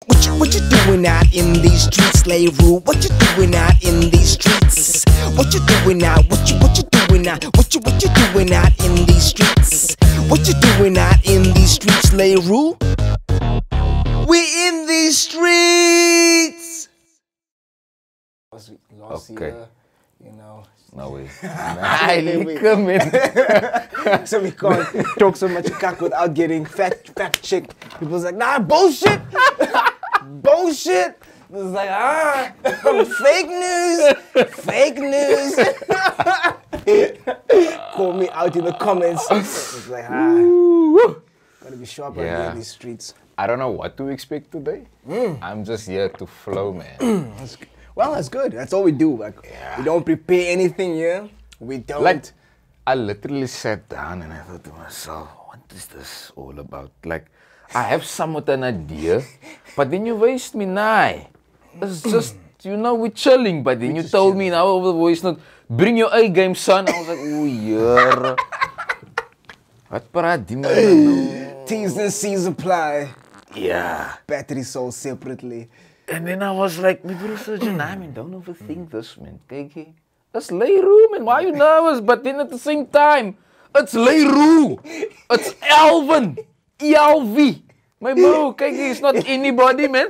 What you doing out in these streets, Leroy? What you doing out in these streets? What you doing out? What you doing out? What you doing out in these streets? What you doing out in these streets, Leroy? We in these streets. Last year, you know. No way. So we can't talk so much cock without getting fact checked. People's like, nah, bullshit. Bullshit. It's like, fake news. Call me out in the comments. It's like, gotta be sharp out here in these streets. I don't know what to expect today. I'm just here to flow, man. Well, that's good. That's all we do. Like, we don't prepare anything here. We don't. Like, I literally sat down and I thought to myself, what is this all about? Like, I have somewhat an idea, but then you waste me now. It's just, you know, we're chilling, but then you told me now over the voice note, bring your A game, son. I was like, oh, yeah. What paradigm? T's and C's apply. Yeah. Battery sold separately. And then I was like, my bro Sergio, nah, man, don't overthink this, man. Kijk, it's Leroy, man. Why are you nervous? But then at the same time, it's Leroy. It's Alvin. ELV. My bro, kijk, he's not anybody, man.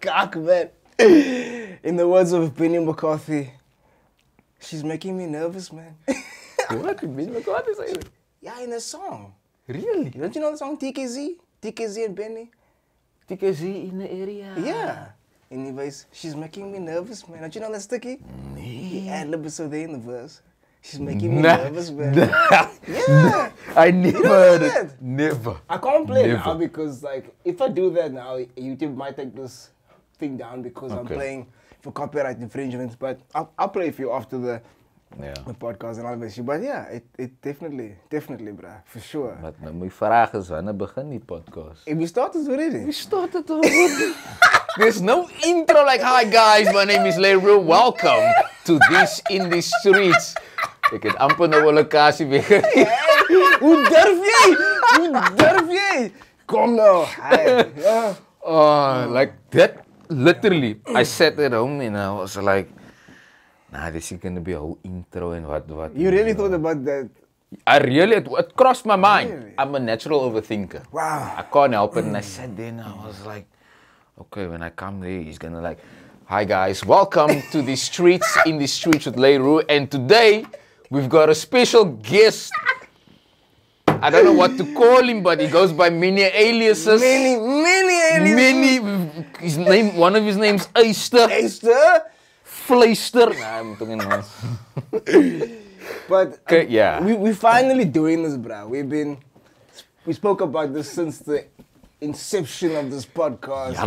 Cock, man. In the words of Benny McCarthy, she's making me nervous, man. What? Benny McCarthy say that? Yeah, in the song. Really? Don't you know the song TKZ? TKZ and Benny? TKZ in the area. Yeah. Anyways, she's making me nervous, man. Don't you know that sticky? The ad-lib is so there in the verse. She's making me nervous, man. Yeah. I never heard it. Never. I can't play it now because, like, if I do that now, YouTube might take this thing down because I'm playing for copyright infringements. But I'll play it for you after the podcast and all that shit. But yeah, it definitely, bruh, for sure. But my vraag is, wanneer begin die podcast? We started already. We started already. There's no intro like, hi guys, my name is Leroy. Welcome to this in the streets. Ik het amper nou 'n locasie weg. Hoe durf jy? Kom nou. Like that, literally. I sat at home and I was like, nah, this is gonna be a whole intro and what. You really thought about that? It crossed my mind. Really? I'm a natural overthinker. Wow. I can't help it. And I sat there and I was like, okay, when I come there, he's gonna like, hi guys, welcome to the streets, in the streets with Leroy. And today, we've got a special guest. I don't know what to call him, but he goes by many aliases. Many aliases. One of his names, Eyster. Fleister. Nah, I'm talking nonsense. But yeah. We're finally doing this, bro. We spoke about this since the inception of this podcast.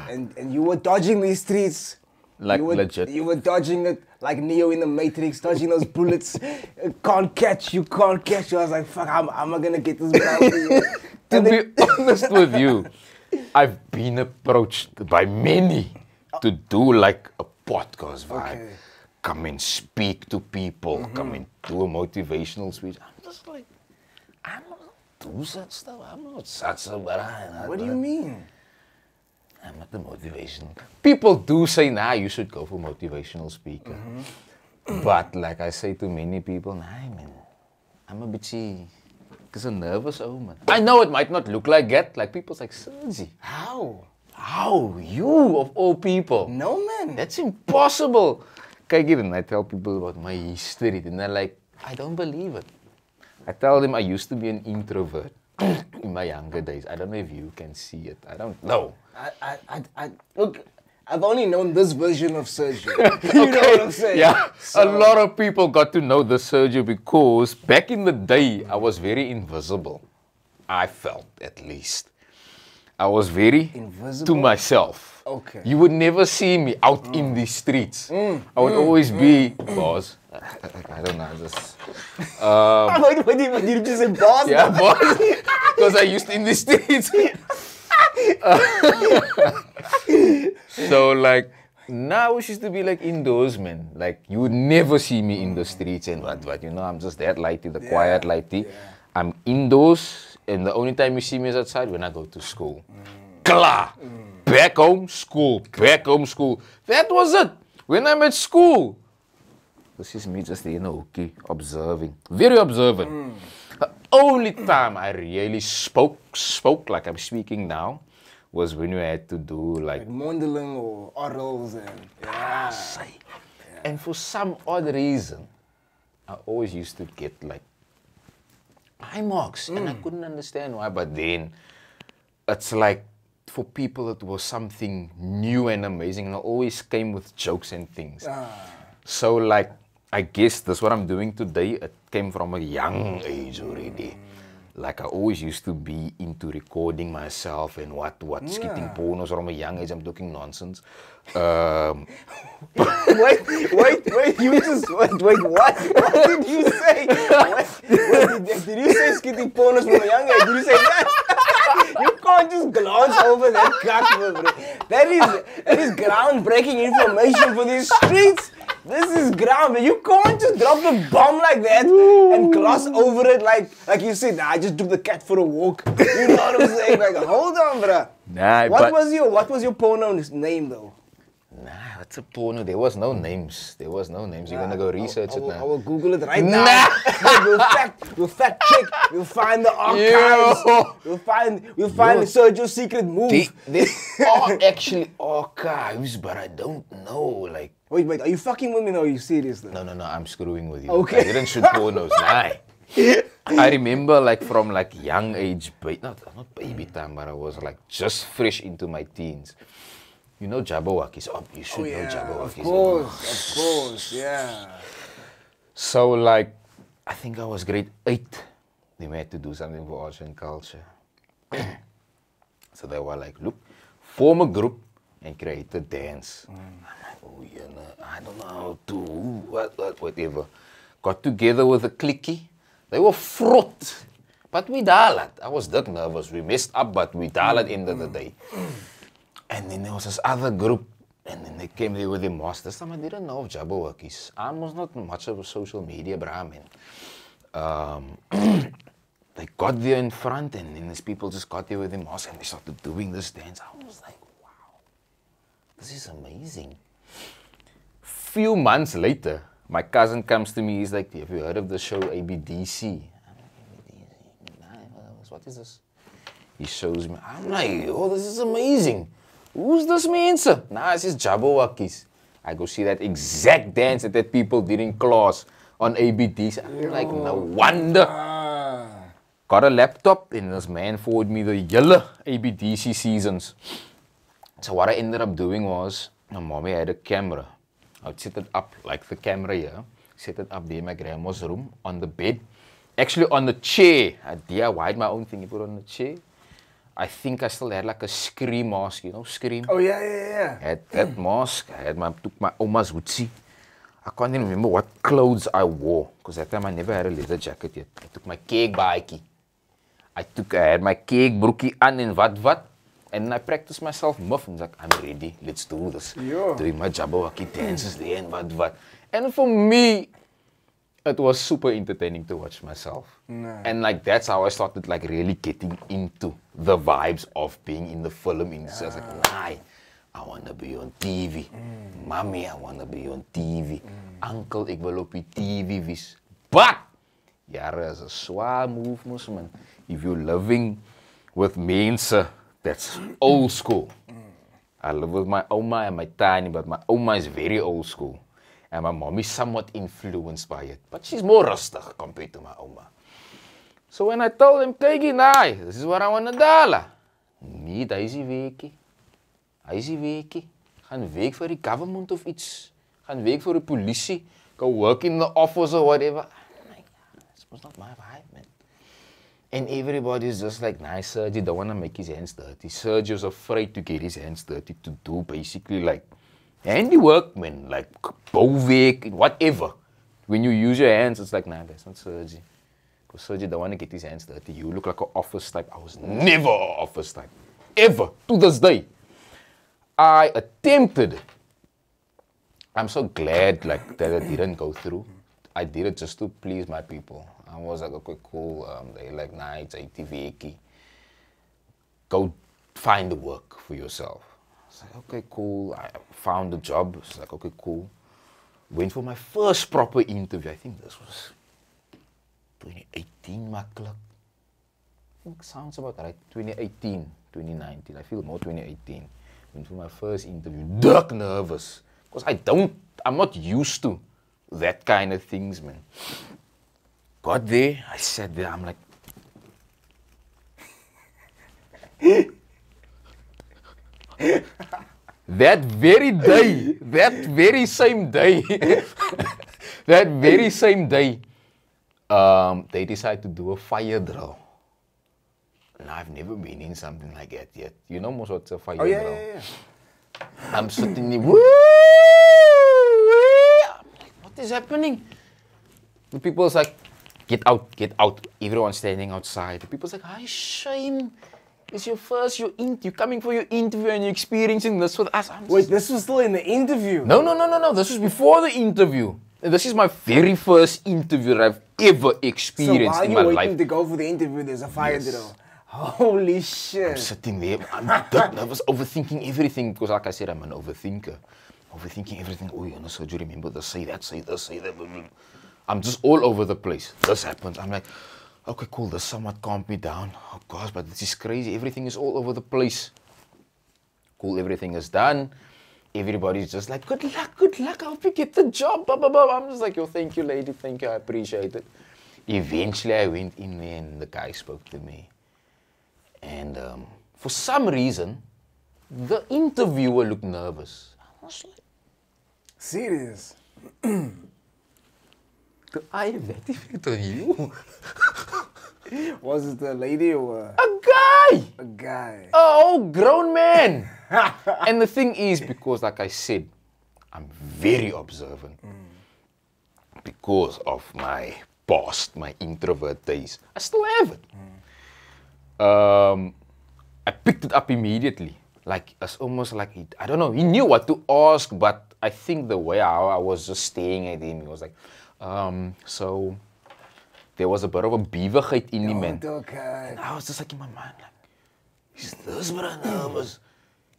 And you were dodging these streets. Like legit. You were dodging it like Neo in the Matrix, dodging those bullets. Can't catch you. I was like, fuck, how am I gonna get this guy? To be honest with you, I've been approached by many to do like a podcast vibe. Come and speak to people, come and do a motivational speech. I'm just like, I'm not do such stuff. I'm not such a What do you mean? I'm not the motivational. People do say, nah, you should go for motivational speaker. But like I say to many people, nah, man, I'm a bitchy. Because I'm nervous, man. I know it might not look like that. Like people's like, Sergi. How? You of all people? No, man. That's impossible. Kijk hier, and I tell people about my history, and they're like, I don't believe it. I tell them I used to be an introvert in my younger days. I don't know if you can see it. I don't know. Look, I've only known this version of Sergio. You know what I'm saying? Yeah, so. A lot of people got to know the Sergio because back in the day, I was very invisible. I felt, at least. I was very invisible to myself. Okay. You would never see me out in the streets. I would always be, boss. I don't know, just... What did you just say, boss? Yeah, boss. Because I used to in the streets. So, like, now it used to be like indoors, man. Like, you would never see me in the streets and what. You know, I'm just that lighty, the quiet lighty. I'm indoors, and the only time you see me is outside when I go to school. Klaar! back home, school, back home, school. That was it. When I'm at school, this is me just, okay, observing. Very observant. The only time I really spoke like I'm speaking now, was when you had to do like mondeling or orals and yeah. And for some odd reason, I always used to get like high marks, and I couldn't understand why. But then it's like for people it was something new and amazing, and I always came with jokes and things. So like I guess that's what I'm doing today. It came from a young age already. Like I always used to be into recording myself and what skipping pornos from a young age. I'm talking nonsense. Wait, you just wait, what? What did you say? Did you say skipping pornos from a young age? Did you say that? You can't just glance over that cut, bro. That is groundbreaking information for these streets. This is ground, man. You can't just drop a bomb like that and gloss over it like you said, nah, I just took the cat for a walk. You know what I'm saying? Like, hold on, bruh. Nah, what was your porno name though? Nah, what's a porno? There was no names. You're gonna go research it now. I will Google it right now. We'll fact check. We'll find the archives. We'll find Sergio's secret move. There are actually archives, but I don't know. Like, wait, are you fucking with me or are you serious though? No, I'm screwing with you. Okay. I didn't shoot pornos. Nah. I remember like from like young age, not baby time, but I was like just fresh into my teens. You know Jabberwockies? Oh, you should know Jabberwockies. Of course, yeah. So like, I think I was grade 8. Then we had to do something for arts and culture. So they were like, look, form a group and create a dance. I'm like, oh yeah, I don't know how to, whatever. Got together with a cliquey. They were fraught. But we dialed. I was that nervous. We messed up, but we dialed at the end of the day. And then there was this other group, and then they came there with their masters. I didn't know of Jabberwockies. I was not much of a social media Brahmin. They got there in front, and then these people just got there with their masks, and they started doing this dance. I was like, wow, this is amazing. Few months later, my cousin comes to me. He's like, have you heard of the show ABDC? I'm like, ABDC? What is this? He shows me. I'm like, oh, this is amazing. Who's this man, sir? Nah, it's just Jabberwockies. I go see that exact dance that people did in class on ABDs. I'm like, no wonder. Got a laptop, and this man forwarded me the yellow ABDC seasons. So what I ended up doing was, my mommy had a camera. I'd set it up like the camera here. Set it up there in my grandma's room on the bed. Actually on the chair. I DIY'd my own thing. You put it on the chair. I think I still had like a Scream mask, you know, Scream. Oh yeah. I had that mask. I took my Oma's hoodie. I can't even remember what clothes I wore, because that time I never had a leather jacket yet. I took my cake baakie. I had my cake broekie on and what. And I practiced myself muff. And like, I'm ready, let's do this. Yeah. Doing my Jabberwocky dances there and what. And for me, it was super entertaining to watch myself. Nah. And like that's how I started like really getting into the vibes of being in the film industry. I was like, nah, I wanna be on TV. Mommy, I wanna be on TV. Uncle, ek wil op die TV wees. But jare is a swaar move, man. If you're living with mense, that's old school. I live with my oma and my tiny, but my oma is very old school. And my mom is somewhat influenced by it. But she's more rustig compared to my oma. So when I told him, kykie, nah, this is what I want to do. Nee, hy is die weekie. Gaan werk vir die government of iets. Gaan werk vir die polisie. Go work in the office or whatever. I'm like, this was not my vibe, man. And everybody's just like, nah, Sergio don't want to make his hands dirty. Sergio's afraid to get his hands dirty to do basically like handiwork, man, like bouwwerk, whatever. When you use your hands, it's like, nah, that's not Sergio. Because Sergio don't want to get his hands dirty. You look like an office type. I was never an office type. Ever. To this day. I attempted. I'm so glad like that it didn't go through. I did it just to please my people. I was like, okay, cool. They like, nah, it's ATV. Go find the work for yourself. was like, okay, cool. I found a job. I was like, okay, cool. Went for my first proper interview. I think this was 2018, makkelijk. I think sounds about right. 2018, 2019. I feel more 2018. Went for my first interview. Duck nervous. Because I'm not used to that kind of things, man. Got there, I sat there, I'm like, that very day, that very same day, they decided to do a fire drill. And I've never been in something like that yet. You know most what's a fire drill? Yeah. I'm sitting there, woo! I'm like, what is happening? The people's like, get out. Everyone's standing outside. The people's like, hi, Shane. It's your first, you're coming for your interview and you're experiencing this with us. Wait, this was still in the interview? No. This was before the interview. This is my very first interview that I've ever experienced in my life. So while you're waiting to go for the interview, there's a fire drill. Holy shit. I'm sitting there, I'm nervous, overthinking everything. Because like I said, I'm an overthinker. Overthinking everything. Oh, you know, so do you remember this, say that, say this, say that. I'm just all over the place. This happens. I'm like, okay, cool, this somewhat calmed me down. Oh gosh, but this is crazy. Everything is all over the place. Cool, everything is done. Everybody's just like, good luck, I hope you get the job. Blah, blah, blah. I'm just like, yo, thank you, lady, thank you, I appreciate it. Eventually, I went in there and the guy spoke to me. And for some reason, the interviewer looked nervous. I was like, serious? Do I have that effect on you? Was it a lady or a guy? A guy. Oh, grown man. And the thing is, because like I said, I'm very observant. Because of my past, my introvert days. I still have it. I picked it up immediately. Like, it's almost like, I don't know, he knew what to ask, but I think the way I was just staring at him, he was like, so there was a bit of a beaverheid in him, man. Okay. And I was just like in my mind, like, is this bit nervous?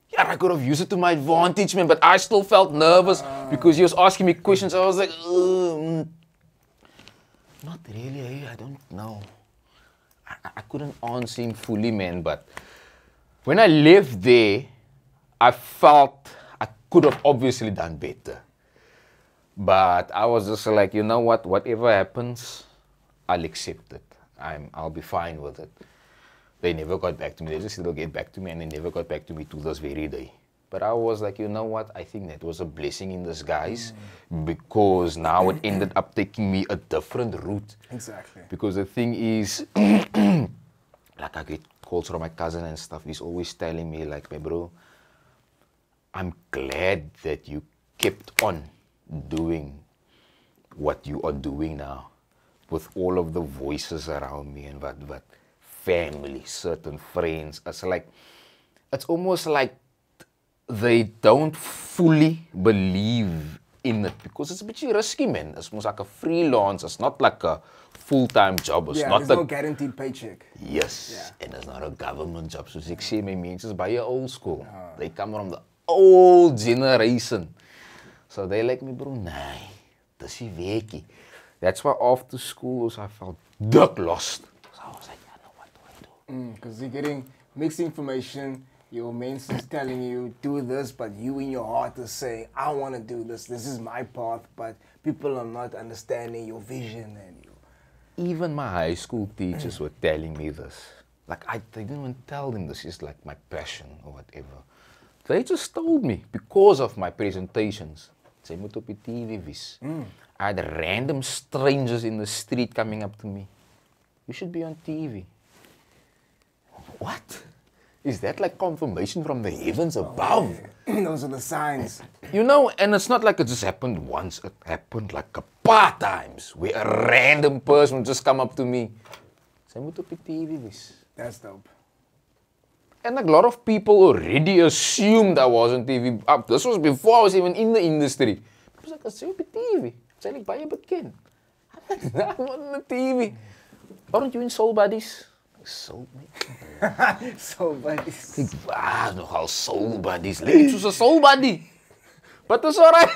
Yeah, I could have used it to my advantage, man, but I still felt nervous because he was asking me questions. I was like, not really, I don't know. I couldn't answer him fully, man, but when I left there, I felt I could have obviously done better. But I was just like, you know what, whatever happens, I'll accept it. I'll be fine with it. They never got back to me. They just said they'll get back to me, and they never got back to me to this very day. But I was like, you know what, I think that was a blessing in disguise because now it ended up taking me a different route. Exactly. Because the thing is, like I get calls from my cousin and stuff, he's always telling me like, my bro, I'm glad that you kept on doing what you are doing now with all of the voices around me and what family, certain friends. It's almost like they don't fully believe in it because it's a bit risky, man. It's almost like a freelance. It's not like a full-time job. It's not there's no guaranteed paycheck. Yes, and it's not a government job. So I say, my mates is by old school. They come from the old generation. So they like me, bro, nee, this is werkie. That's why after school I felt duck lost. So I was like, yeah, no, what do I do? Because you're getting mixed information. Your mates is telling you, do this, but you in your heart is saying, I want to do this. This is my path, but people are not understanding your vision. Even my high school teachers were telling me this. Like, they didn't even tell them this is like my passion or whatever. They just told me because of my presentations. They moet op die TV wees. I had random strangers in the street coming up to me. You should be on TV. What? Is that like confirmation from the heavens above? Those are the signs. You know, and it's not like it just happened once. It happened like a paar times where a random person would just come up to me. Say, moet op die TV wees. That's dope. And like a lot of people already assumed I was on TV. This was before I was even in the industry. People was like, I say op die TV. Say like, baie bekend. I'm like, nah, I'm not on the TV. Aren't you in Soul Buddies? I soul, mate. Soul buddies. Nogal soul buddies. Like, it's a soul buddy. But it's alright.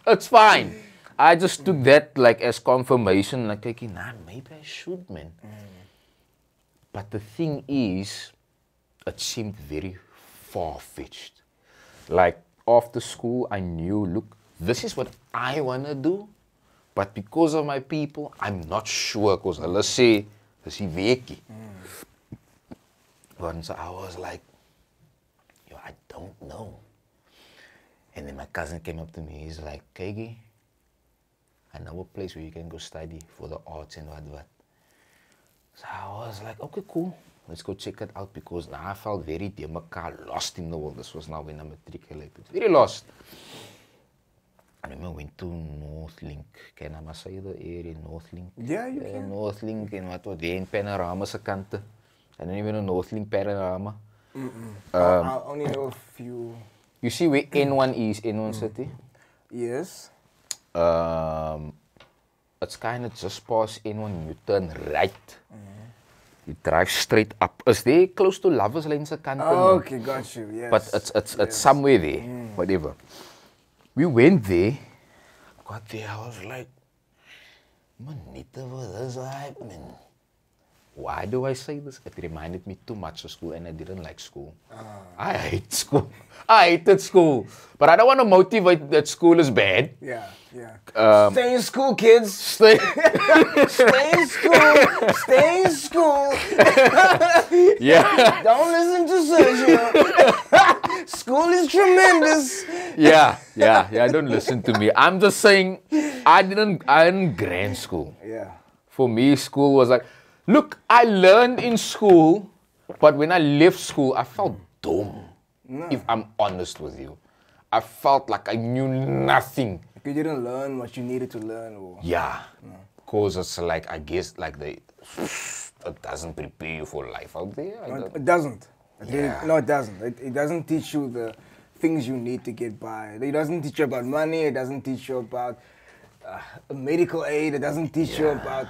It's fine. I just took that like as confirmation. Like, thinking, nah, maybe I should, man. But the thing is, it seemed very far-fetched. Like, after school, I knew, look, this is what I want to do. But because of my people, I'm not sure. Because let's say, this is weki. So I was like, yo, I don't know. And then my cousin came up to me. He's like, Kegi, I know a place where you can go study for the arts and what. So I was like, okay, cool. Let's go check it out because now I felt very lost in the world. This was now when I matriculated. Very lost. I remember I went to Northlink. Can I say the area Northlink? Yeah, you can. Northlink and what was there in Panorama se kante. I don't even know Northlink Panorama. I only know a few. You see where N1 is, N1 City? Yes. It's kind of just past N1, you turn right. You drive straight up. Is there close to Lovers Lane se kante? Oh, okay, got you, yes. But it's somewhere there, whatever. We went there, got there, I was like, man, niet over this hype, man. Why do I say this? It reminded me too much of school and I didn't like school. I hate school. I hated school. But I don't want to motivate that school is bad. Yeah. Stay in school, kids. Stay in school. Stay in school. Yeah. Don't listen to Sergio. School is tremendous. Yeah, don't listen to me. I'm just saying, I didn't grand school. Yeah. For me, school was like, look, I learned in school, but when I left school, I felt dumb. No. If I'm honest with you. I felt like I knew nothing. You didn't learn what you needed to learn? Or? Yeah. Because it's like, I guess, like it doesn't prepare you for life out there. It doesn't. Yeah. No, it doesn't. It doesn't teach you the things you need to get by. It doesn't teach you about money. It doesn't teach you about medical aid. It doesn't teach you about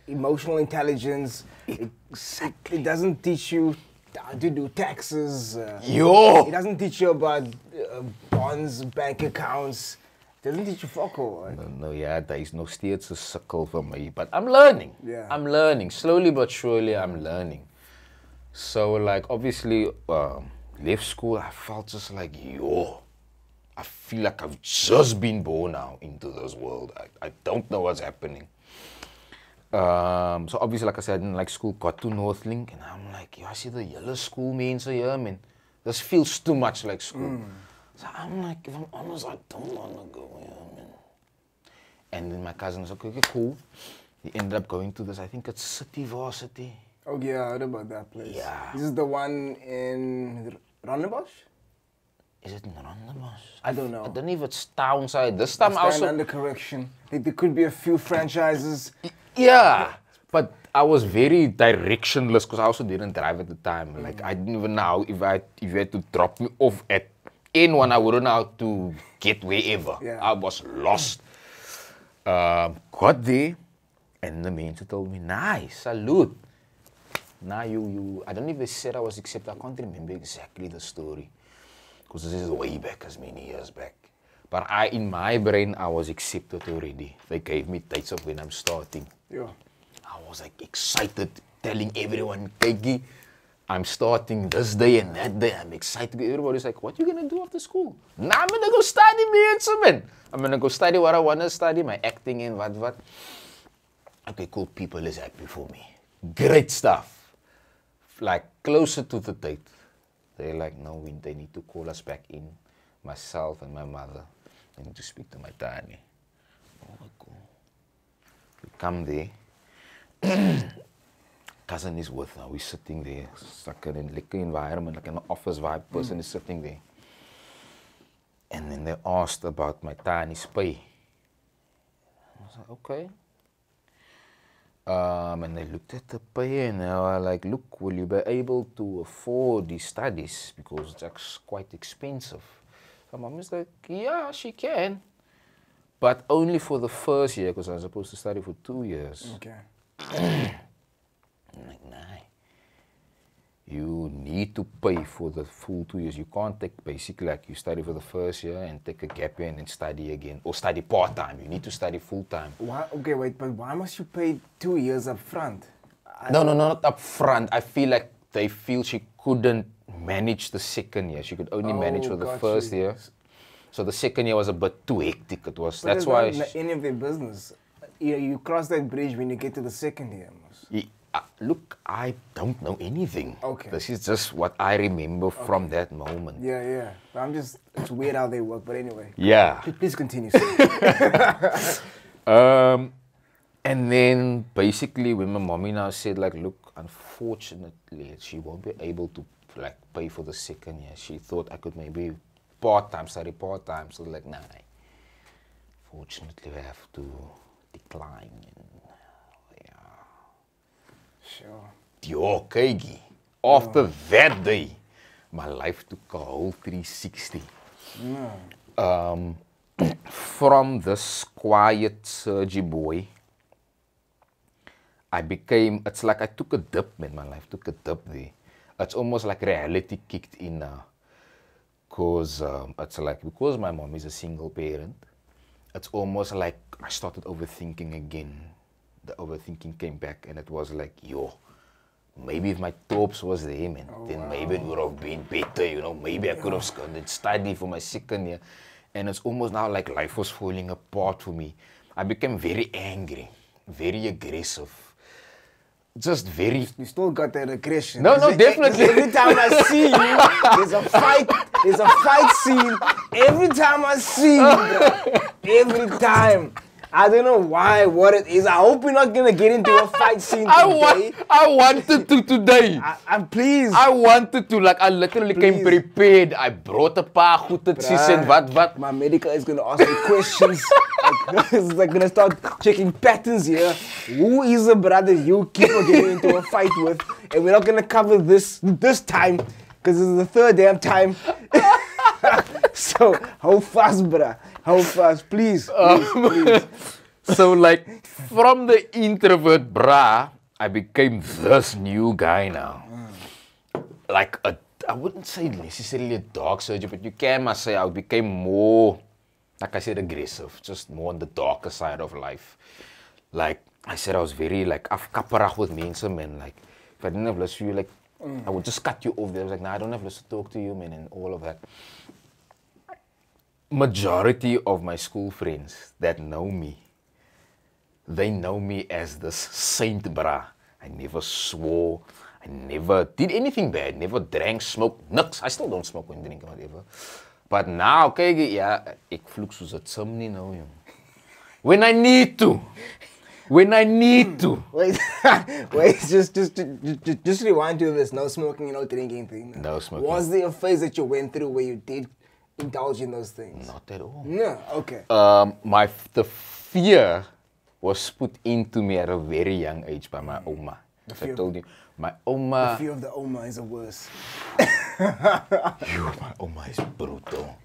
emotional intelligence. Exactly. It doesn't teach you how to do taxes. It doesn't teach you about bonds, bank accounts. It doesn't teach you fuck all. Right? No, there is no steeds a suckle for me. But I'm learning. Yeah. I'm learning. Slowly but surely, I'm learning. So, like, obviously, left school, I felt just like, I feel like I've just been born now into this world. I don't know what's happening. So obviously, like I said, I didn't like school, got to Northlink, and I'm like, I see the yellow school means here, man. This feels too much like school. So I'm like, if I'm honest, I don't want to go here, man. And then my cousin was like, okay, cool. He ended up going to this, I think it's City Varsity. Oh yeah, I heard about that place. Yeah. This is the one in Rondebosch? Is it in Rondebosch? I don't know. I don't know if it's townside. This time I stand under correction. There could be a few franchises. Yeah, but I was very directionless because I also didn't drive at the time. Like I didn't even know if you had to drop me off at N1, I wouldn't know how to get wherever. Yeah. I was lost. Got there, and the mentor told me, "Nice, salute." Now I don't know if they said I was accepted. I can't remember exactly the story because this is way back, as many years back. But in my brain, I was accepted already. They gave me dates of when I'm starting. Yeah. I was like excited, telling everyone, Kegi, I'm starting this day and that day. I'm excited. Everybody's like, what are you going to do after school? Nah, I'm going to go study, man. I'm going to go study what I want to study, my acting and what. Okay, cool. People is happy for me. Great stuff. Like, closer to the date. They're like, no, they need to call us back in. Myself and my mother. I need to speak to my Tani. Oh, cool. We come there. Cousin is with her. We're sitting there. It's like a liquor environment, like an office vibe. Person is sitting there. And then they asked about my Tani's pay. I was like, okay. And they looked at the pay and they were like, look, will you be able to afford these studies? Because it's quite expensive. So mom is like, yeah, she can. But only for the first year, because I was supposed to study for 2 years. Okay. I'm like, nah. You need to pay for the full 2 years. You can't take basically like you study for the first year and take a gap year and then study again. Or study part-time. You need to study full-time. Why? Okay, wait, but why must you pay 2 years up front? No, not up front. I feel like they feel she couldn't manage the second year. She could only manage for the first year. So the second year was a bit too hectic. It was. But that's why. Not any of their business. You cross that bridge when you get to the second year. Look, I don't know anything. Okay. This is just what I remember from that moment. Yeah. But it's weird how they work, but anyway. Yeah. Please continue. And then basically when my mommy now said like, look, unfortunately, she won't be able to like pay for the second year. She thought I could maybe study part-time. So like, nah, fortunately we have to decline. Sure. After that day, my life took a whole 360. From this quiet Sergio boy, I became, it's like I took a dip, man. My life took a dip there. It's almost like reality kicked in now. Because it's like, because my mom is a single parent, it's almost like I started overthinking again. The overthinking came back and it was like, yo, maybe if my tops was there, man, then maybe it would have been better, you know, maybe I could have studied for my second year. And it's almost now like life was falling apart for me. I became very angry, very aggressive. Just very... You still got that aggression. No, definitely. Every time I see you, there's a fight scene. Every time I see you, bro. Every time. I don't know why, what it is. I hope we're not gonna get into a fight scene today. I wanted to today. I'm pleased. I wanted to, like, I literally came prepared. I brought a paar goetetjies and what. My medical is gonna ask me questions. It's like gonna start checking patterns here. Who is the brother you keep on getting into a fight with? And we're not gonna cover this time, because this is the third damn time. So, how fast, bruh? How fast? Please. So, like, from the introvert, bruh, I became this new guy now. Like, I wouldn't say necessarily a dark Sergio, but you must say I became more, like I said, aggressive. Just more on the darker side of life. Like, I said I was very, like, afkapperag with mense, man. Like, if I didn't have lust for you, like, I would just cut you off there. I was like, nah, I don't have lust to talk to you, man, and all of that. Majority of my school friends that know me, they know me as this saint, bruh. I never swore, I never did anything bad, never drank, smoked, nix. I still don't smoke when drinking, whatever. But now, kyk, ja, ek vloek soos het sim nie nou, jong. When I need to. Wait, just rewind to this no smoking, no drinking thing. No smoking. Was there a phase that you went through where you did indulge in those things? Not at all. No, okay. The fear was put into me at a very young age by my oma. I told you, my oma... The fear of the oma is the worst. My oma is brutal.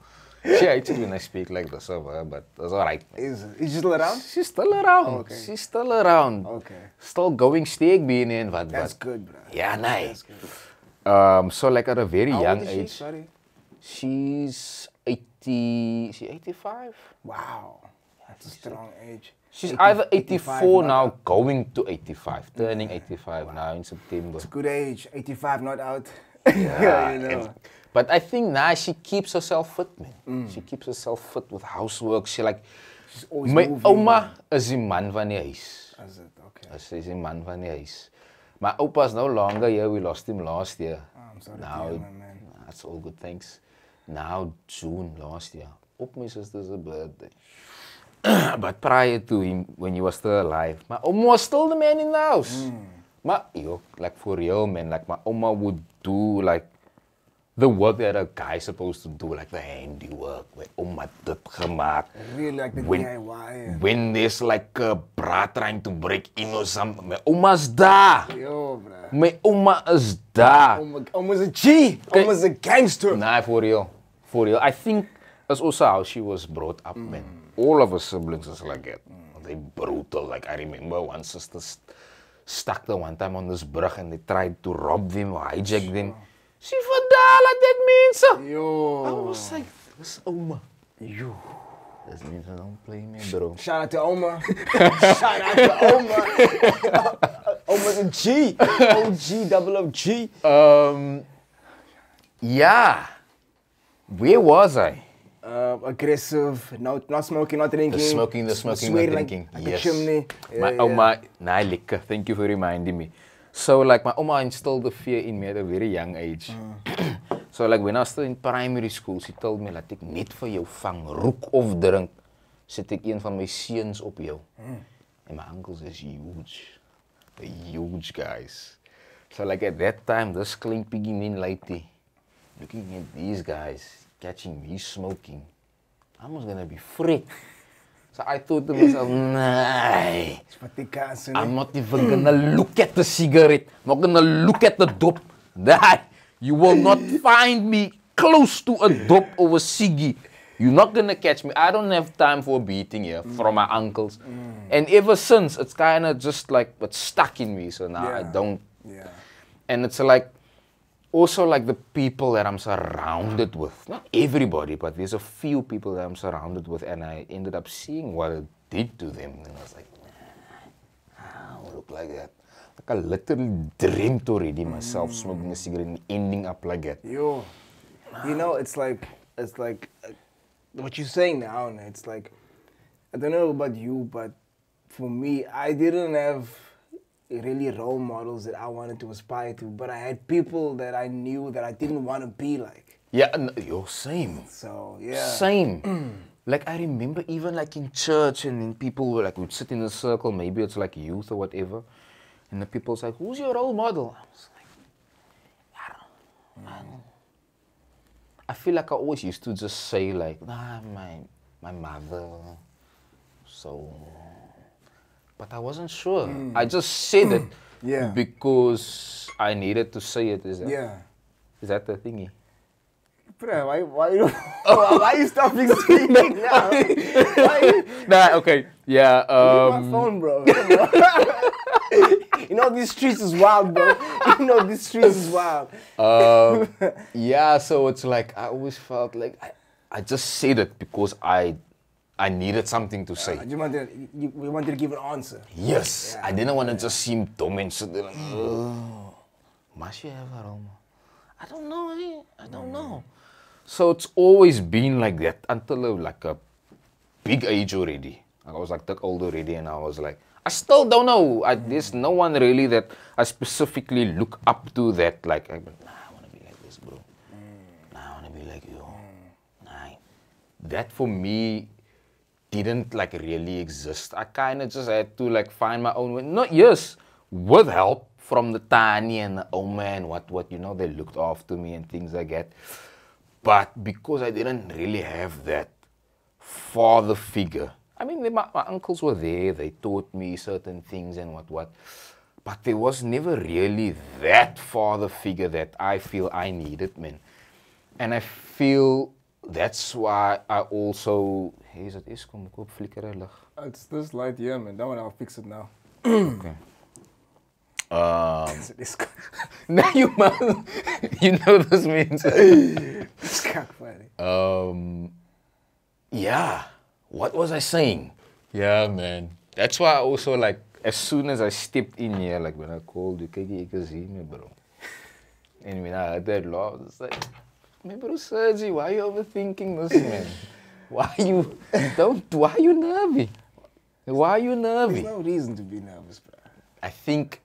She hates it when I speak like this of her, but that's alright. Is she still around? She's still around. Oh, okay. She's still around. Okay. Still going steek being in what. That's good, bro. Yeah, nice. That's good. So like at a very young old is age. She? Sorry. She's 80. She's 85. Wow, that's a strong age. She's either 84 now, going to 85, turning 85 now in September. It's a good age. 85, not out. Yeah, you know. But I think now she keeps herself fit, man. She keeps herself fit with housework. She's always my moving. oma is die man van die huis. Is it? Okay. Sy is die man van die huis. My opa is no longer here. We lost him last year. Oh, I'm sorry Now, to hear, my man. that's all good, thanks. Now, June last year. Op my sister's birthday. But prior to him, when he was still alive, my oma was still the man in the house. Like for real, man. Like my oma would do like the work that a guy's supposed to do, like the handiwork. My oma dit gemaakt. Really like the DIY. When there's like a bra trying to break in or something, my oma's daar. Yo, bro. My oma is daar. Oma's a G. Oma's a gangster. Nah, for real. For real. I think that's also how she was brought up, man. All of her siblings is like that. They brutal. Like I remember one sister stuck the one time on this brug and they tried to rob them or hijack them. She verdaal like that mense. Yo. I was like, this Oma. Yo. This means I don't play me, bro. Shout out to Oma. Shout out to Oma. Oma's a G. OG, double O G. Yeah. Where was I? Aggressive, not smoking, not drinking. The smoking, not swearing drinking. Like Yes. a chimney. My oma, nah, lekker. Thank you for reminding me. So, like, my oma instilled the fear in me at a very young age. So, like, when I was still in primary school, she told me, laat ek net vir jou vang, roek of drink, sit ek een van my seuns op jou. And my uncles is huge. They're huge guys. So, like, at that time, this klein piggy men lady, looking at these guys, catching me smoking, I was gonna be freaked. So I thought to myself, nah, I'm not even gonna look at the cigarette. I'm not gonna look at the dope. Nah, you will not find me close to a dope or a ciggy. You're not gonna catch me. I don't have time for a beating here from my uncles. And ever since, it's kind of just like, it's stuck in me. So now I don't. Yeah. And it's like, also like the people that I'm surrounded with. Not everybody, but there's a few people that I'm surrounded with, and I ended up seeing what it did to them. And I was like, I don't look like that. Like I literally dreamt already myself smoking a cigarette and ending up like that. Yo, you know, it's like what you're saying now, and it's like, I don't know about you, but for me, I didn't have really role models that I wanted to aspire to, but I had people that I knew that I didn't want to be like. Yeah, you're same. So, yeah. Same. Like I remember even like in church and then people were like, would sit in a circle, maybe it's like youth or whatever, and the people's like, who's your role model? I was like, I don't know. I feel like I always used to just say like, nah, my mother, so... But I wasn't sure. I just said it because I needed to say it. Is that the thingy? Bro, why are you stopping speaking now? Nah, okay. Yeah. My phone, bro. You know these streets is wild, bro. You know these streets is wild. Yeah, so it's like I always felt like I just said it because I needed something to say. You wanted to give an answer. Yes. Yeah. I didn't want to just seem dumb and sit there like, must you have a role model? I don't know, I don't know. So it's always been like that until like a big age already. I was like that old already and I was like, I still don't know. There's no one really that I specifically look up to that like, I want to be like this, bro. Nah, I want to be like you. Nah. That for me didn't like really exist. I kind of just had to like find my own way. Not yes, with help from the Tani and the Oma and what you know, they looked after me and things like that. But because I didn't really have that father figure, I mean, my uncles were there, they taught me certain things and what. But there was never really that father figure that I feel I needed, man. And I feel that's why I also... Hey, is het is? Kom ik op flikkeren lig. It's this light here, man. That one, I'll fix it now. Okay. Now you know this means. It's kind of funny. Yeah. What was I saying? Yeah, man. That's why I also like, as soon as I stepped in here, like when I called you, kijk, you can see me, bro. And when I heard that law, I was like, man, bro, Sergi, why are you overthinking this, man? Why are you nervy? Why are you nervy? There's no reason to be nervous, bro. I think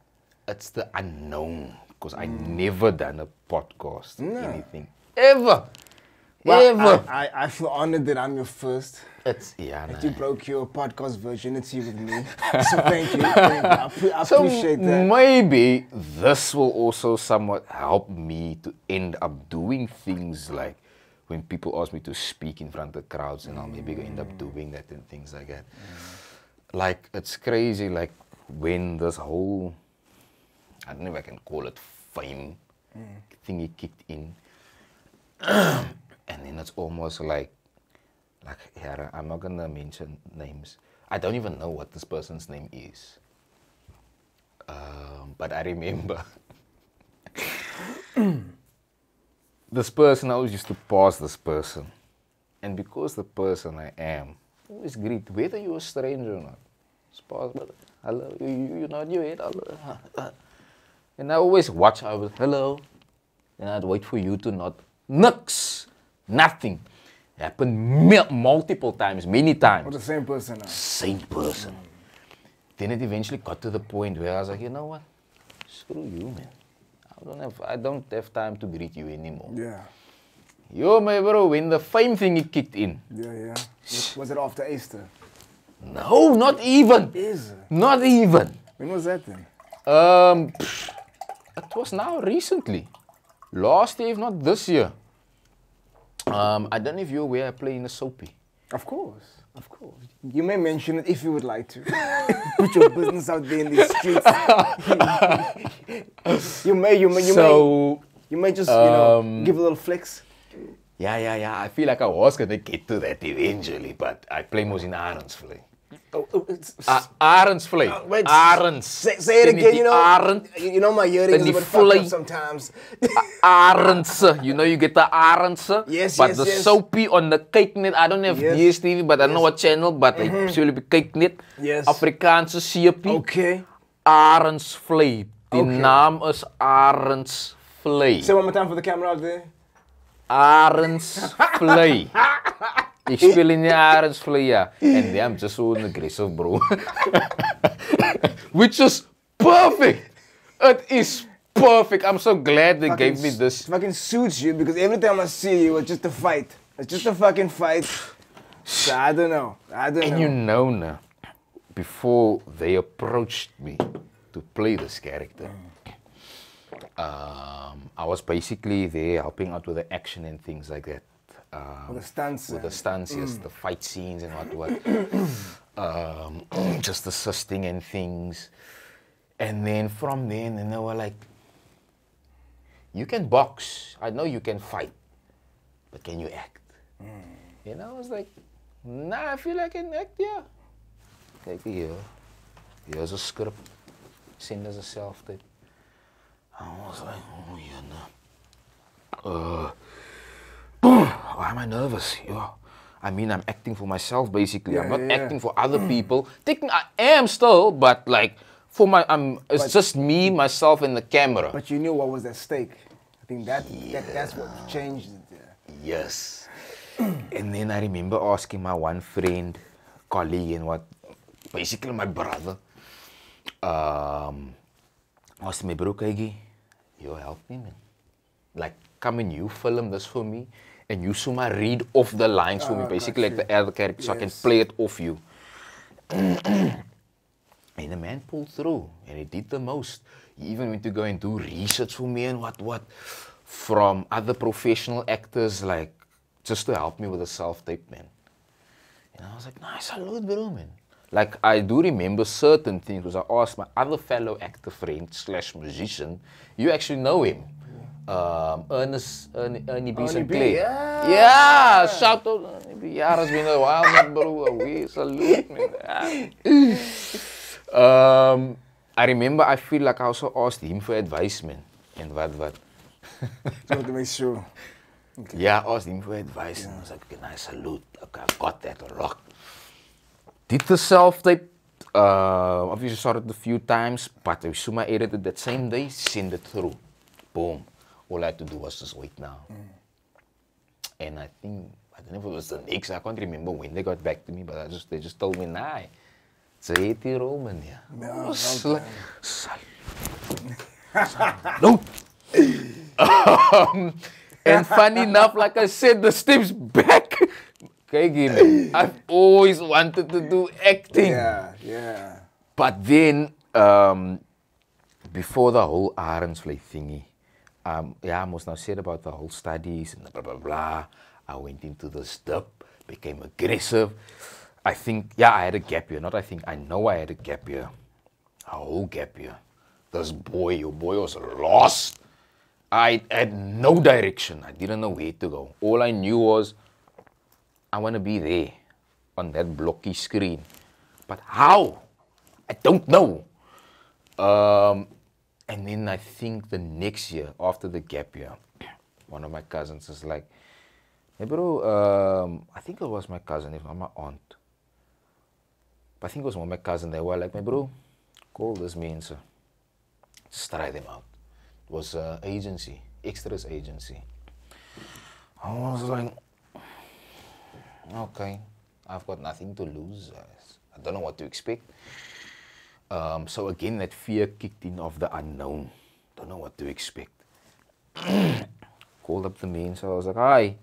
it's the unknown, because I never done a podcast, anything. Ever. Well, Ever. I feel honored that I'm your first. It's, yeah, that you broke your podcast virginity with me. So thank you. I appreciate that. Maybe this will also somewhat help me to end up doing things like when people ask me to speak in front of crowds, and I'll maybe end up doing that and things like that. Like, it's crazy, like, when this whole, I don't know if I can call it fame thingy kicked in. And then it's almost like, yeah, I'm not gonna mention names. I don't even know what this person's name is. But I remember this person, I always used to pass this person. And because the person I am, I always greet, whether you're a stranger or not. Just pass, but hello, you nod your head, hello. And I always watch, I was, hello. And I'd wait for you to nod. Nix, nothing. Happened multiple times, many times. Or the same person now? Same person. Then it eventually got to the point where I was like, you know what? Screw you, man. I don't have time to greet you anymore. Yeah. Yo, my bro, when the fame thing kicked in. Yeah. Was it after Easter? No, not even. Is it? Not even. When was that then? It was now recently. Last year, if not this year. I don't know if you're aware I play in a soapy. Of course. You may mention it if you would like to. Put your business out there in these streets. you may just give a little flex. Yeah. I feel like I was gonna get to that eventually, but I play most in Arendsvlei. Arendsvlei. Wait, Arends. Say it again. You know my hearing is a bit fucked up sometimes. Arends. You know you get the Arends. Yes. But the soapy on the Kijknet, I don't have DStv, but I know a channel, but I usually be Kijknet. Yes. Afrikaanse seepie. Okay. Arendsvlei. Die naam is Arendsvlei. Say one more time for the camera out there. Arendsvlei. Ik speel in die Arendsvlei, ja. And I'm just so aggressive, bro. Which is perfect. It is perfect. I'm so glad they gave me this. It fucking suits you because every time I see you, it's just a fight. It's just a fucking fight. So I don't know. And you know now, before they approached me to play this character, I was basically there helping out with the action and things like that. With the stunts. With the stunts, yes, the fight scenes and what. Just assisting and things. And then from then, and they were like, you can box. I know you can fight. But can you act? And I was like, nah, I feel I can act, yeah. Kijk hier. Here's a script. Send as a self-tape. I was like, oh yeah, no. Why am I nervous? Yeah. I mean, I'm acting for myself, basically. I'm not acting for other people. I am still, but like, it's just me, myself, and the camera. But you knew what was at stake. I think that's what changed it. Yes. And then I remember asking my one friend, colleague, and basically my brother, asked me, bro, Kaigi, you help me, man. Like, come and you film this for me, and you soon read off the lines for me, basically like the other character, so I can play it off you. And the man pulled through, and he did the most. He even went to go and do research for me and what, from other professional actors, like, just to help me with the self-tape, man. And I was like, nice, salute, bro, man. Like, I do remember certain things, because I asked my other fellow actor friend / musician, you actually know him. Ernie B. Sinclair. Yeah, shout out Ernie B. Yeah, it's been a while, man, bro. We salute, man. I remember, I feel like I also asked him for advice, man. And what? Just to make sure. Okay. Yeah, I asked him for advice, and I was like, okay, nice, salute. Okay, I've got that rock. Did the self-tape, obviously saw it a few times, but I soon edited that same day, send it through. Boom. All I had to do was just wait now. And I think, I don't know if it was the next, I can't remember when they got back to me, but they just told me, nah, it's a 80-year-old man, yeah. I was like, salute. And funny enough, like I said, the steps back. Okay, I've always wanted to do acting. Yeah. But then, before the whole Arendsvlei thingy, I must now said about the whole studies and blah, blah, blah. I went into this dip, became aggressive. I think, I had a gap year. I know I had a gap year. A whole gap year. Your boy was lost. I had no direction. I didn't know where to go. All I knew was, I want to be there on that blocky screen. But how? I don't know. And then I think the next year, after the gap year, one of my cousins is like, hey bro, I think it was my cousin, if not my aunt. But I think it was one of my cousins. They were like, my bro, call this man, sir. Just try them out. It was an agency, extras agency. I was like, okay, I've got nothing to lose. I don't know what to expect. So again, that fear kicked in of the unknown. Don't know what to expect. Called up the man, so I was like, hi,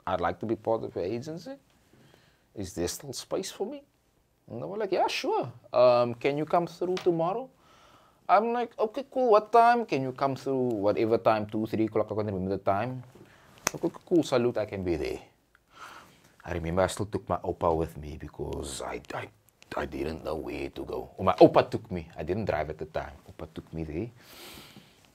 I'd like to be part of your agency. Is there still space for me? And they were like, yeah, sure. Can you come through tomorrow? I'm like, okay, cool. What time? Can you come through whatever time, 2, 3 o'clock? I can't remember the time. Okay, cool. Salute, I can be there. I remember I still took my opa with me because I didn't know where to go. Or my opa took me. I didn't drive at the time. Opa took me there.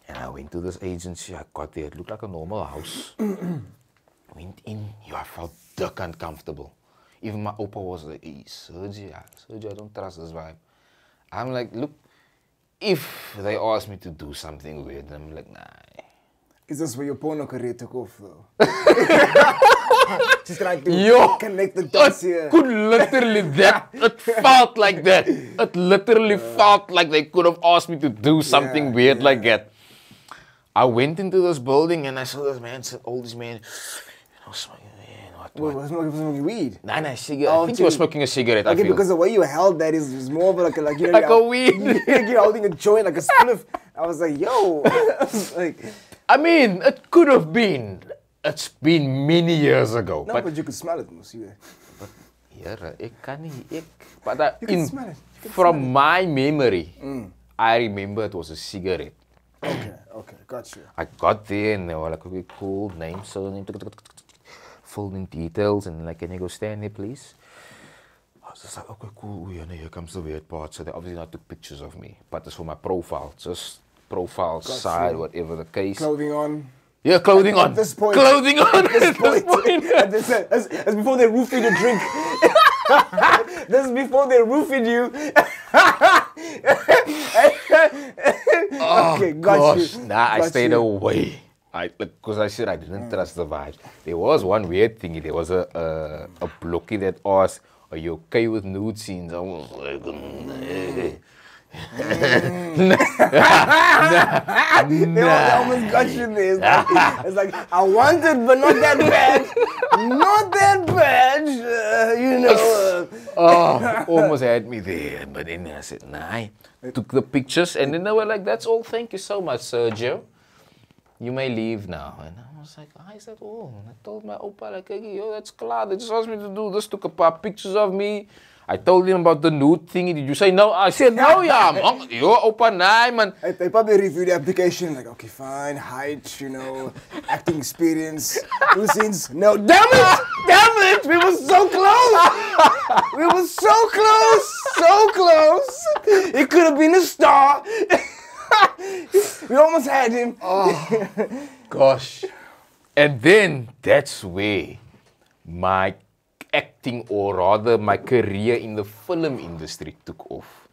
And I went to this agency. I got there. It looked like a normal house. Went in. I felt duck uncomfortable. Even my opa was like, hey, Sergio, I don't trust this vibe. I'm like, look, if they ask me to do something weird, I'm like, nah. Is this where your porno career took off, though? Just trying to connect the dots here. It could literally it felt like that. It literally felt like they could have asked me to do something weird like that. I went into this building and I saw this man, all these men, smoking. What? Was smoking weed? Nah, cigarette. I think he was smoking a cigarette. Okay, because the way you held that is more of like you know, like a weed. You're holding a joint like a spliff. I was like, yo. I mean, it could have been. It's been many years ago. No, but you could smell it, mos. Yeah, from my memory, I remember it was a cigarette. Okay, got you. I got there and they were like, okay, cool, name, surname, filled in details, and like, can you go stand there, please? I was just like, okay, cool, here comes the weird part. So they obviously not took pictures of me, but it's for my profile, just profile side, whatever the case. Clothing on. Yeah, clothing on. At this point. Clothing on. At this point. That's before they roofied your drink. This is before they roofied you. Okay, got you. Nah, I stayed away. Because I said I didn't trust the vibes. There was one weird thing. There was a blokkie that asked, are you okay with nude scenes? I was like, They almost got you there. It's like, I want it, but not that bad. Not that bad, you know. Almost had me there. But then I said, nah. I took the pictures, and then they were like, that's all. Thank you so much, Sergio. You may leave now. And I was like, I said, oh, I told my opa, like, yo, that's klar. They just asked me to do this, took a paar pictures of me. I told him about the nude thingy. Did you say no? I said, no, yeah. Yo, opa, nah, man. They probably reviewed the application, like, okay, fine, height, you know, acting experience, two scenes. No, damn it! Damn it! We were so close! We were so close! So close! It could have been a star. We almost had him. Oh, gosh. And then that's where my acting, or rather my career in the film industry, took off.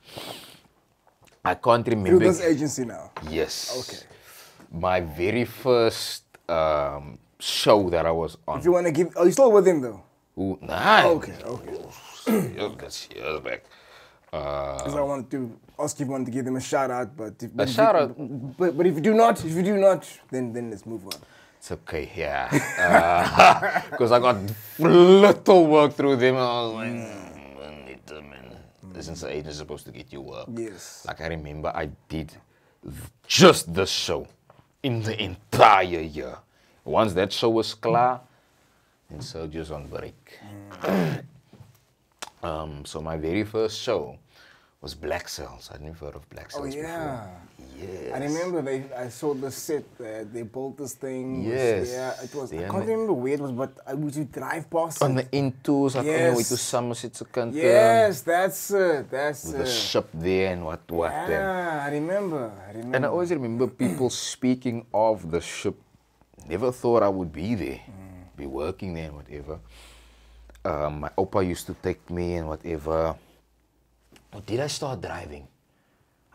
I can't remember. Through this agency now? Yes. Okay. My very first show that I was on. If you want to give... Oh, you still with him though? Ooh, nah. Okay. That's years back. Because I wanted to ask if you wanted to give them a shout out, but if you do not, then let's move on. It's okay, yeah. Because I got little work through them. I was like, since the agent is supposed to get you work. Yes. Like I remember I did just this show in the entire year. Once that show was klar, then Sergio's on break. So my very first show was Black Cells. I'd never heard of Black Cells before. Yes. I remember I saw the set, they built this thing. Yes. It was, I can't remember where it was, but I would drive past on it. the N2s, I can't wait to Somerset's kant. Yes, that's it. The ship there and what. Yeah, I remember. And I always remember people speaking of the ship. Never thought I would be there, be working there and whatever. My opa used to take me and whatever. Or did I start driving?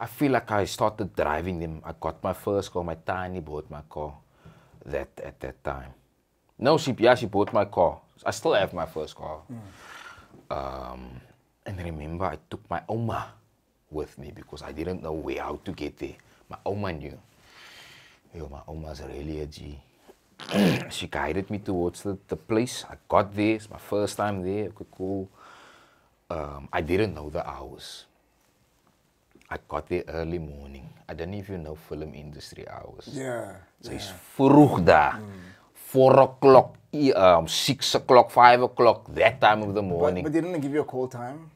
I feel like I started driving them. I got my first car, my tiny bought my car at that time. No, she bought my car. I still have my first car. And I remember I took my oma with me because I didn't know how to get there. My oma knew. Yo, my oma's really a G. She guided me towards the place. I got there. It's my first time there. Okay, cool. I didn't know the hours. I got there early morning. I don't know if you know film industry hours. Yeah. So it's vroeg daar. 4 o'clock, 6 o'clock, 5 o'clock, that time of the morning. But they didn't give you a call time?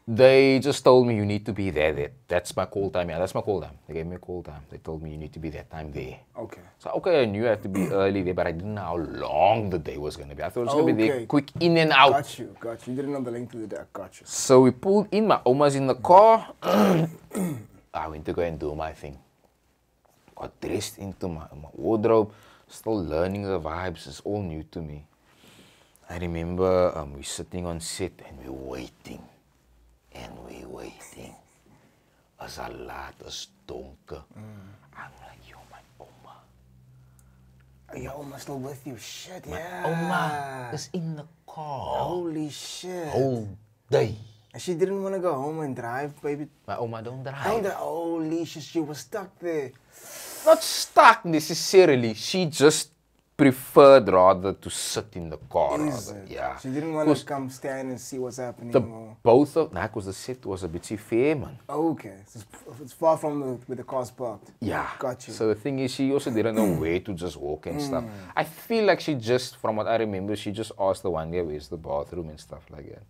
They just told me you need to be there. That's my call time. Yeah, that's my call time. They gave me a call time. They told me you need to be that time there. Okay. So, okay, I knew I had to be early there, but I didn't know how long the day was going to be. I thought it was going to be there, quick in and out. Got you. You didn't know the length of the day. Got you. So we pulled in. My oma's in the car. I went to go and do my thing. Got dressed into my wardrobe. Still learning the vibes. It's all new to me. I remember we're sitting on set and we're waiting. As a laat, as donker. I'm like, yo, my oma. Your oma's still with you? Shit, My yeah. oma is in the car. Holy shit. Whole day. And she didn't want to go home and drive, baby? My oma don't drive. Holy shit, she was stuck there. Not stuck necessarily. She just preferred rather to sit in the car. Yeah. She didn't want to come stand and see what's happening. Because the set was a bit fair, man. Okay. So it's far from where the car's parked. Yeah. Got you. So the thing is, she also didn't know where to just walk and stuff. I feel like she just, from what I remember, she just asked the one guy where's the bathroom and stuff like that.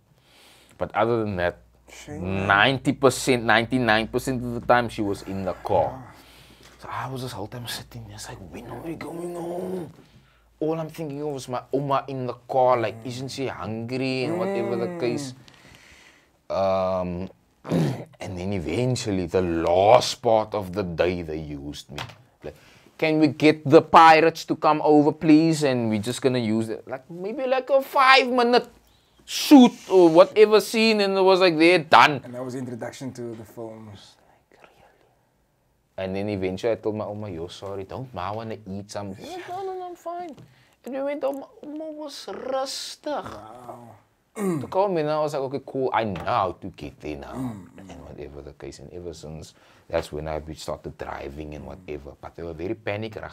But other than that, 90%, 99% of the time she was in the car. So I was this whole time sitting there, it's like, when are we going home? All I'm thinking of was my oma in the car, like, isn't she hungry and whatever the case. And then eventually, the last part of the day, they used me. Like, can we get the pirates to come over, please? And we're just gonna use it, like, maybe like a 5-minute shoot or whatever scene, and it was like, they're done. And that was the introduction to the film. And then eventually I told my oma, yo, sorry, don't ma want to eat something? No, I'm fine. And we went home, oma was rustig. Wow. To come in, I was like, okay, cool, I know how to get there now. And whatever the case, and ever since, that's when I started driving and whatever. But they were very panic-rag.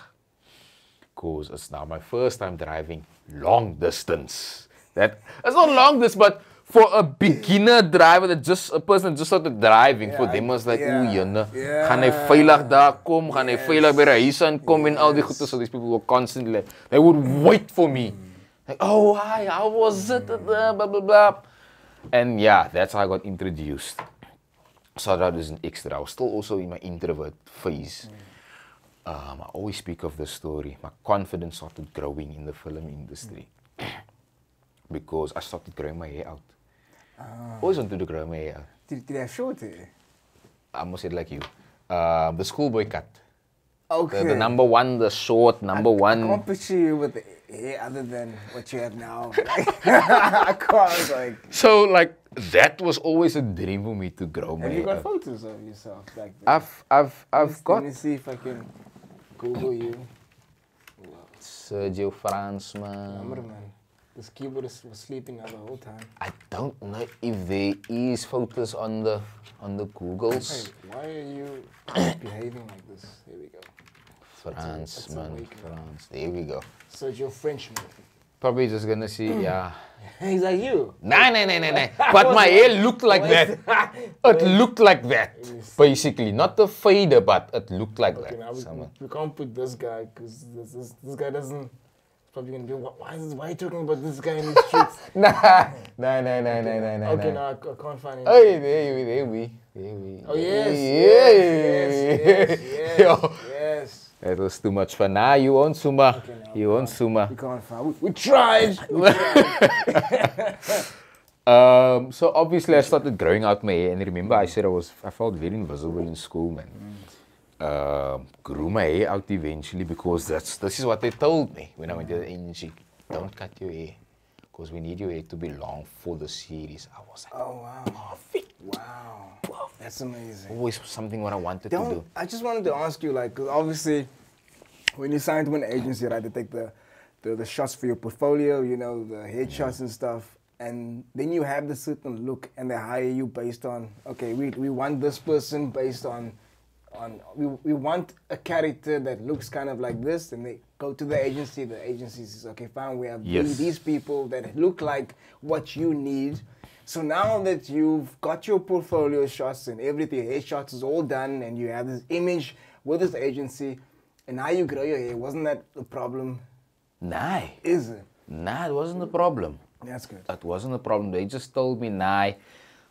Because it's now my first time driving long distance. It's not long distance, but for a beginner driver, a person just started driving, for them was like, gaan hy veilig daar kom, gaan hy veilig by die huis aankom en al die goeie, so these people were constantly, they would wait for me. Like, oh, hi, how was it? Blah, blah, blah. And yeah, that's how I got introduced. So that is an extra. I was still also in my introvert phase. I always speak of this story. My confidence started growing in the film industry. Because I started growing my hair out. Always wanted to grow my hair out. Did they have short hair? I almost said like you. The schoolboy cut. Okay. The number one, the short number one. I can't picture you with the hair other than what you have now. I can't, like. So, like, that was always a dream for me to grow my hair. Have you got out. photos of yourself back then? I've got. Let me see if I can Google you. Sergio Fransman. Cameraman. This keyboard was sleeping now the whole time. I don't know if there is photos on the Googles. Hey, why are you behaving like this? Here we go. Fransman, France. There we go. Sergio Fransman. Probably just gonna see, yeah. He's like you. Nah. But my hair looked like that. It looked like that, basically. Not the fader, but it looked like that. Now we can't put this guy because this guy doesn't. Probably gonna be, why are you talking about this guy in the streets? Nah. Okay, no, I can't find him. Hey, there we. Oh, yes. Yes. That was too much fun. Nah, you won't Suma. Okay, no, you won't Suma. We can't find. We tried. So obviously I started growing out my hair, and remember I said I felt very invisible in school, man. Grew my hair out eventually because this is what they told me when I went to the NG. Don't cut your hair because we need your hair to be long for the series. I was like, oh wow. perfect. Wow. Perfect. That's amazing. Always something what I wanted to do. I just wanted to ask you, like, 'cause obviously, when you sign to an agency, right, they take the shots for your portfolio, you know, the headshots and stuff, and then you have the certain look, and they hire you based on, okay, we want this person based on we want a character that looks kind of like this, and they go to the agency says, okay, fine, we have these people that look like what you need. So now that you've got your portfolio shots and everything, headshots is all done, and you have this image with this agency, and now you grow your hair, wasn't that a problem? Nah. Is it? Nah, it wasn't a problem. That's good. That wasn't a problem. They just told me, nah.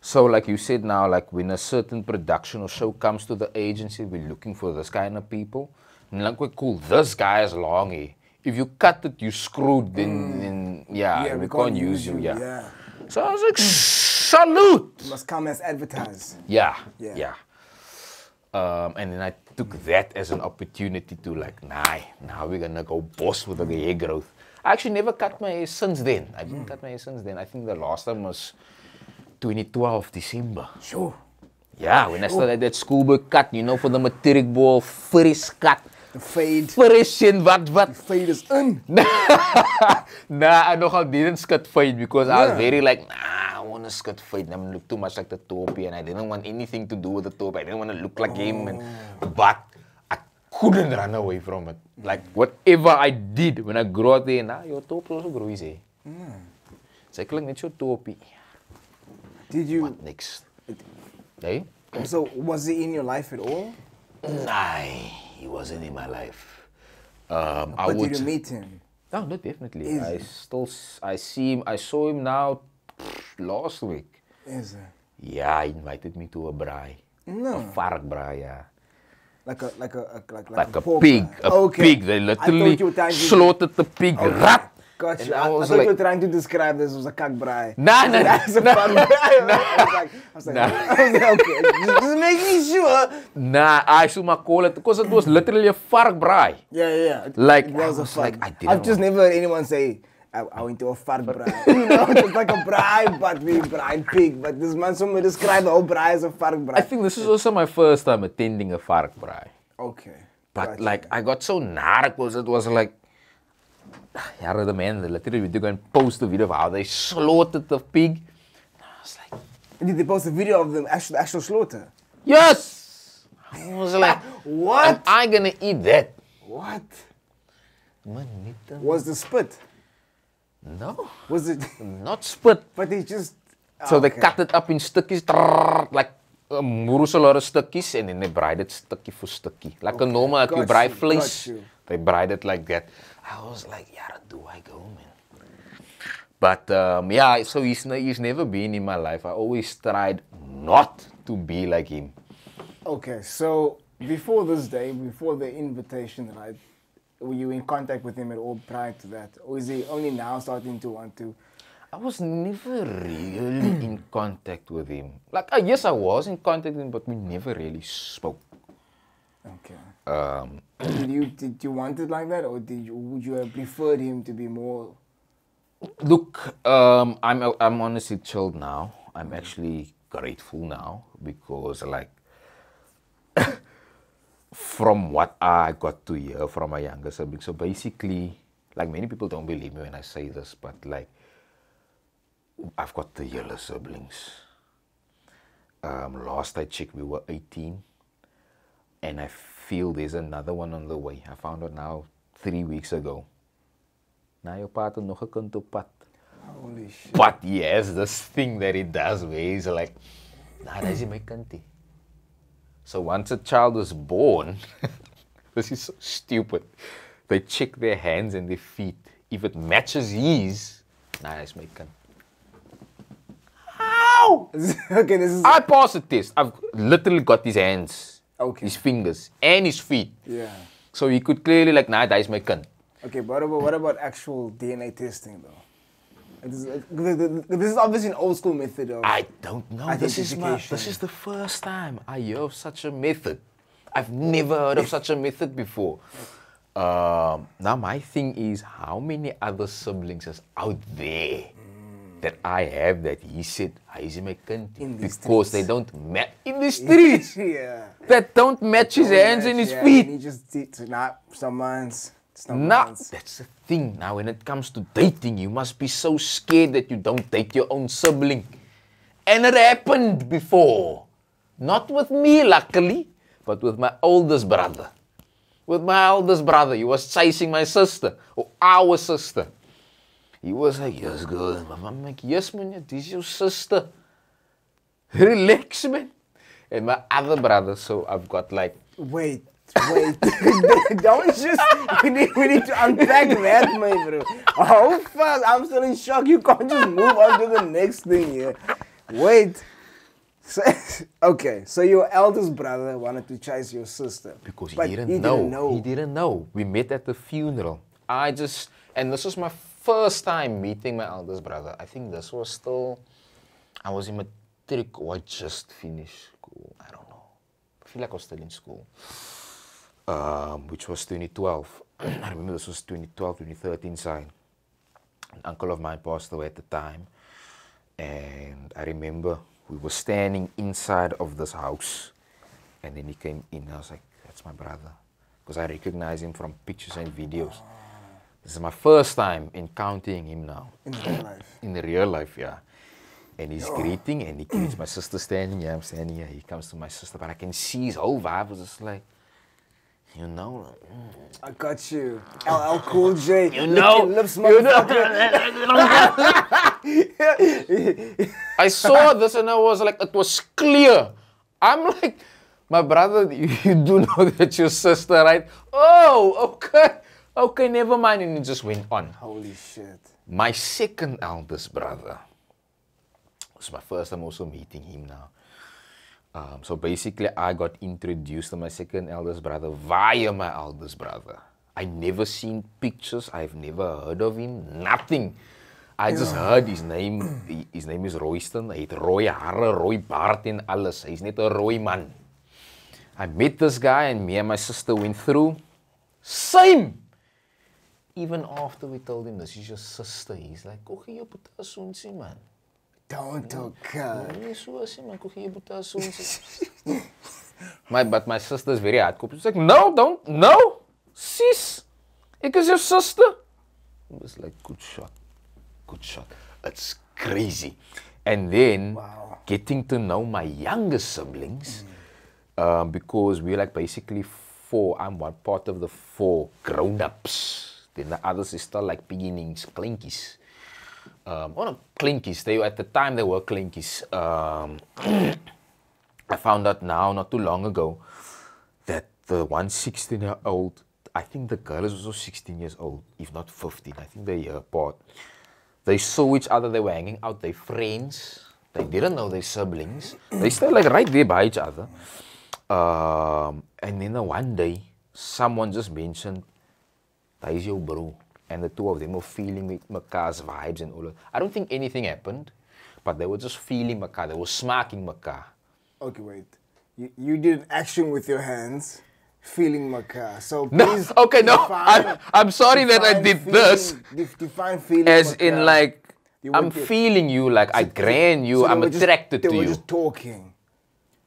So like you said now, like when a certain production or show comes to the agency, we're looking for this kind of people. And like, we're cool, this guy has long hair. If you cut it, you screwed, then we can't use you. Yeah. So I was like, salute! You must come as advertised. Yeah. And then I took that as an opportunity to like, now we're gonna go boss with the hair growth. I actually never cut my hair since then. I didn't cut my hair since then. I think the last time was 2012, December. Sure. Yeah, when I started that schoolboy cut, you know, for the matric ball, first cut. The fade. First in wat. The fade is in. Nah, I nogal didn't scut fade because I was very like, I want to scut fade. I'm look too much like the Topi, and I didn't want anything to do with the Topi. I didn't want to look like him, but I couldn't run away from it. Like whatever I did when I grew up there, your Topi also grows here. So I like net your Topi. Did you? What next? Hey? So was he in your life at all? Nah, he wasn't in my life. But did you meet him? No, not definitely. I see him. I saw him now last week. Is it? Yeah, he invited me to a braai. No. A vark braai, yeah. Like a pork pig. braai. A pig. They literally slaughtered the pig. Rat. Gotcha. I thought you were trying to describe this as a kak braai. Nah. That's a fun braai. I was like, okay, just make me sure. Nah, I should call it because it was literally a vark braai. Yeah. Like, it was I've just never heard anyone say, I went to a vark braai. You know, it's like a braai, but we braai pig. But this man, somebody described the whole braai as a vark braai. I think this is also my first time attending a vark braai. Okay. But like, I got so nark because it was like, the man, they literally go and post the video of how they slaughtered the pig. And I was like, did they post a video of the actual slaughter? Yes! I was like, what? Am I gonna eat that? What? Manita. Was the spit? No. Was it? Not spit. But they just... So they cut it up in stukkies, like a lot of stukkies, and then they braid it stukkie for stukkie. Like a normal, like you braai vlees, they braid it like that. I was like, do I go, man? But so he's never been in my life. I always tried not to be like him. Okay, so before this day, before the invitation, right, were you in contact with him at all prior to that? Or is he only now starting to want to? I was never really in contact with him. Like, yes, I was in contact with him, but we never really spoke. Okay. Did you want it like that, or would you have preferred him to be more? Look, I'm honestly chilled now. I'm actually grateful now because, like, from what I got to hear from my younger siblings, so basically, like, many people don't believe me when I say this, but like, I've got the yellow siblings. Last I checked, we were 18. And I feel there's another one on the way. I found out now 3 weeks ago. Now your partner nog 'n kind op pad. Holy shit. But he has this thing that he does where he's like, nah, that's my kantie. So once a child is born, this is so stupid. They check their hands and their feet. If it matches his, nah, that's my kant. How? Okay, this is... I passed the test. I've literally got his hands, his fingers, and his feet. Yeah. So he could clearly like, nah, that's my kant. Okay, but what about actual DNA testing though? This is obviously an old school method of... I don't know. This is the first time I hear of such a method. I've never heard of such a method before. Now my thing is, how many other siblings is out there that I have that he said, "Hy is my kind," streets. because they don't match in the streets. Yeah. That don't match his hands and his feet. And he just did not someone's. Nah, that's the thing. Now, when it comes to dating, you must be so scared that you don't date your own sibling. And it happened before. Not with me, luckily, but with my oldest brother. With my oldest brother, he was chasing my sister, or our sister. He was like, "Yes, girl." My mom like, "Yes, man, this is your sister. Relax, man." And my other brother, so I've got like... Wait. Don't just... We need to unpack that, my bro. How fast? I'm still in shock. You can't just move on to the next thing here. Wait. So, okay, so your eldest brother wanted to chase your sister. Because he didn't know. He didn't know. We met at the funeral. And this was my first time meeting my eldest brother. I think this was still... I was in matric or I just finished school. I don't know. I feel like I was still in school. Which was 2012. I remember this was 2012, 2013 side. An uncle of mine passed away at the time. And I remember we were standing inside of this house. And then he came in. I was like, "That's my brother." Because I recognize him from pictures and videos. This is my first time encountering him now. In real life? In the real life, yeah. And he's greeting, and he greets my sister standing here. I'm standing here. He comes to my sister, but I can see his whole vibe was just like, you know. I got you. LL Cool J. You know. Lips, I saw this and I was like, it was clear. I'm like, "My brother, you do know that's your sister, right?" "Oh, okay. Okay, never mind." And it just went on. Holy shit. My second eldest brother. It's my first time also meeting him now. So basically, I got introduced to my second eldest brother via my eldest brother. I never seen pictures. I've never heard of him. Nothing. I just heard his name. His name is Royston. Hy het rooi hare, rooi baard en alles. He's net 'n rooi man. I met this guy and me and my sister went through. Same. Even after we told him this is your sister, he's like, "Koe jy puta soonsie, man." Don't talk. But my sister is very hardcore. She's like, "No, sis, ek is your sister." I was like, good shot. It's crazy. And then getting to know my younger siblings, because we're like basically four. I'm one part of the four grown-ups. Then the others is still like beginnings, clinkies. Not clinkies. At the time they were clinkies. I found out now, not too long ago, that the one 16-year-old, I think the girl is also 16 years old, if not 15. I think they're a year apart. They saw each other. They were hanging out. They're friends. They didn't know they're siblings. They still like right there by each other. And then one day, someone just mentioned, "That is your bro." And the two of them were feeling mekaar's vibes and all that. I don't think anything happened, but they were just feeling mekaar. They were smacking mekaar. Okay, wait. You did an action with your hands, feeling mekaar. So No, please okay, no. I'm sorry that I did this. Define feeling As mekaar. in like, You I'm went to- feeling you, like I grand you, I'm attracted to They were you. just talking.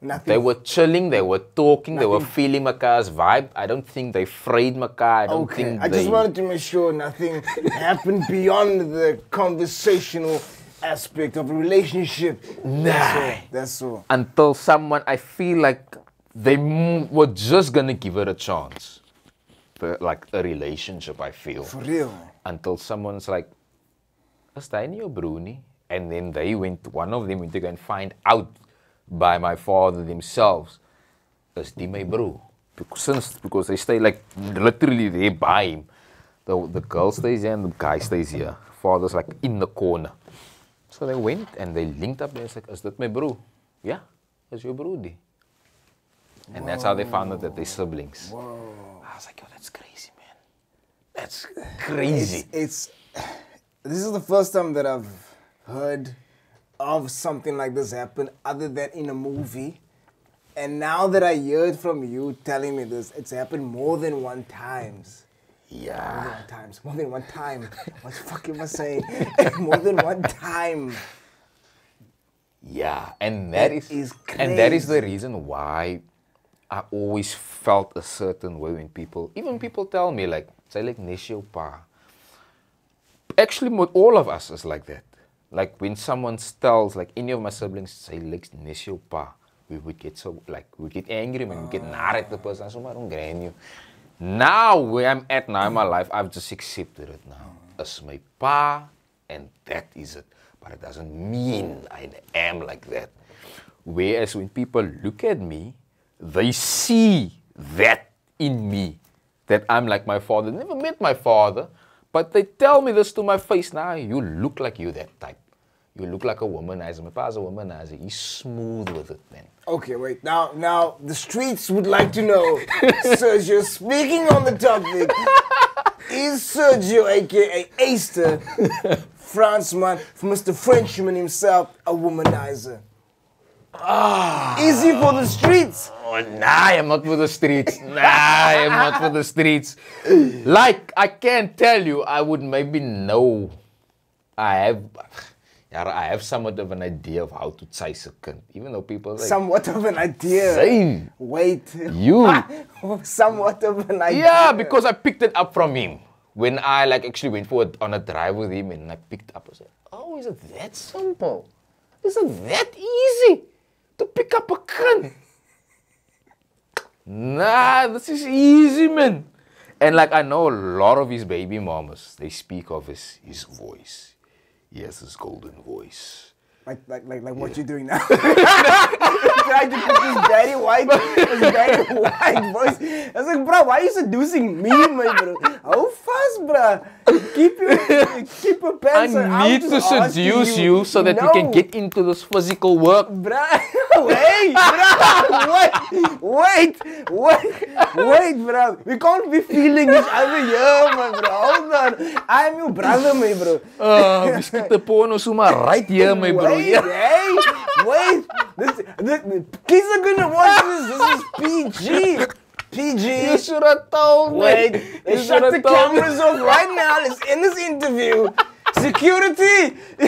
Nothing. They were chilling, they were talking, they were feeling mekaar's vibe. I don't think they frayed mekaar. I don't think I just wanted to make sure nothing happened beyond the conversational aspect of a relationship. Nah. That's all. Until someone, I feel like they were just gonna give it a chance. Like a relationship, I feel. For real. Until someone's like, "Is that your Bruni?" And then one of them went to go and find out by my father themselves, "Is die my bro?" Because they stay like literally there by him. The girl stays here and the guy stays here. Father's like in the corner. So they went and they linked up there. It's like, "Is that my bro?" "Yeah, that's your bro die." And that's how they found out that they're siblings. Whoa. I was like, "Oh, that's crazy, man. That's crazy." This is the first time that I've heard of something like this happen other than in a movie. And now that I heard from you telling me this, it's happened more than one time. Yeah. More than one time. What the fuck am I saying? More than one time. Yeah, and that is crazy. And that is the reason why I always felt a certain way when even people tell me like, say like Nisho pa. Actually, all of us is like that. Like when someone tells, like any of my siblings say like Nisho pa, we would get we get angry, man. We get mad at the person. So I don't grain you. Now where I'm at now in my life, I've just accepted it now. As my pa, and that is it. But it doesn't mean I am like that. Whereas when people look at me, they see that in me, that I'm like my father. Never met my father, but they tell me this to my face. Now, you look like you that type. You look like a womanizer. My father's a womanizer. He's smooth with it, man. Okay, wait. Now, the streets would like to know, Sergio, speaking on the topic, is Sergio, a.k.a. Aster, Fransman, Mr. Frenchman himself, a womanizer? Is he for the streets? Oh, nah, I'm not for the streets. I'm not for the streets. Like, I can't tell you, I would maybe know. I have somewhat of an idea of how to chase a cunt. Even though people like... Somewhat of an idea. Same. Wait. You. Somewhat of an idea. Yeah, because I picked it up from him. When I actually went on a drive with him and I picked up, I said, oh, is it that simple? Is it that easy to pick up a cunt? Nah, this is easy, man. And I know a lot of his baby mamas, they speak of his voice. He has his golden voice. Like what you're doing now. Trying to put his daddy white voice. I was like, bro, why are you seducing me, my bro? How fast, bro? Keep your pants on. I need to seduce you so that we can get into this physical work. Bruh, wait, bro. We can't be feeling each other here, my bro. Hold on. I'm your brother, my bro. We skip the porno suma right here, my bro. Wait. Kids are gonna watch this. This is PG. You should have told me. Wait. Shut the cameras off right now. Let's end this interview. Security! I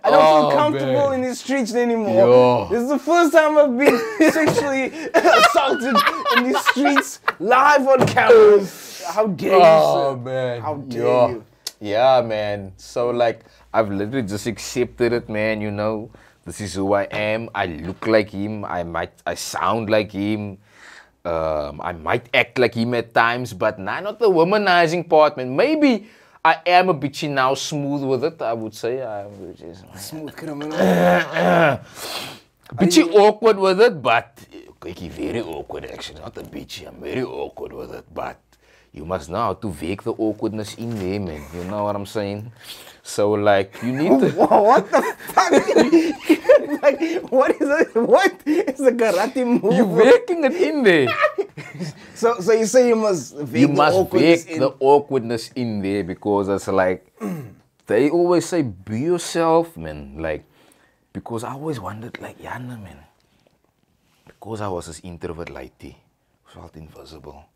don't feel comfortable in these streets anymore. Yo. This is the first time I've been sexually assaulted in these streets live on cameras. How dare you, sir? Man. How dare you? Yeah, man. So I've literally just accepted it, man, you know. This is who I am. I look like him. I sound like him. I might act like him at times, but not the womanizing part, man. Maybe I am a bitchy now, smooth with it, I would say. I'm just smooth criminal. Bitchy awkward with it, but very awkward actually. Not a bitchy, I'm very awkward with it, but you must know how to make the awkwardness in there, man. You know what I'm saying? So you need to... What the fuck? What is a karate move? You're making it in there. So you say you must make the awkwardness in there because it's they always say be yourself, man. Because I always wondered, Yana, man. Because I was this introvert lady, felt invisible.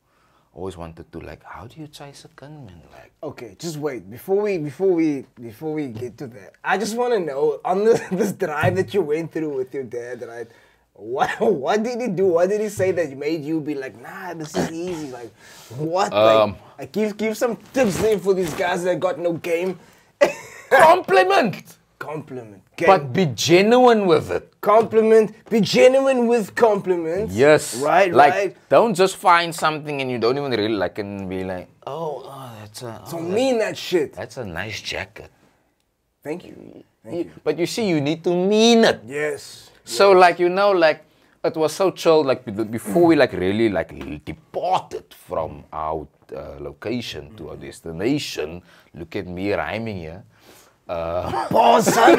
Always wanted to how do you chase a gunman? Okay, just wait before we get to that. I just want to know on this drive that you went through with your dad, right? What did he do? What did he say that made you be like, nah, this is easy? What? Give some tips there for these guys that got no game. Compliment. Game. But be genuine with it. Compliment. Be genuine with compliments. Yes. Right. Don't just find something and you don't even really like it and be like, oh that's a... So mean that shit. That's a nice jacket. Thank you. But you see, you need to mean it. Yes. So it was so chill, before we really departed from our location to our destination. Look at me rhyming here. Boss, son.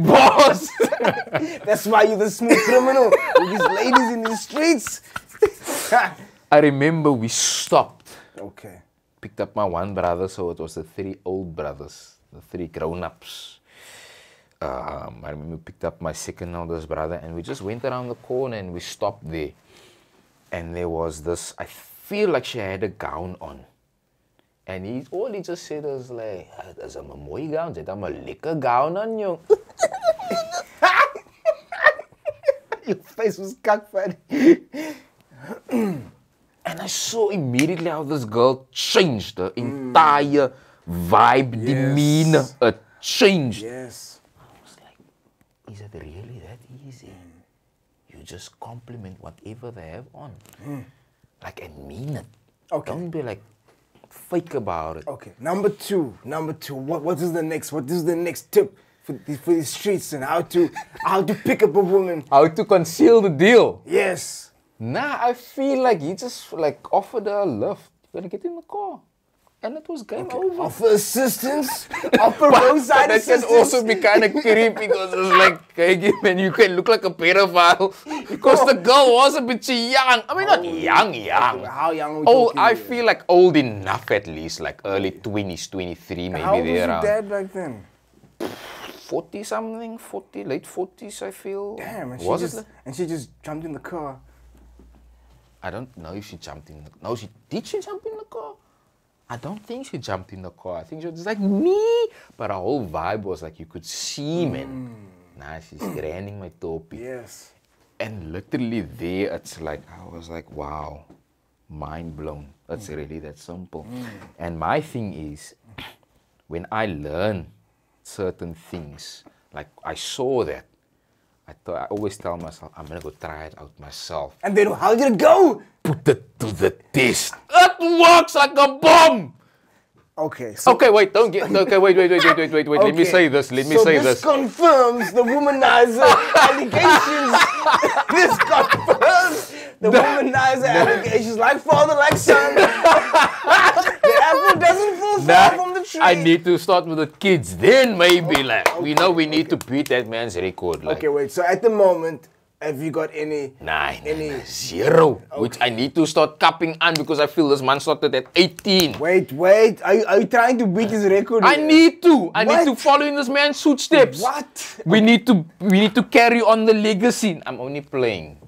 Boss. That's why you're the smooth criminal with these ladies in the streets. I remember we stopped. Okay. Picked up my one brother, so it was the three old brothers, the three grown-ups. I remember we picked up my second oldest brother and we just went around the corner and we stopped there. And there was this, I feel like she had a gown on. And all he just said was like, "Dis 'n mooi gown, jy het 'n lekker gown aan jou." Your face was cock funny. And I saw immediately how this girl changed. The entire vibe, demeanor, it changed. Yes. I was like, is it really that easy? You just compliment whatever they have on. Like, and mean it. Okay. Don't be like fake about it. Okay. Number two. What is the next tip for the streets and how to pick up a woman? How to conceal the deal? Yes. Nah, I feel like he just like offered her a lift. You're gonna get in the car. And it was game over. Offer assistance. Offer roadside That assistance. can also be kind of creepy because it's like, hey, man, you can look like a pedophile. Because the girl was a bit young. I mean, not young. How young are we Oh, talking I here? feel like old enough at least, like early 20s, 23 maybe. How old was there your around. dad back then? 40 something, late 40s I feel. Damn, and she just jumped in the car. I don't know if she jumped in the car. No, did she jump in the car? I don't think she jumped in the car. I think she was just like, me. But her whole vibe was like, you could see, man. Nah, she's grinding my topi. Yes. And literally there, it's like, I was like, wow, mind blown. It's really that simple. And my thing is, when I learn certain things, like I saw that, I always tell myself, I'm going to go try it out myself. And then how did it go? Put it to the test. It works like a bomb. Okay. So, Okay, wait, don't get. Okay, wait. Let me say this. So this confirms the womanizer allegations. This confirms the womanizer allegations. Like father, like son. The apple doesn't fall far from the tree. I need to start with the kids. Then maybe, like, we know we need to beat that man's record. Like, Okay, wait. So at the moment, have you got any? Zero. Which I need to start capping on because I feel this man started at 18. Wait. Are you trying to beat his record? I here? need to. I need to What? follow in this man's footsteps. What? We need to carry on the legacy. I'm only playing.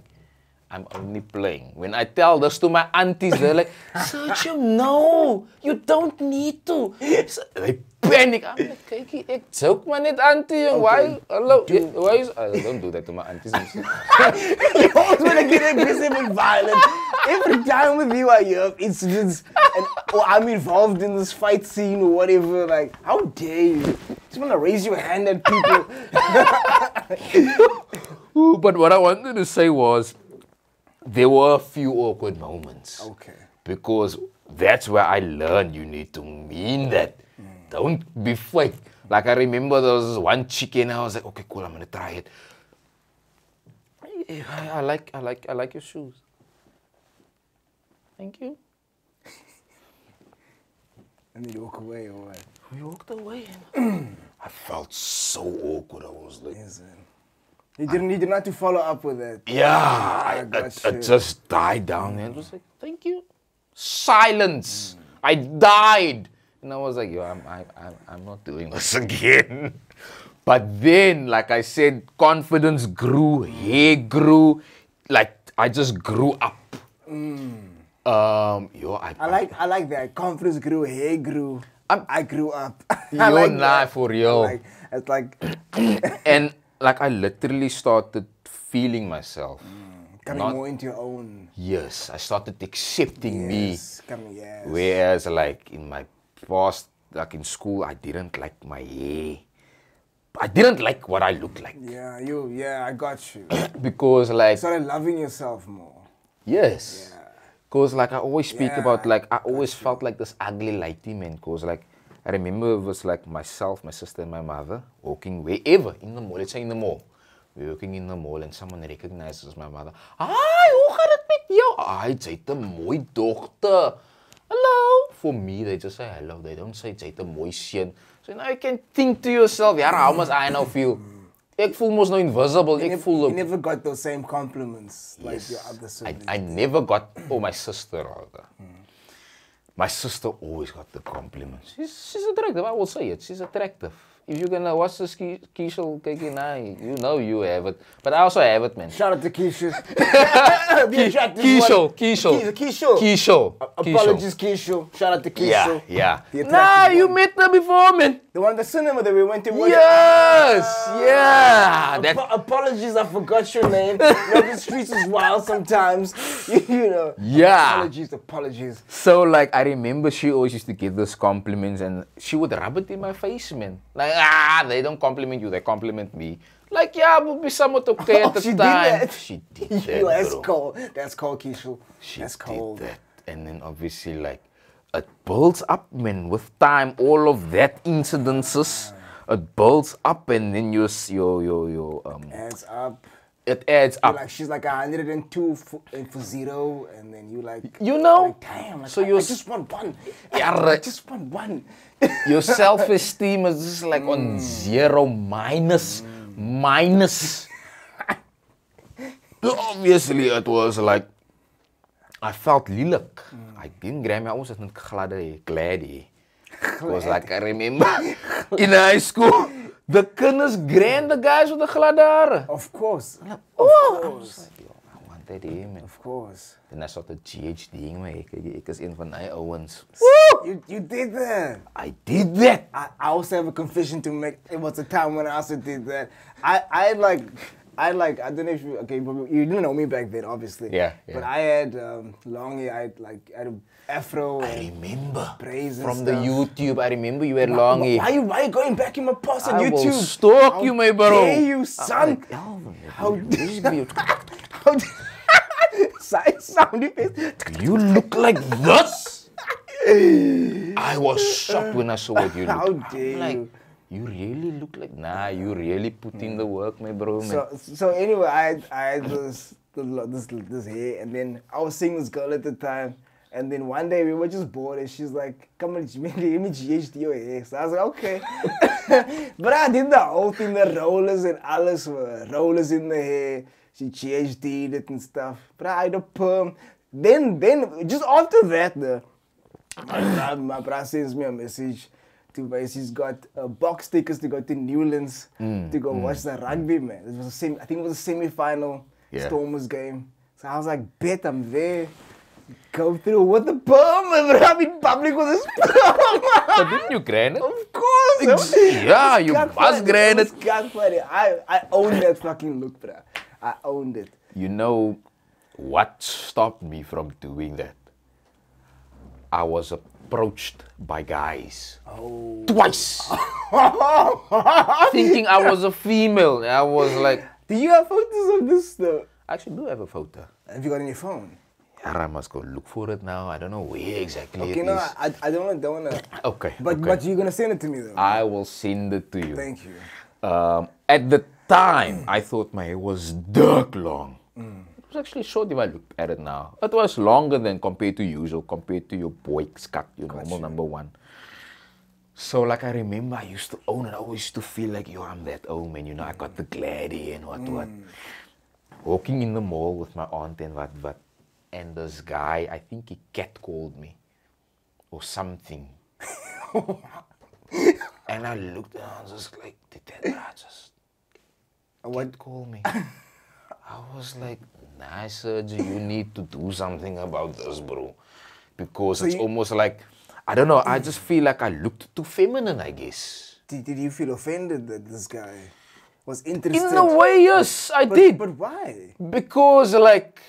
When I tell this to my aunties, they're like, Sergio, no, you don't need to. So they panic. I'm like, kijk, ek joke maar net, auntie. Why? Hello? Why is... don't do that to my aunties. You always want to get aggressive and violent. Every time with you I hear incidents or I'm involved in this fight scene or whatever, like, how dare you? Just want to raise your hand at people. Ooh, but what I wanted to say was, there were a few awkward moments. Okay. Because that's where I learned you need to mean that. Don't be fake. Like I remember there was this one chick and I was like, okay, cool, I'm gonna try it. I like your shoes. Thank you. And then you walk away or what? We walked away and I felt so awkward. I was like, You did not to follow up with that. yeah, gotcha. it just died down and it was like, thank you. Silence. I died. And I was like, yo, I'm not doing this again. But then, like I said, confidence grew, hair grew, like I just grew up. I like that. Confidence grew, hair grew. I grew up. You're not for real. It's like And like I literally started feeling myself. coming more into your own. Yes, I started accepting me. Yes. Whereas like in my past, like in school, I didn't like my hair. I didn't like what I looked like. Yeah, I got you. Because like, Started loving yourself more. yes. Yeah. Because like I always speak Yeah, about like, I always felt like this ugly lighty man. Because like, I remember it was like myself, my sister and my mother walking wherever in the mall. Let's say in the mall. We're walking in the mall and someone recognizes my mother. Hi, hoe gaat het met jou? Hi, jy het 'n mooi dogter. Hello. For me, they just say hello. They don't say jy het 'n mooi seun. So now you can think to yourself, yeah, how must I now feel? Ek voel mos nou invisible. You never got those same compliments like your other siblings. I never got, my sister rather. My sister always got the compliments. She's attractive, I will say it. She's attractive. if you're gonna watch this Keishel Kekinai, you know you have it. But I also have it, man. Shout out to Keisha. Keishel. Apologies, Keisha. Shout out to Keisha. Yeah. Nah, you met her before, man. The one, the cinema that we went to. Yes, yeah. Apologies, I forgot your name. The streets is wild sometimes. You know. Yeah. Apologies. So, like, I remember she always used to give those compliments and she would rub it in my face, man. Like, they don't compliment you, they compliment me. Like, yeah, we'll be somewhat okay at the time. She did that, That's bro. cold. That's cold, Keisha. That's cold. Did that. And then obviously, like, it builds up, man. With time, all of that incidences, it builds up, and then your adds up. It adds up. Like she's like 102 for 0, and then you like. You know. Like, damn. Like, so I just want one. Yeah, I just want one. Your self-esteem is just like on 0 minus. Obviously, it was like I felt lilik. I didn't grab my own glad. Because like I remember in high school, the kinders grand the guys with the gladare. Of course. Like, of course. Like, yo, I wanted him, man. Of course. Then I started GHD in my ek is een van my owens. You did that. I did that. I also have a confession to make. It was a time when I also did that. I don't know if you, okay, you didn't know me back then, obviously. Yeah. But I had long hair, I had an afro. I remember. Braids and from stuff. the YouTube, I remember you had long hair. Why are you going back in my past on I YouTube? will stalk you, my bro. How dare you, son? How sound effects. You look like this? I was shocked when I saw what you look. How dare you? You really look like, you really put in the work, my bro, man. So anyway, I had this hair, and then I was seeing this girl at the time, and then one day we were just bored, and she's like, "Come on, let me GHD your hair." So I was like, "Okay," but I did the whole thing, the rollers and alles were rollers in the hair. She GHD'd it and stuff, but I had a perm. Then just after that, my brother sends me a message. He's got box tickets to go to Newlands to go watch the rugby, man. It was I think it was a semi-final Stormers game. So I was like, bet I'm there. Go through with the perm, and I'm in public with this perm. But didn't you grant it? Of course. Yeah, you must grant it. I owned that fucking look, bro. I owned it. You know what stopped me from doing that? I was approached by guys twice, thinking I was a female. I was like, do you have photos of this though? I actually do have a photo. Have you got it on your phone? Yeah, I must go look for it now. I don't know where exactly it Okay, no, is. I don't wanna. Okay. But you're gonna send it to me though. I will send it to you. Thank you. At the time, I thought my hair was dark long. It was actually short if I look at it now. It was longer than compared to usual, compared to your boy's cut, your normal number one. So like I remember I used to own it. I always used to feel like, yo, I'm that old man, you know, I got the glady and what. Walking in the mall with my aunt and what. And this guy, I think he catcalled me or something. And I looked and I was just like, did that guy just catcall me? I was like, nah, Sergio, you need to do something about this, bro. Because so it's almost like, I don't know, I just feel like I looked too feminine, I guess. Did you feel offended that this guy was interested? In a way, yes, I did. But why? Because, like,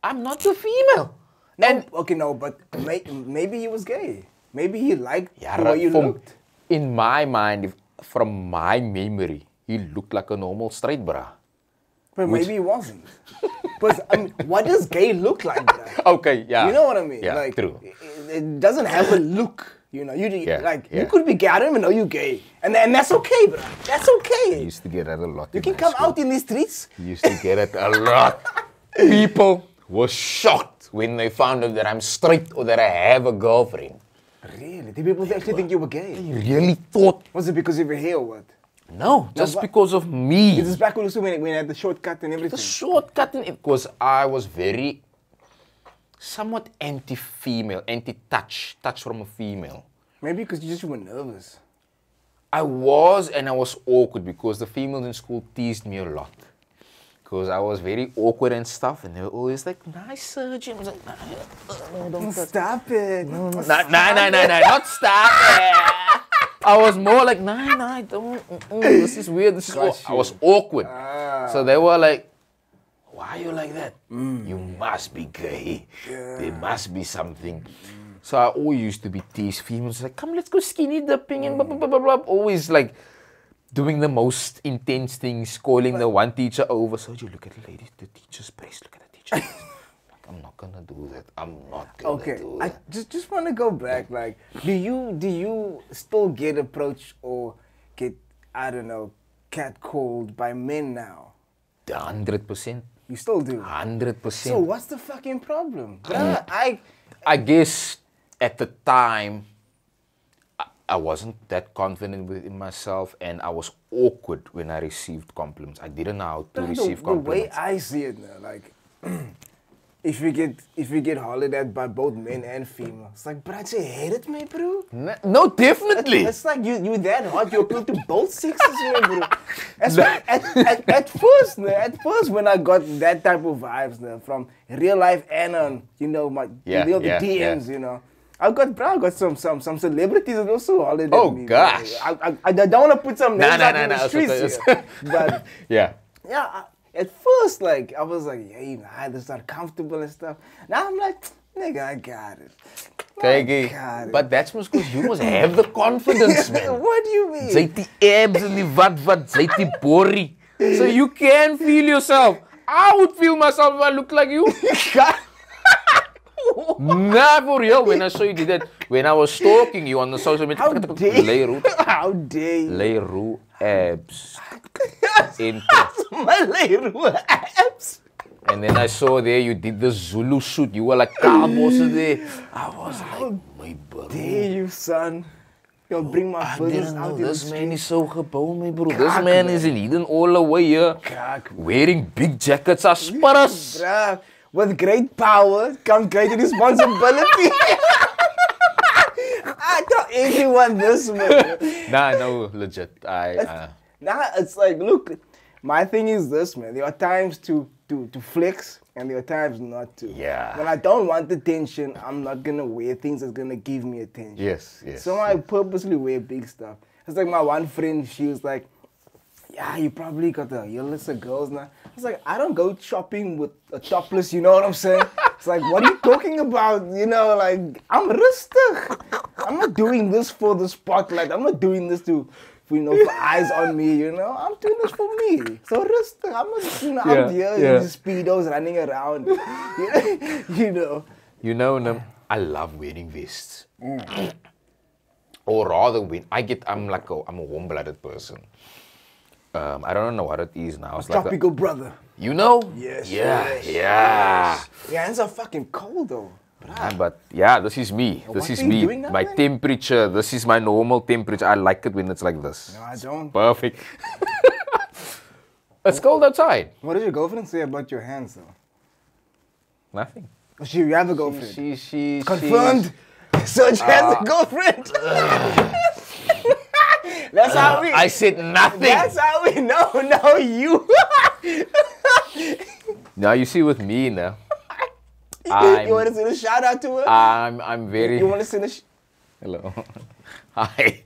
I'm not a female. No, but maybe he was gay. Maybe he liked the way you looked. In my mind, from my memory, he looked like a normal straight bra. But maybe he wasn't. But what does gay look like, bro? Okay, yeah. You know what I mean? Yeah, like, true. It doesn't have a look. You know, you could be gay. I don't even know you gay, and that's okay, bro. That's okay. I used to get that a lot. You can come out in these streets. You used to get it a lot. People were shocked when they found out that I'm straight or that I have a girlfriend. Really? Did people actually think you were gay? They really thought. Was it because of your hair or what? No, just because of me. This is back when you had the shortcut and everything. The shortcut, because I was very, somewhat anti-female, anti-touch from a female. Maybe because you just were nervous. I was, and I was awkward because the females in school teased me a lot. Because I was very awkward and stuff, and they were always like, nice Sergio. I was like, no, don't stop it. No, not stop it. I was more like, nah, don't. This is weird. I was awkward. So they were like, why are you like that? You must be gay. Yeah. There must be something. So I always used to be teased. Females like, come, let's go skinny dipping and blah, blah, blah, blah, blah. Always like doing the most intense things, calling the one teacher over. So you look at the lady, the teacher's breast, look at the teacher's breast. Like, I'm not gonna do that. I'm not gonna do that. I just want to go back. Like, do you still get approached or get, I don't know, catcalled by men now? 100%. You still do? 100%. So what's the fucking problem? I guess at the time, I wasn't that confident within myself, and I was awkward when I received compliments. I didn't know how to receive compliments. The way I see it now, like, if you get hollered at by both men and females, it's like, bro, you hated me, bro. No, definitely. It's like you that hot, you appeal to both sexes, bro. At first, when I got that type of vibes from real life and the DMs, you know. I got some celebrities that also hollered at me. Oh gosh. I don't want to put some names out in the streets here, but yeah. At first, like, I was like, yeah, this is not comfortable and stuff. Now I'm like, nigga, I got it. Okay, but that's because you must have the confidence, man. What do you mean? Zait die abs and die wat, zait die body. So you can feel yourself. I would feel myself if I look like you. Nah, for real. When I saw you did that, when I was stalking you on the social media, how dare you? Leiru abs. My Leiru abs. And then I saw there you did the Zulu shoot. You were like cowboys there. I was like, my bro. Dare you, son? You'll bring my business out in the This street. man is so gebouw, my bro. This man is leading all the way here. Wearing big jackets as sparras. Bruh, with great power comes great responsibility. I tell everyone this, man. Nah, no, legit. It's like, look, my thing is this, man. There are times to flex, and there are times not to. Yeah. When I don't want attention, I'm not gonna wear things that's gonna give me attention. Yes. So I purposely wear big stuff. It's like my one friend, she was like, yeah, you probably got a your list of girls now. I was like, I don't go shopping with a topless, you know what I'm saying? It's like, what are you talking about? You know, like, I'm rustig. I'm not doing this for the spotlight. I'm not doing this for eyes on me, you know? I'm doing this for me. So rustig. I'm not, out here in the speedos running around. You know, I love wearing vests. Or rather, I'm a warm-blooded person. I don't know what it is now. It's tropical brother. You know? Yes. Yeah. Yeah, it's so fucking cold though. But yeah, this is me. This is me. My temperature. This is my normal temperature. I like it when it's like this. No, I don't. Perfect. It's cold outside. What did your girlfriend say about your hands though? Nothing. You have a girlfriend? She confirmed. Serge has a girlfriend. That's how we. I said nothing. That's how we know. No, you. Now you see with me now. You want to send a shout out to her? I'm very. You want to send a. Hello. Hi.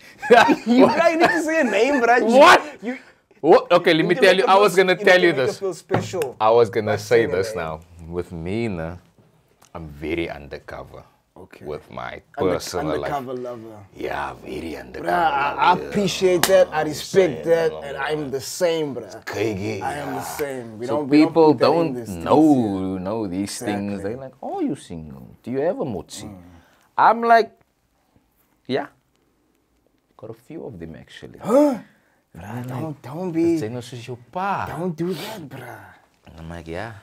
You need to say a name, bro. What? What? Okay, let me tell you. I was gonna tell you this. Feel special. I was gonna say this now. With me now, I'm very undercover. Okay. With my personal undercover life. lover. Yeah, very undercover. Bruh, I appreciate that. I respect that, and I'm the same, bruh. Okay, I am the same. People don't know these things. They're like, "Oh, you single? Do you have a motzi?" I'm like, "Yeah, got a few of them actually." Huh? Bruh, don't be. This is your pa. Don't do that, bruh. And I'm like, "Yeah,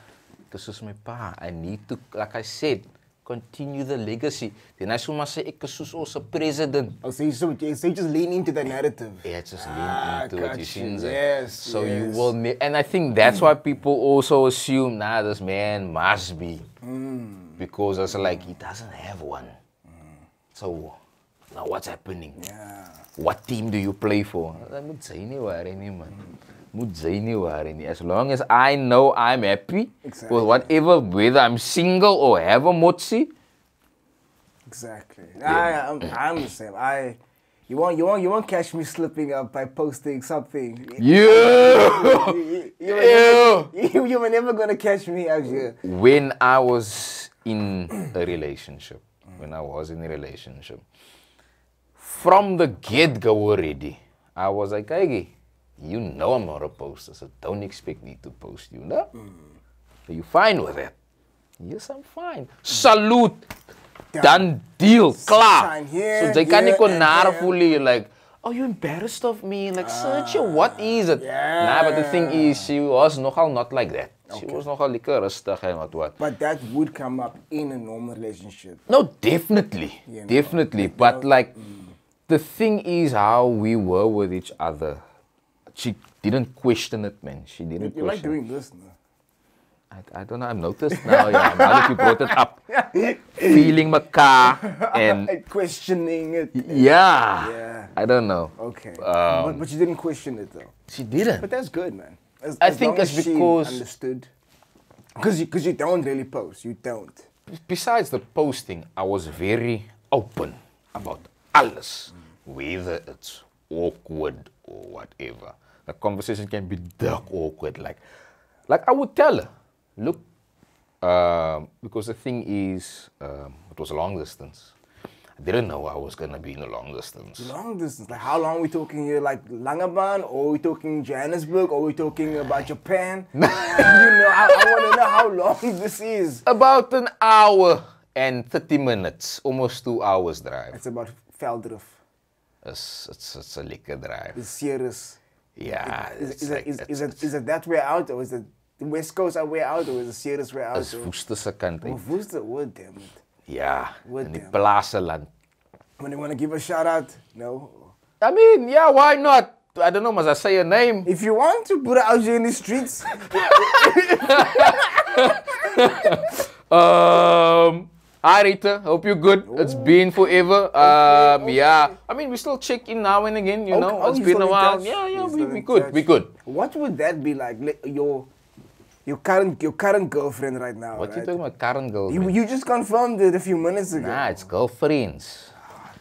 this is my pa. I need to, like I said, continue the legacy." Then I must say, ek is soos a president. Oh, so you just lean into the narrative. Yeah, just lean into it. Yes. So you will, and I think that's why people also assume, this man must be, because it's like he doesn't have one. So now what's happening? Yeah. what team do you play for? Moet jy nie worry nie, man. Moet jy nie worry nie. As long as I know I'm happy with whatever, whether I'm single or have a motsie. Exactly. I'm the same. You won't catch me slipping up by posting something. You were never gonna catch me out here. When I was in a relationship, from the get-go already, I was like, hey, you know I'm not a poster, so don't expect me to post you, no? Are you fine with that? Yes, I'm fine. Salute. Done deal, klaar. So they can't fully like, oh, you embarrassed of me? Like, Sergio, what is it? Nah, but the thing is, she was nogal not like that. She was nogal lekker rustig and what. But that would come up in a normal relationship. No, definitely. Definitely. But like, the thing is how we were with each other. She didn't question it, man. She didn't question it. You like doing this now? I don't know, I've noticed now, now that you brought it up. Feeling my car and questioning it. Yeah. I don't know. Okay. But you didn't question it though. She didn't. But that's good, man. I think it's because... She understood. Because you don't really post. You don't. Besides the posting, I was very open about alles. Whether it's awkward or whatever. The conversation can be dark awkward. Like I would tell her, look, because the thing is, it was a long distance. I didn't know I was going to be in a long distance. Long distance? Like how long are we talking here? Like Langebaan? Or are we talking Johannesburg? Or are we talking about Japan? I want to know how long this is. About an hour and 30 minutes. Almost 2 hours drive. It's about Veldrif. It's a lekker drive. It's serious. Yeah. Is it that way out? Or is it the West Coast way out? Or is it serious way out? It's Woesterse kant. Woester? Oh, damn it. Yeah, in die plaaseland. When you want to give a shout out? No? I mean, yeah, why not? I don't know, must I say a name? If you want to put it out here in the streets. Hi Rita, hope you're good. It's been forever. Yeah. I mean, we still check in now and again, you know. It's been a while. Yeah, we good. What would that be like? Your current girlfriend right now. What you talking about current girlfriend? You just confirmed it a few minutes ago. Nah, it's girlfriends.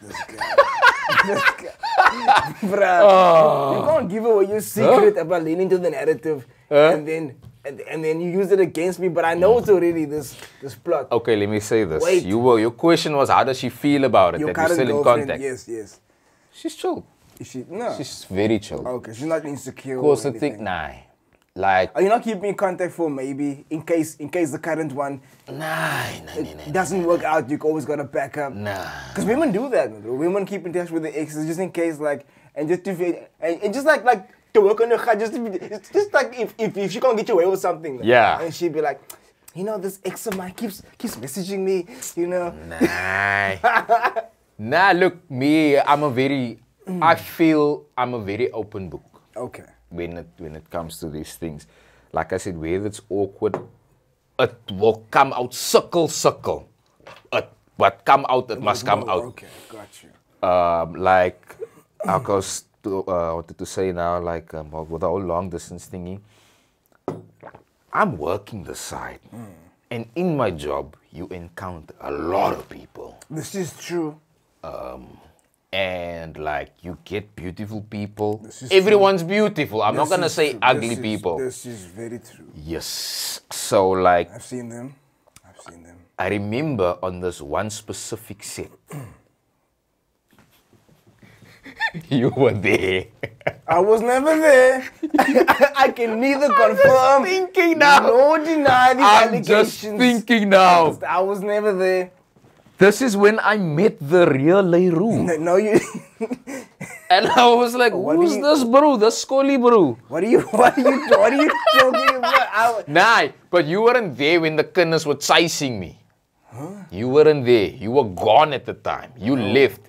This guy. Bruh. You can't give away your secret about leaning to the narrative and then you use it against me, but I know it's already this plot. Okay, let me say this. Wait. Your question was how does she feel about it? Your that you're still in contact? Yes. She's chill. Is she? No. She's very chill. Okay, she's not insecure. Of course, the thing, nah. Like, are you not keeping in contact for maybe in case the current one doesn't work out? You always gotta back up. Nah. Because women do that, bro. Women keep in touch with the exes just in case, like, and just like to work on your heart. Just like if she can't get you away with something. Like, yeah. And she'd be like, you know, this ex of mine keeps messaging me. You know. Nah. Nah. Look, me. I feel I'm a very open book. Okay. When it comes to these things, like I said, whether it's awkward, it will come out circle. What come out, it must come out. Okay, got you. Like I wanted to say now, like with the whole long distance thingy, I'm working the side, and in my job, you encounter a lot of people. This is true. And like you get beautiful people. Everyone's beautiful. I'm not gonna say ugly people. This is very true. Yes. So like I've seen them. I remember on this one specific set. You were there. I was never there. I can neither confirm nor deny these allegations. Just thinking now. I was never there. This is when I met the real Leroux. No, you. And I was like, who's this bro? The Scully bro. What are you talking about? Nah, but you weren't there when the kinders were chasing me. Huh? You weren't there. You were gone at the time. You left.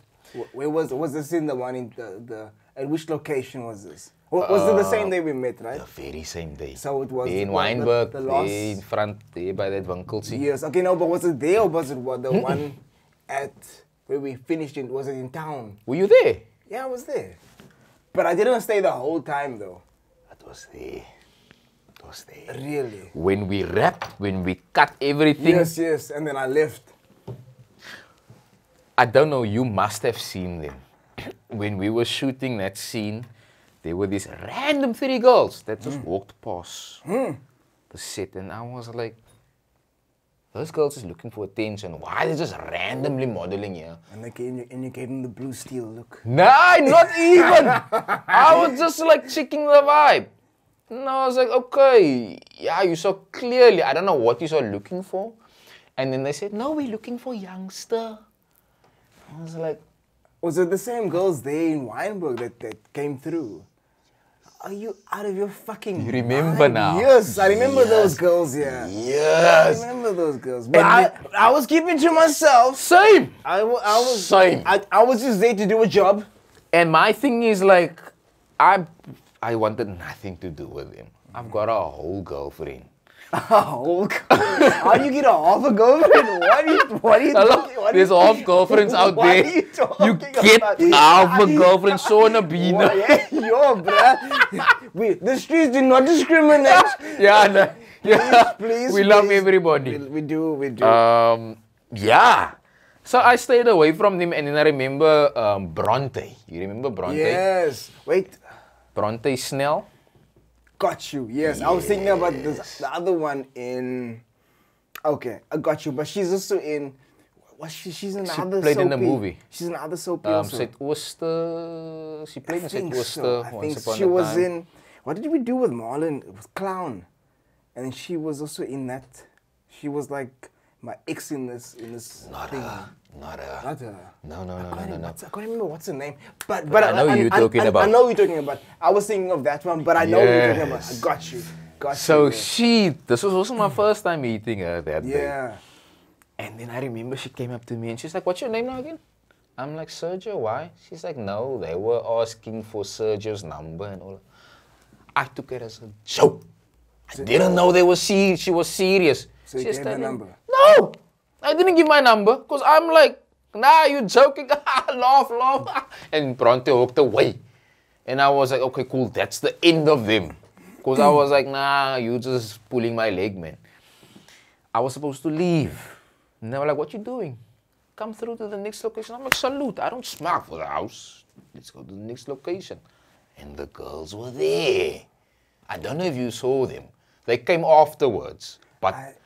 Where was this in the one in the at which location was this? Was it the same day we met, right? The very same day. So it was in Wynberg, the last... in front there by that winkeltjie. Yes, okay, no, but was it there or was it the one at where we finished in? Was it in town? Were you there? Yeah, I was there. But I didn't stay the whole time though. It was there. It was there. Really? When we wrapped, when we cut everything. Yes, yes. And then I left. I don't know, you must have seen them. When we were shooting that scene, there were these random 3 girls that just walked past the set, and I was like, those girls is looking for attention. Why are they just randomly modeling here? And you gave them the blue steel look. Nah, not even. I was just like checking the vibe. And I was like, okay, yeah, you saw clearly. I don't know what you saw looking for. And then they said, no, we're looking for youngster. I was like, was it the same girls there in Wynberg that came through? Are you out of your fucking you remember mind? now? Yes, I remember those girls, yeah. Yes. I remember those girls. But I was keeping to myself. Same. I was Same. I was just there to do a job. And my thing is like, I wanted nothing to do with him. I've got a whole girlfriend. Oh, how do you get a half a girlfriend? What are you talking? There's half girlfriends out what there. Are you, talking You get about? half a girlfriend, so in a bean. Yeah, yo, bruh. The streets do not discriminate. Yeah, no, yeah. Please, we love everybody. We do. Yeah. So I stayed away from him, and then I remember Bronte. You remember Bronte? Yes. Wait. Bronte Snell. Got you. Yes. I was thinking about the other one in. Okay, I got you. But she's also in. Was she's in another soapy. She played in the movie. She's in another soapy also. Zuidooster. She played in Zuidooster once upon a time. She was in. What did we do with Marlon? It was Clown, and then she was also in that. She was like my ex in this Not thing. her. Not her. Not her. No. I can't remember what's her name. But I know who you're talking about. I know who you're talking about. I was thinking of that one, but I know who you're talking about. I got you. So this was also my first time meeting her that day. Yeah. And then I remember she came up to me and she's like, what's your name now again? I'm like, Sergio, why? She's like, no, they were asking for Sergio's number and all. I took it as a joke. I didn't know she was serious. So you gave her number? No! I didn't give my number because I'm like, nah, you joking. laugh. And Bronte walked away. And I was like, okay, cool, that's the end of them. Because I was like, nah, you just pulling my leg, man. I was supposed to leave. And they were like, what you doing? Come through to the next location. I'm like, salute, I don't smile for the house. Let's go to the next location. And the girls were there. I don't know if you saw them. They came afterwards. But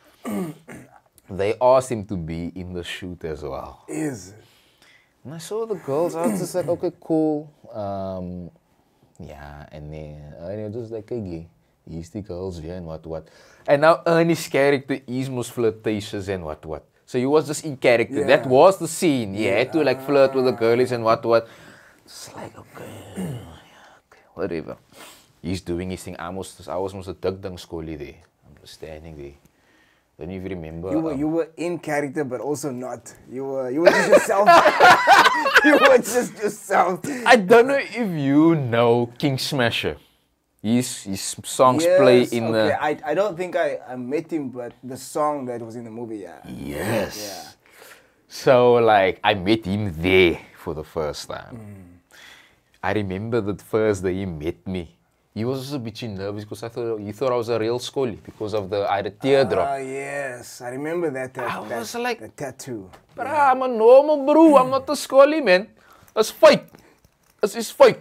they asked him to be in the shoot as well. Is it? And I saw the girls. I was just like, okay, cool. Yeah, and then I was just like, okay, he's the girls here and what. And now Ernie's character is most flirtatious and what. So he was just in character. Yeah. That was the scene. He had to like flirt with the girlies and what. It's like, okay, whatever. He's doing his thing. I was almost a duck schoolie there. I'm just standing there. Don't you even remember? You were in character, but also not. You were just yourself. You were just yourself. I don't know if you know King Smasher. His songs play in the. I don't think I met him, but the song that was in the movie, yeah. Yes. Yeah. So like I met him there for the first time. I remember the first day he met me. He was also a bit nervous because he thought I was a real schoolie because of I had a teardrop. Oh yes, I remember that. I was like the tattoo. But I'm a normal bro. I'm not a schoolie, man. That's fake. It's fake.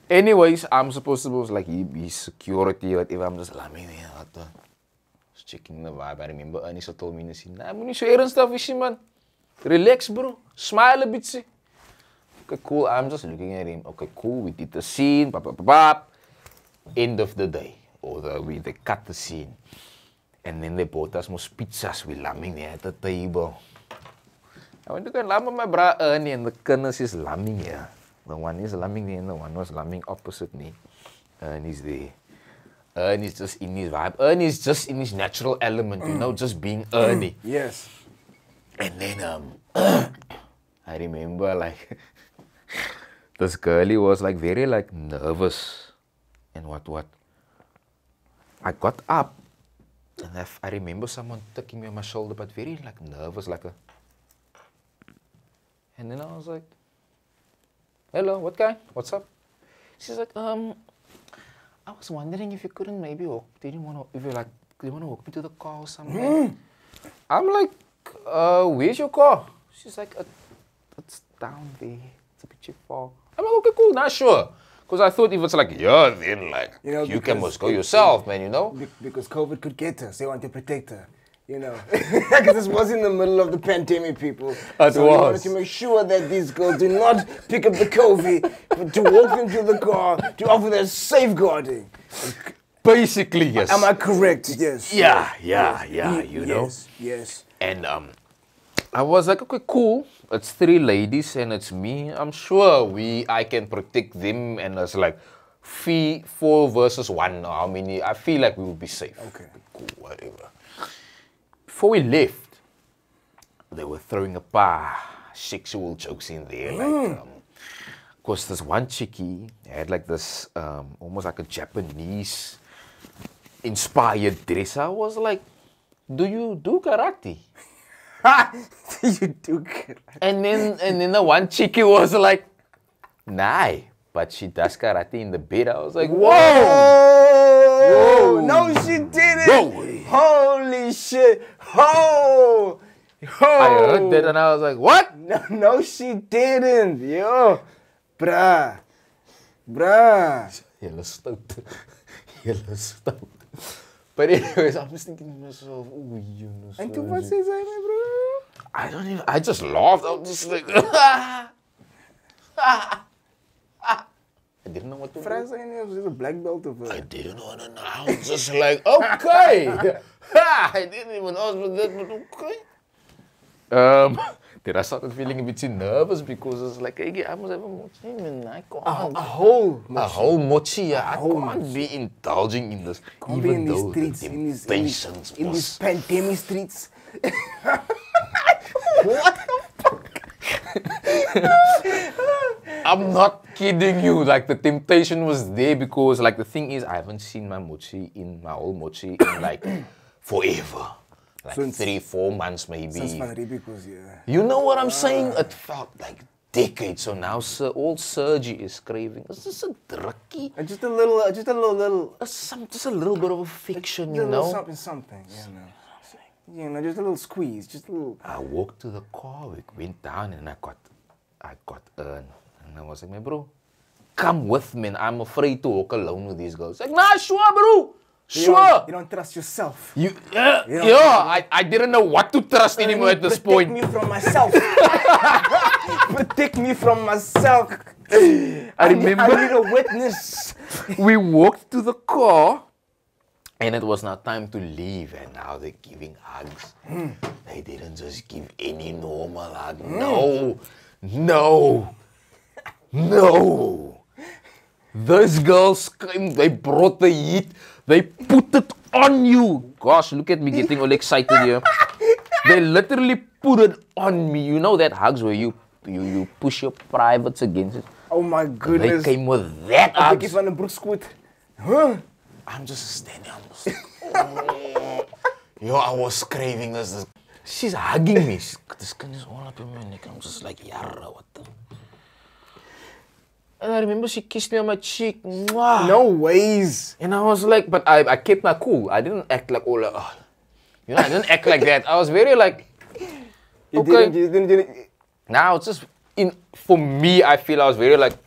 Anyways, I'm supposed to be like he's security, whatever. I'm just lamming there. Just checking the vibe. I remember Anissa told me in the scene, nah, moet nie so ernstig wees, man. Relax, bro. Smile a bit. Okay, cool. I'm just looking at him. Okay, cool. We did the scene. End of the day. Or they cut the scene. And then they bought us more pizzas. We're lamming there at the table. I went to go and lam with my bra Ernie and the kinders is lamming here. The one is lamming there and the one was lamming opposite me. Ernie's there. Ernie's just in his vibe. Ernie's just in his natural element, you know, just being Ernie. Yes. And then I remember like this girlie was like very like nervous and what. I got up and I remember someone taking me on my shoulder, but very like nervous, like a. And then I was like, hello, what guy? What's up? She's like, I was wondering if you couldn't maybe walk. If you want to walk me to the car or something. I'm like, where's your car? She's like, it's down there. It's a bit too far. I'm like, okay, cool, not sure. Because I thought if it's like, yeah, then like, you can just go yourself, man, you know? Because COVID could get her, so they want to protect her. You know, because this was in the middle of the pandemic, people. So we wanted to make sure that these girls do not pick up the COVID, but to walk them to the car, to offer them safeguarding. Basically, yes. Am I correct? Yes. Yeah, you know? Yes. And I was like, okay, cool. It's 3 ladies and it's me. I'm sure I can protect them. And it's like 4 versus 1. How many? I feel like we will be safe. Okay. Cool, whatever. Before we left, they were throwing a paar sexual jokes in there. Like, of course, this one chickie had like this, almost like a Japanese inspired dress. I was like, do you do karate? You do karate. And then the one chickie was like, nah, but she does karate in the bed. I was like, whoa! Whoa! No, she didn't! Whoa. Holy shit! Oh! I heard that and I was like, what? No, she didn't! Yo! Bruh! Yellow stout. But anyways, I'm just thinking to myself, oh, you know. And to what says I, bro? I just laughed. I was just like, I didn't know what to do. Fransman was a black belt of I didn't know. I was just like, okay. I didn't even ask for that, but okay. Then I started feeling a bit too nervous because it's like, hey, I must have a mochi, man. I can't. A whole mochi, yeah. I can't be indulging in this. Can't even be in though these streets, in these pandemic streets. What the fuck? I'm not kidding you. Like, the temptation was there because, like, the thing is, I haven't seen my whole mochi in, like, forever. Like, 3-4 months, maybe. Since because, yeah. You know what I'm saying? It felt like decades. So now, all Sergio is craving. It's just a drukkie. Just a little. Just a little bit of affection, you know? Something, you know. You know, just a little squeeze, just a little. I walked to the car, we went down, and I got and I was like, my bro, come with me. And I'm afraid to walk alone with these girls. Like, nah, sure, bro. Sure. You don't trust yourself. I didn't know what to trust anymore at this point. Protect me from myself. Protect me from myself. I remember. I need a witness. We walked to the car. And it was now time to leave, and now they're giving hugs. They didn't just give any normal hug. No. Those girls came, they brought the heat, they put it on you. Gosh, look at me getting all excited here. They literally put it on me. You know that hugs where you push your privates against it? Oh my goodness. They came with that hugs. Ik van een broekskoot. Huh? I'm just standing. I'm just like, oh. Yo, I was craving this. She's hugging me. This skin is all up in my neck. I'm just like, yarra, what the? And I remember she kissed me on my cheek. Mwah. No ways. And I was like, but I kept my cool. I didn't act like all like, I didn't act like that. I was very like, okay. You didn't. Now it's just, for me, I feel I was very like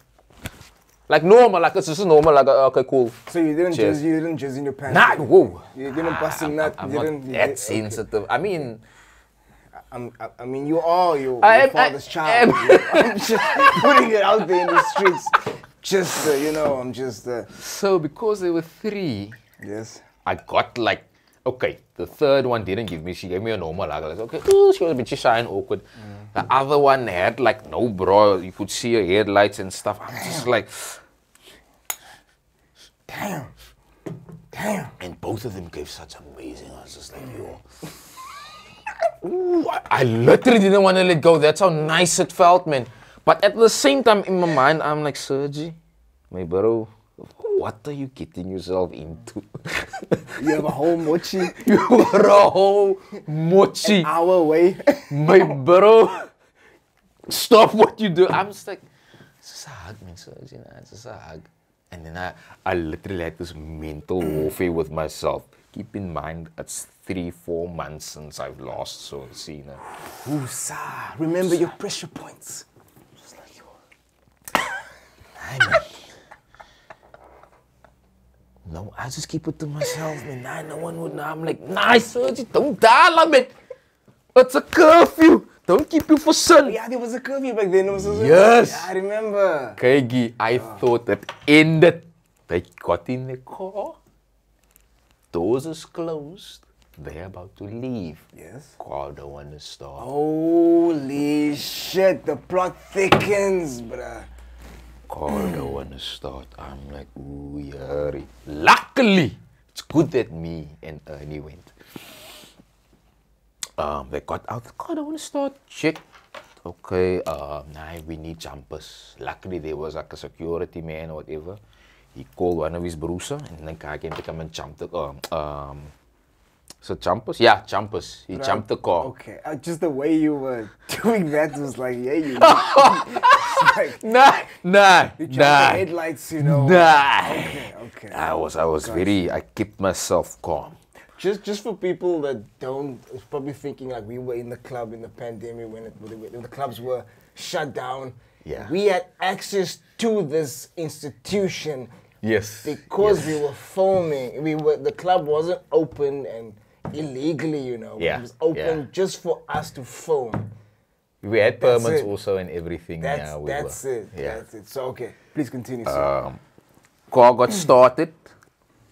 normal, like it's just normal, like okay, cool. So you didn't jizz in your pants? Nah, whoa. You didn't bust in that. I'm not that sensitive. Okay. I mean, you are your father's child. I'm just putting it out there in the streets. Just, I'm just. So because there were 3, yes, I got like, okay, the third one didn't give me. She gave me a normal hug. I was like, okay, ooh, she was a bit shy and awkward. The other one had like no bra. You could see her headlights and stuff. I'm just like, damn. And both of them gave such amazing. I was just like, yo. Ooh, I literally didn't want to let go. That's how nice it felt, man. But at the same time, in my mind, I'm like, Sergi, my bro, what are you getting yourself into? You have a whole mochi. You are a whole mochi. An hour away. My bro, stop what you do. I'm just like, it's just a hug, man, Serge, you know, it's just a hug. And then I literally had this mental warfare with myself. Keep in mind, it's 3-4 months since I've last seen her. Woosah. Remember your pressure points. Just like you. Hey, man. No, I just keep it to myself, man. Nah, no one would know. I'm like, nice, Serge, don't die, man. It's a curfew. Don't keep you for sin. Yeah, there was a curfew back then. Yes. Yeah, I remember. Kegi, I thought it ended. They got in the car. Doors is closed. They're about to leave. Yes. Car don't want to start. Holy shit, the plot thickens, bruh. Car don't want to start. I'm like, ooh, hurry. Luckily, it's good that me and Ernie went. They got out the car, don't want to start. Check. Okay, nah, we need jumpers. Luckily, there was like a security man or whatever. He called one of his broers and the guy came to come and jump the so jumpers? Yeah, jumpers. He jumped the car. Okay, just the way you were doing that was like, yeah, you. Like, nah. you jumped the headlights, you know. Nah. Okay. I was very. I kept myself calm. Just for people that don't, it's probably thinking like we were in the club in the pandemic when the clubs were shut down. Yeah. We had access to this institution. Yes. Because we were filming. The club wasn't open and illegally, you know. Yeah. It was open just for us to film. We had permits also and everything. That's it. Yeah. That's it. So okay, please continue. Sir. Car got started.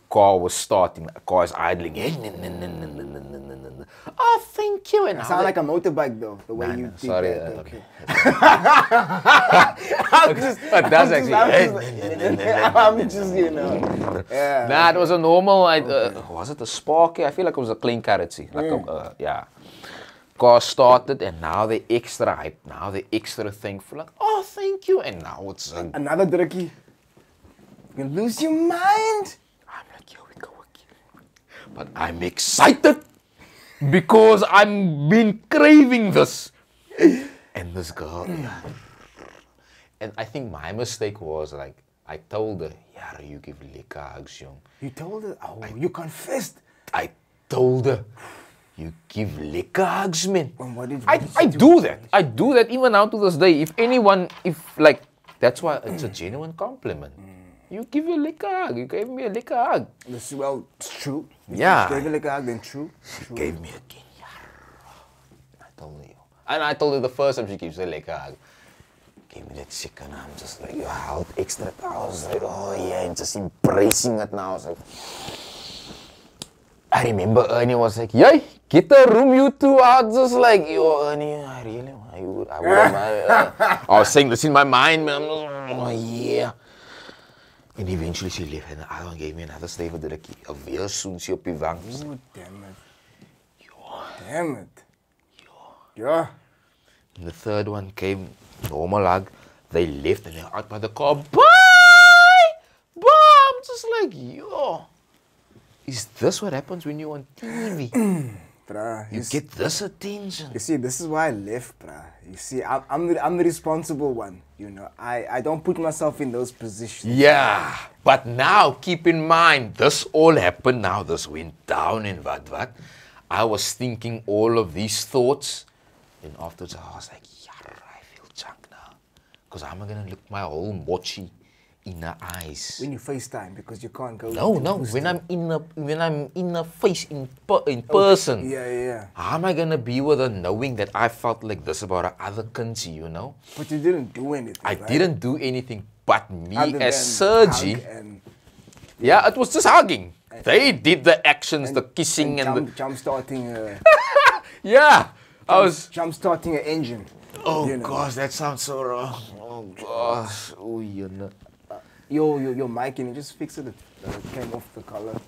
Car was starting. Car is idling. Oh, thank you. And Sound like a motorbike though, the way you did sorry, that. Okay. It does actually. I'm just, you know. Yeah. Nah, it was a normal. Was it a Sparky? I feel like it was a clean currency. Like yeah. Car started, and now the extra hype. Now the extra thankful. Like, oh, thank you. And now it's another drukkie. You lose your mind. I'm like, here we go again. But I'm excited because I've been craving this. And this girl, and I think my mistake was like, I told her, yeah, you give liquor hugs, young. You told her? Oh, you confessed. I told her, you give liquor hugs, man. What did I do that. I do that even now to this day. If anyone, like, that's why it's a genuine compliment. You give a liquor hug. You gave me a liquor hug. Well, it's true. Yeah. You gave a liquor hug, then true. She gave me again. I told you. And I told her the first time she gives a liquor hug. Gave me that chicken. I'm just like, how extra. I was like, oh yeah, and just embracing it now. I was like, I remember Ernie was like, yay, get a room, you two. I was just like, yo, Ernie, I really, I was saying this in my mind, man. Oh yeah. And eventually she left and the other one gave me another flavor that I alweer soon she op die wang. Oh, damn it. Ja. Damn it. Yeah. And the third one came, normal hug. They left and they're out by the car. Bye! Bye! I'm just like, yo. Is this what happens when you're on TV? Bruh, you get this attention. You see, this is why I left, bruh. You see, I'm the responsible one. You know, I don't put myself in those positions. Yeah, but now keep in mind, this all happened now. This went down and what. I was thinking all of these thoughts, and afterwards I was like, yeah, I feel drunk now, because I'm gonna look my whole mochi in the eyes. When you FaceTime, because you can't go. No. When I'm in the face in person. Yeah. How am I gonna be with her knowing that I felt like this about her other country, you know? But you didn't do anything. I right? didn't do anything, but me Other as than Sergi. hug Yeah, it was just hugging. They did the actions, the kissing and the jump starting. yeah, I was jump starting an engine. Oh you know. gosh, that sounds so wrong. Oh gosh, oh you know. Your mic, can you just fix it? It came off the color.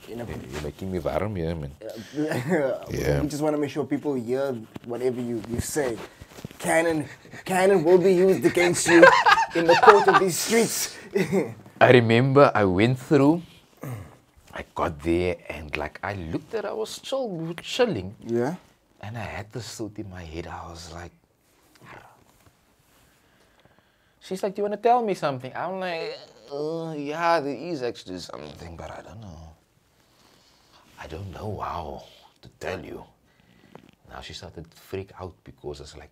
You're making me warm here, man. Yeah. We just want to make sure people hear whatever you say. Cannon will be used against you in the court of these streets. I remember I went through, I got there and like I looked at, I was chilling. Yeah. And I had this thought in my head, I was like, She's like, do you want to tell me something? I'm like, yeah, there is actually something, but I don't know. I don't know how to tell you. Now she started to freak out because it's like,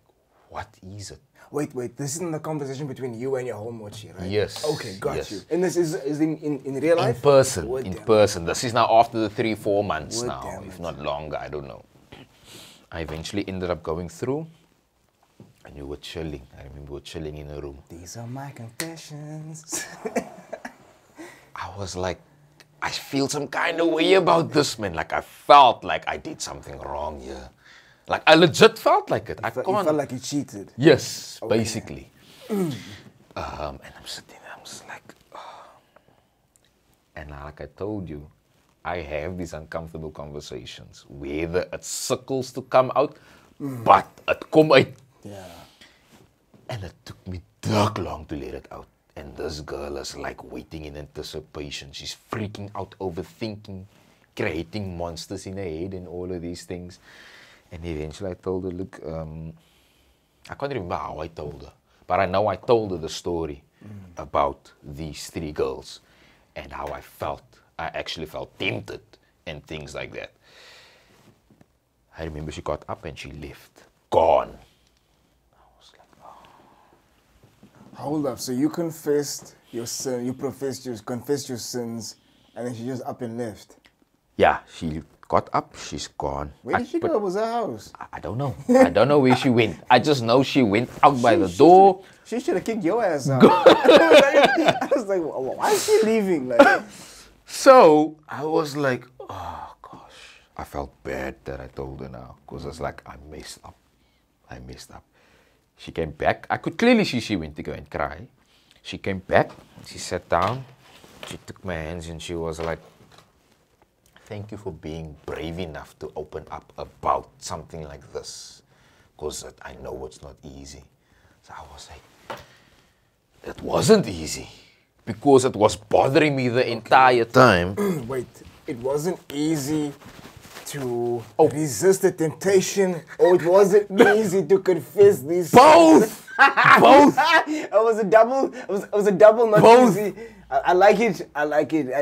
what is it? Wait, this isn't the conversation between you and your homemochi, right? Yes. Okay, got yes. you. And this is in real life? In person. This is now after the 3-4 months now, if not longer, I don't know. I eventually ended up going through, and we were chilling. I remember we were chilling in a room. These are my confessions. I was like, I feel some kind of way about this, man. Like I felt like I did something wrong here. Like I legit felt like it. You felt like you cheated. Yes, okay. Basically. And I'm sitting there, I'm just like, oh. And like I told you, I have these uncomfortable conversations. Whether it suckles to come out, but it come out. Yeah. And it took me dark long to let it out. And this girl is like waiting in anticipation. She's freaking out, overthinking, creating monsters in her head and all of these things. And eventually I told her, look, I can't remember how I told her, but I know I told her the story about these 3 girls and how I felt. I actually felt tempted and things like that. I remember she got up and she left. Gone. I was like, oh. Hold up, so you confessed your sin, you confessed your sins, and then she just up and left? Yeah, she got up, she's gone. Where did she go? Was her house? I don't know. I don't know where she went. I just know she went out by the door. She should have kicked your ass out. I was like, why is she leaving? Like, so I was like, oh gosh. I felt bad that I told her now because I was like, I messed up. She came back. I could clearly see she went to go and cry. She came back. She sat down. She took my hands and she was like, thank you for being brave enough to open up about something like this. Because I know it's not easy. So I was like, it wasn't easy. Because it was bothering me the entire time. Wait, it wasn't easy to resist the temptation, or it wasn't easy to confess these Both! Both! It was a double, not Both. easy. I like it.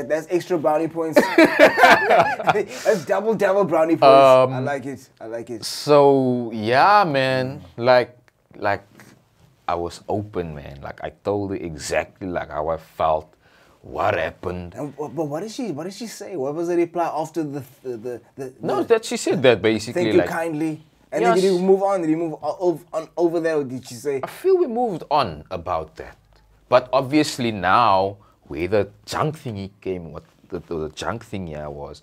That's extra brownie points. That's double brownie points. I like it. So yeah, man. Like I was open, man. Like I told her exactly like how I felt, what happened. But what did she say? What was the reply after the No, that she said that basically. Thank you kindly. And then did you move on? Did you move on over there, or did she say? I feel we moved on about that. But obviously now, where the junk thingy came, what the junk thing here was,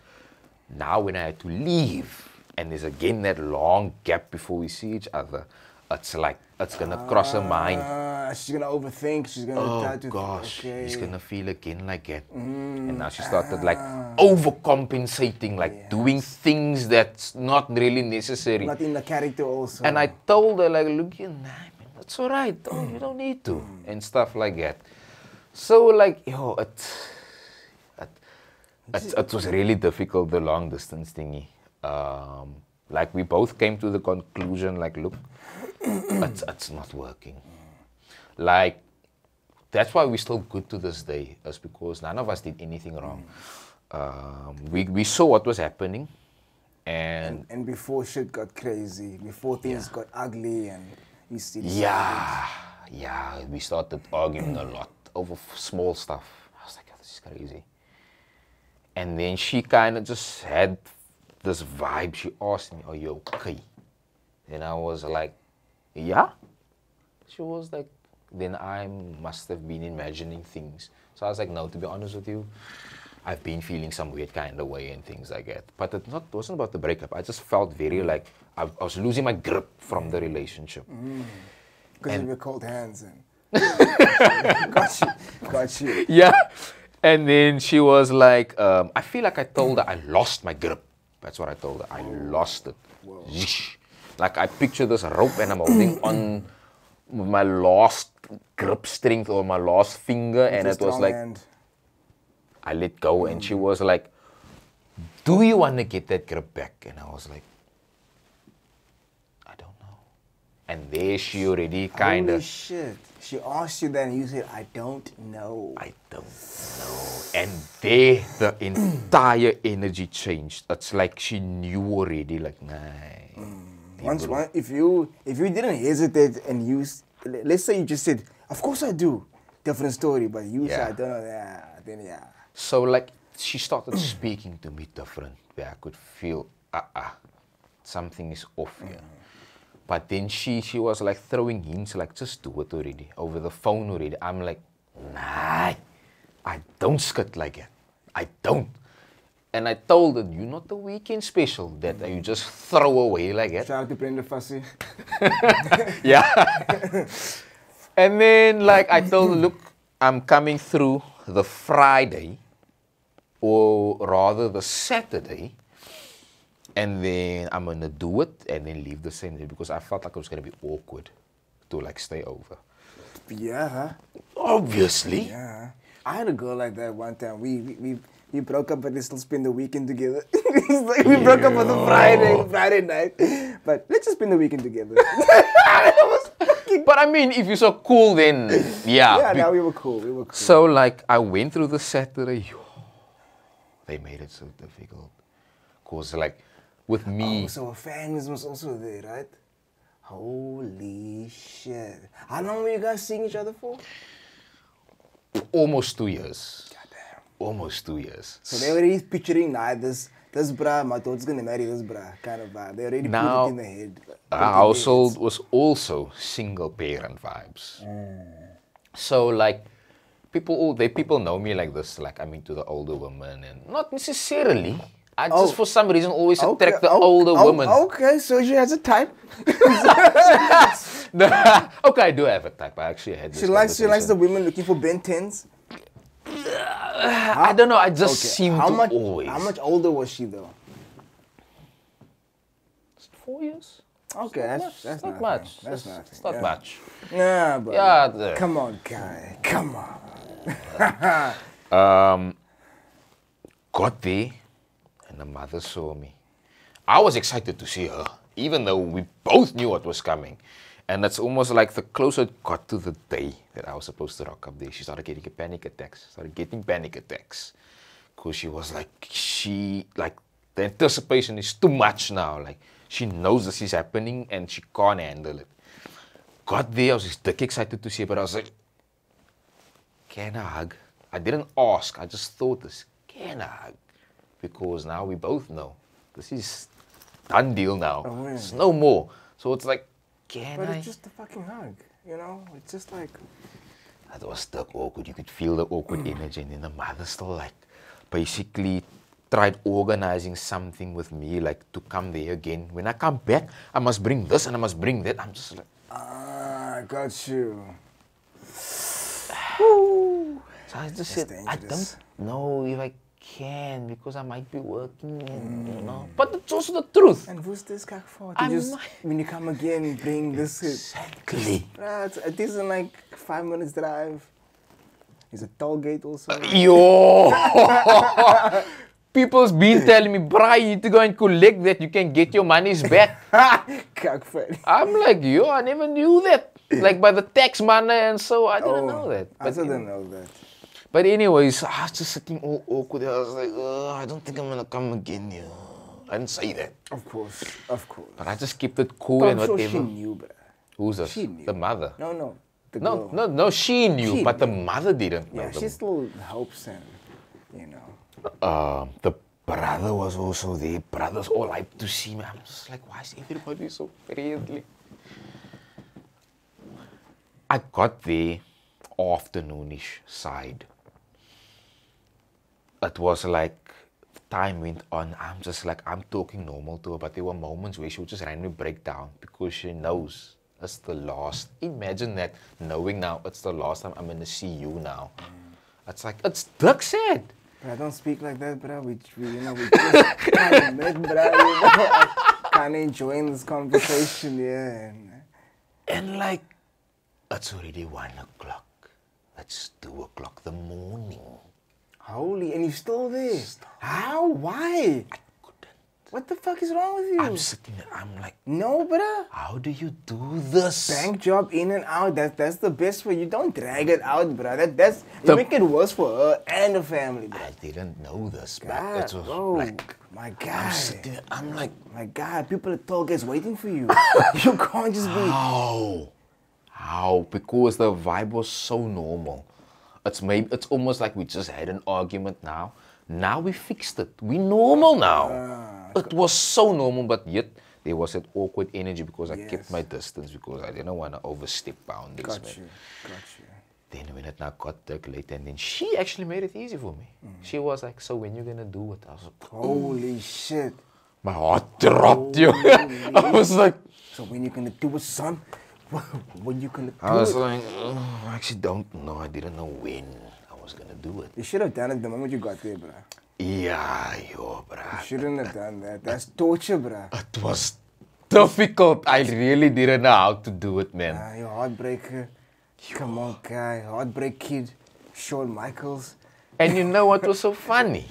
now when I had to leave, and there's again that long gap before we see each other, it's like, it's going to cross her mind. She's going to overthink. She's going to try to... Oh, gosh. Okay. He's going to feel again like that. And now she started like overcompensating, like doing things that's not really necessary. Not in the character also. And I told her, like, look, it's all right. You don't need to. And stuff like that. So, like, it was really difficult, the long distance thingy. Like, we both came to the conclusion, like, look, it's not working. Like, that's why we're still good to this day, is because none of us did anything wrong. We saw what was happening, and before shit got crazy, before things got ugly, and you see. Yeah, we started arguing a lot over small stuff. I was like, oh, this is crazy. And then she kind of just had this vibe. She asked me, are you okay? And I was like, yeah. She was like, then I must have been imagining things. So I was like, no, to be honest with you, I've been feeling some weird kind of way and things like that. But it wasn't about the breakup. I just felt very like, I was losing my grip from the relationship. Because of your cold hands. And got you. Yeah. And then she was like, I feel like I told her I lost my grip. That's what I told her. I lost it. Like I picture this rope and I'm holding on my last grip strength or my last finger, and it was like, I let go, and she was like, do you want to get that grip back? And I was like, I don't know. And there she already kind Holy of... shit. She asked you that and you said, I don't know. I don't know. And there the entire energy changed. It's like she knew already, like, nah. If you didn't hesitate and let's say you just said, of course I do. Different story, but you said, I don't know that. Then yeah. So like, she started speaking to me different, where I could feel, something is off here. But then she was like throwing hints, like, just do it already, over the phone already. I'm like, nah, I don't skit like that. I don't. And I told her, you're not the weekend special that you just throw away like that. Shout out to Brenda Fassi. Yeah. And then like I told her, look, I'm coming through the Friday, or rather the Saturday, and then I'm gonna do it and then leave the same day because I felt like it was gonna be awkward to like stay over. Yeah. Obviously. Yeah. I had a girl like that one time. We broke up, but they still spend the weekend together. It's like we broke up on the Friday night. But let's just spend the weekend together. But I mean, if you're so cool, then yeah. Yeah, no, we were cool. So like, I went through the Saturday. They made it so difficult. Cause like, with me. Oh, so a fan was also there, right? Holy shit! How long were you guys seeing each other for? Almost 2 years. Goddamn. Almost 2 years. So they were already picturing, this bruh, my daughter's gonna marry this bruh, kind of vibe. They already put it in the head. Our household was also single parent vibes. So like, people know me like this, like I'm into the older women, and not necessarily. I just for some reason always attract the older women. Okay, so she has a type. Okay, I do have a type. I actually had this. She likes the women looking for Ben 10s. I don't know. I just seem to always. How much older was she though? 4 years. Okay, that's not much. That's nothing. It's not much. Nah, but yeah. Come on, guy. Come on. Got there, and the mother saw me. I was excited to see her, even though we both knew what was coming. And it's almost like the closer it got to the day that I was supposed to rock up there, she started getting panic attacks. Because she was like, the anticipation is too much now. Like, she knows this is happening and she can't handle it. Got there, I was just excited to see her, but I was like, can I hug? I didn't ask, I just thought this, can I hug? Because now we both know, this is done deal now. Oh, yeah. It's no more. So it's like, But it's just a fucking hug, you know? It's just like... That was stuck awkward. You could feel the awkward energy. And then the mother still like, basically tried organizing something with me, like to come there again. When I come back, I must bring this and I must bring that. I'm just like... I got you. So I just said, dangerous. I don't know if I can because I might be working, and, you know. But it's also the truth. And who's this guy for? I'm when you come again, bring this. Exactly. It isn't like 5 minutes drive. It's a toll gate also. Yo! People's been telling me, bruh, you need to go and collect that. You can get your monies back. I'm like, yo, I never knew that. Like by the tax money and so, I didn't know that. I didn't know that. But anyways, I was just sitting all awkward. I was like, I don't think I'm going to come again here. I didn't say that. Of course. But I just kept it cool and whatever. She knew, bruh. Who's this? She knew. The mother? No. No, she knew, but the mother didn't know. Yeah, she still hopes and, you know. The brother was also there. Brothers all hyped to see me. I'm just like, why is everybody so friendly? I got there afternoonish side. It was like, time went on. I'm just like, I'm talking normal to her, but there were moments where she would just randomly break down because she knows it's the last. Imagine that, knowing now it's the last time I'm gonna see you now. It's like, it's duck sad. But I don't speak like that, bro. We just kind of met, bro. You know? I'm kind of enjoying this conversation, yeah. And like, it's already 1 o'clock. It's 2 o'clock the morning. Holy, and you're still there? How? Why? I couldn't. What the fuck is wrong with you? I'm sitting there, I'm like, no, bruh. how do you do this? Bank job in and out. That's the best for you. Don't drag it out, bruh. That's you make it worse for her and the family, bruh. I didn't know this, but God, it was bro. like, My God. I'm sitting there, I'm like, My God, people at toll gates waiting for you. You can't just be. How? Because the vibe was so normal. It's almost like we just had an argument now. Now we fixed it. We normal now. It was so normal, but yet there was that awkward energy because I kept my distance because I didn't want to overstep boundaries. Got you. Then when it now got dark late, and then she actually made it easy for me. She was like, so when you gonna do it? I was like, holy shit. My heart dropped, yo. I was like, so when you gonna do it, son? When you gonna do it? I was like, I actually don't know. I didn't know when I was gonna do it. You should have done it the moment you got there, bruh. Yeah, yo, bruh. You shouldn't have done that. That's torture, bruh. It was difficult. I really didn't know how to do it, man. You're a heartbreaker. Come on, guy. Heartbreak kid. Shawn Michaels. And you know what was so funny?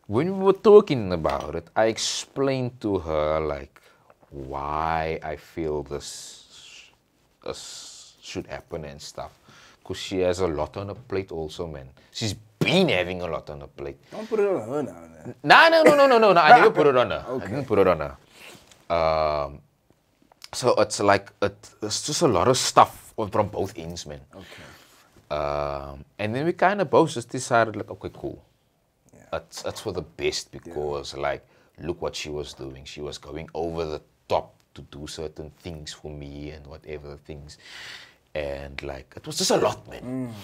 When we were talking about it, I explained to her, like, why I feel this should happen and stuff. Because she has a lot on her plate also, man. She's been having a lot on her plate. Don't put it on her now. No. I never put it on her. Okay. I didn't put it on her. So it's like, it's just a lot of stuff from both ends, man. Okay. And then we kind of both just decided, like, okay, cool. Yeah. It's for the best because, like, look what she was doing. She was going over the top to do certain things for me and whatever things. And, like, it was just a lot, man.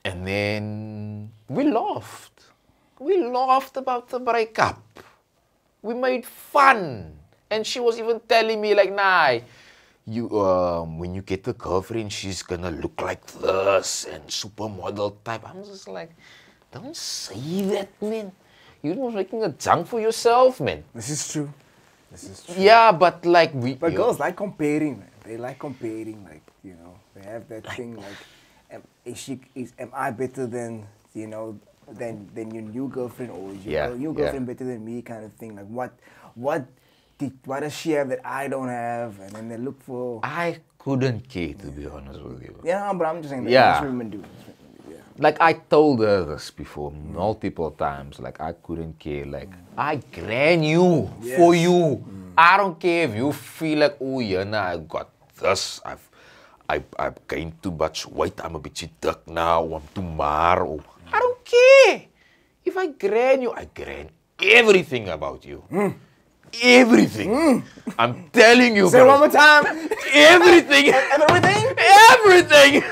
And then we laughed. We laughed about the breakup. We made fun. And she was even telling me, like, nah, you, when you get a girlfriend, she's gonna look like this and supermodel type. I'm just like, don't say that, man. You're not making a junk for yourself, man. This is true. Yeah, but like But girls like comparing, man. They like comparing, like, you know, they have that thing like, am I better than, you know, than your new girlfriend, or is your new girlfriend better than me, kind of thing. Like what does she have that I don't have? And then they look for. I couldn't care, to be honest with you. Yeah, but I'm just saying that that's what women do. Like I told her this before multiple times, like I couldn't care, like I gran you for you. I don't care if you feel like, oh yeah, nah, I got this, I've gained too much weight, I'm a bit thick now, I'm too mar. I don't care. If I gran you, I gran everything about you. Everything. I'm telling you, Say it one more time. Everything. Everything? Everything.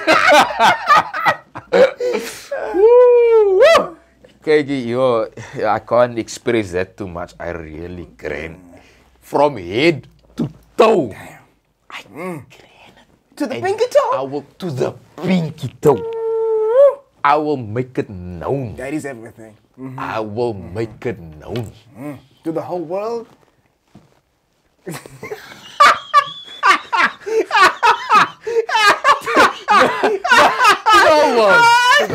Woo! Kijk, yo, I can't express that too much. I really gran. From head to toe. Damn. I gran. To the pinky toe? I will, to the pinky toe. I will make it known. That is everything. I will make it known. To the whole world?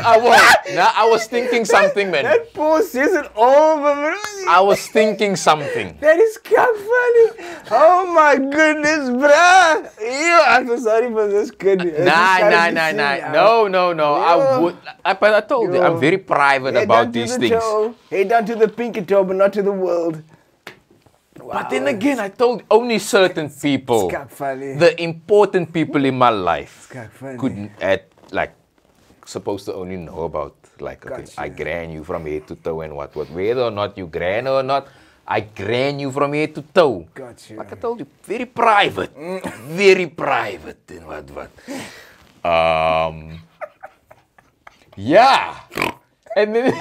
I won't. Now, I was thinking something, man. That post says it all, man. I was thinking something. That is kind of funny. Oh my goodness, bruh. I'm so sorry for this kid. Nah. No. I would. But I told you, I'm very private about these things. Hey, down to the pinky toe, but not to the world. Wow. But then again, I told only certain people, the important people in my life, couldn't supposed to only know about, like, okay, I gran you from head to toe and what. Whether or not you gran or not, I gran you from head to toe. Gotcha. Like I told you, very private. Very private and what. Yeah. And then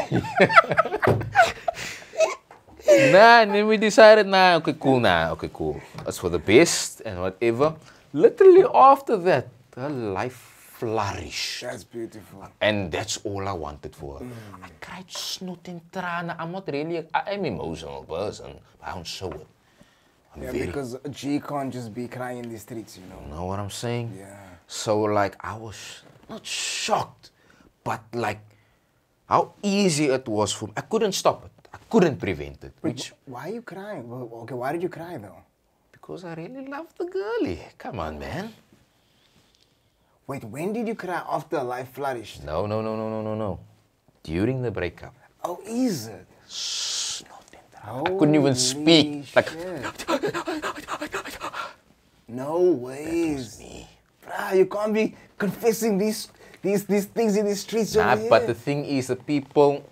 and then we decided, okay, cool. That's for the best and whatever. Literally after that, her life flourished. That's beautiful. And that's all I wanted for her. I cried snot and trana. I'm not really, I'm an emotional person. I don't show it. Because a G can't just be crying in the streets, you know. Know what I'm saying? Yeah. So, like, I was not shocked, but like, how easy it was for me. I couldn't stop it. I couldn't prevent it. Which, why are you crying? Well, okay, why did you cry though? Because I really loved the girlie. Come on, man. Wait, when did you cry after life flourished? No. During the breakup. Oh, is it? Shh, not I couldn't even speak. Like, no ways. Me. Bruh, you can't be confessing these things in the streets over here. But the thing is, the people,